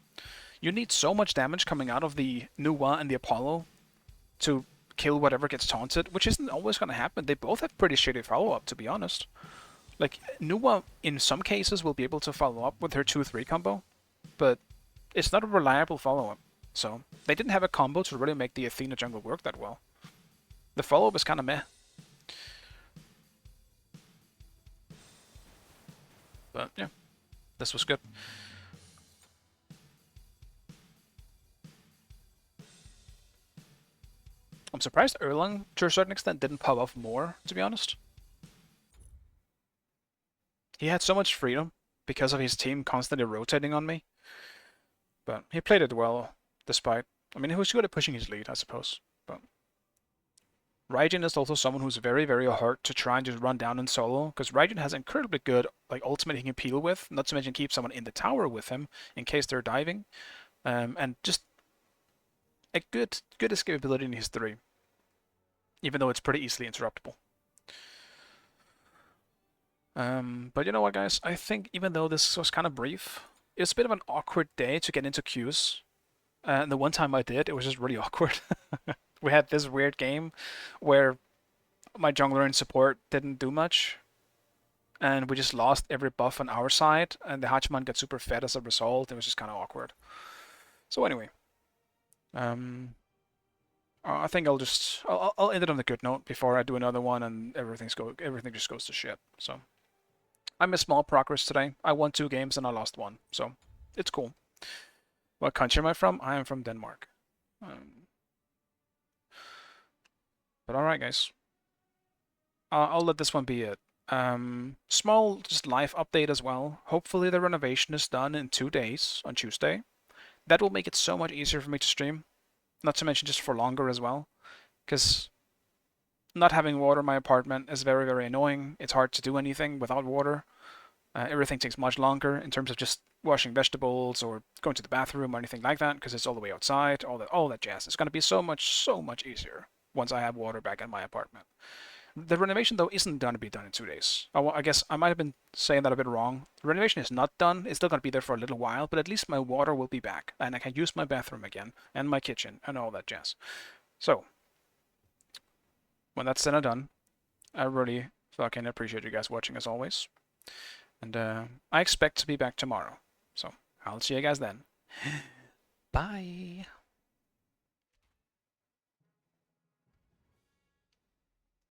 You need so much damage coming out of the Nuwa and the Apollo to kill whatever gets taunted, which isn't always going to happen. They both have pretty shitty follow-up, to be honest. Like, Nuwa, in some cases, will be able to follow up with her 2-3 combo, but it's not a reliable follow-up. So, they didn't have a combo to really make the Athena jungle work that well. The follow-up is kind of meh. But, yeah. This was good. I'm surprised Erlang, to a certain extent, didn't pop off more, to be honest. He had so much freedom because of his team constantly rotating on me. But he played it well, despite... I mean, he was good at pushing his lead, I suppose. But Raijin is also someone who's very, very hard to try and just run down in solo, because Raijin has incredibly good ultimate he can peel with, not to mention keep someone in the tower with him in case they're diving, and just a good escapability in his 3, even though it's pretty easily interruptible. But you know what, guys? I think even though this was kind of brief, it's a bit of an awkward day to get into queues. And the one time I did, it was just really awkward. We had this weird game where my jungler and support didn't do much, and we just lost every buff on our side, and the Hachiman got super fed as a result. It was just kind of awkward. So anyway, I think I'll end it on a good note before I do another one and everything just goes to shit. So I made small progress today. I won 2 games and I lost 1, so it's cool. What country am I from? I am from Denmark. But alright, guys. I'll let this one be it. Small just live update as well. Hopefully the renovation is done in 2 days on Tuesday. That will make it so much easier for me to stream. Not to mention just for longer as well. Because not having water in my apartment is very, very annoying. It's hard to do anything without water. Everything takes much longer in terms of just washing vegetables or going to the bathroom or anything like that, because it's all the way outside, all that jazz. It's going to be so much easier once I have water back in my apartment. The renovation, though, isn't going to be done in 2 days. I guess I might have been saying that a bit wrong. The renovation is not done. It's still going to be there for a little while, but at least my water will be back, and I can use my bathroom again, and my kitchen, and all that jazz. So, when that's said and done, I really fucking appreciate you guys watching as always. And I expect to be back tomorrow. So, I'll see you guys then. Bye.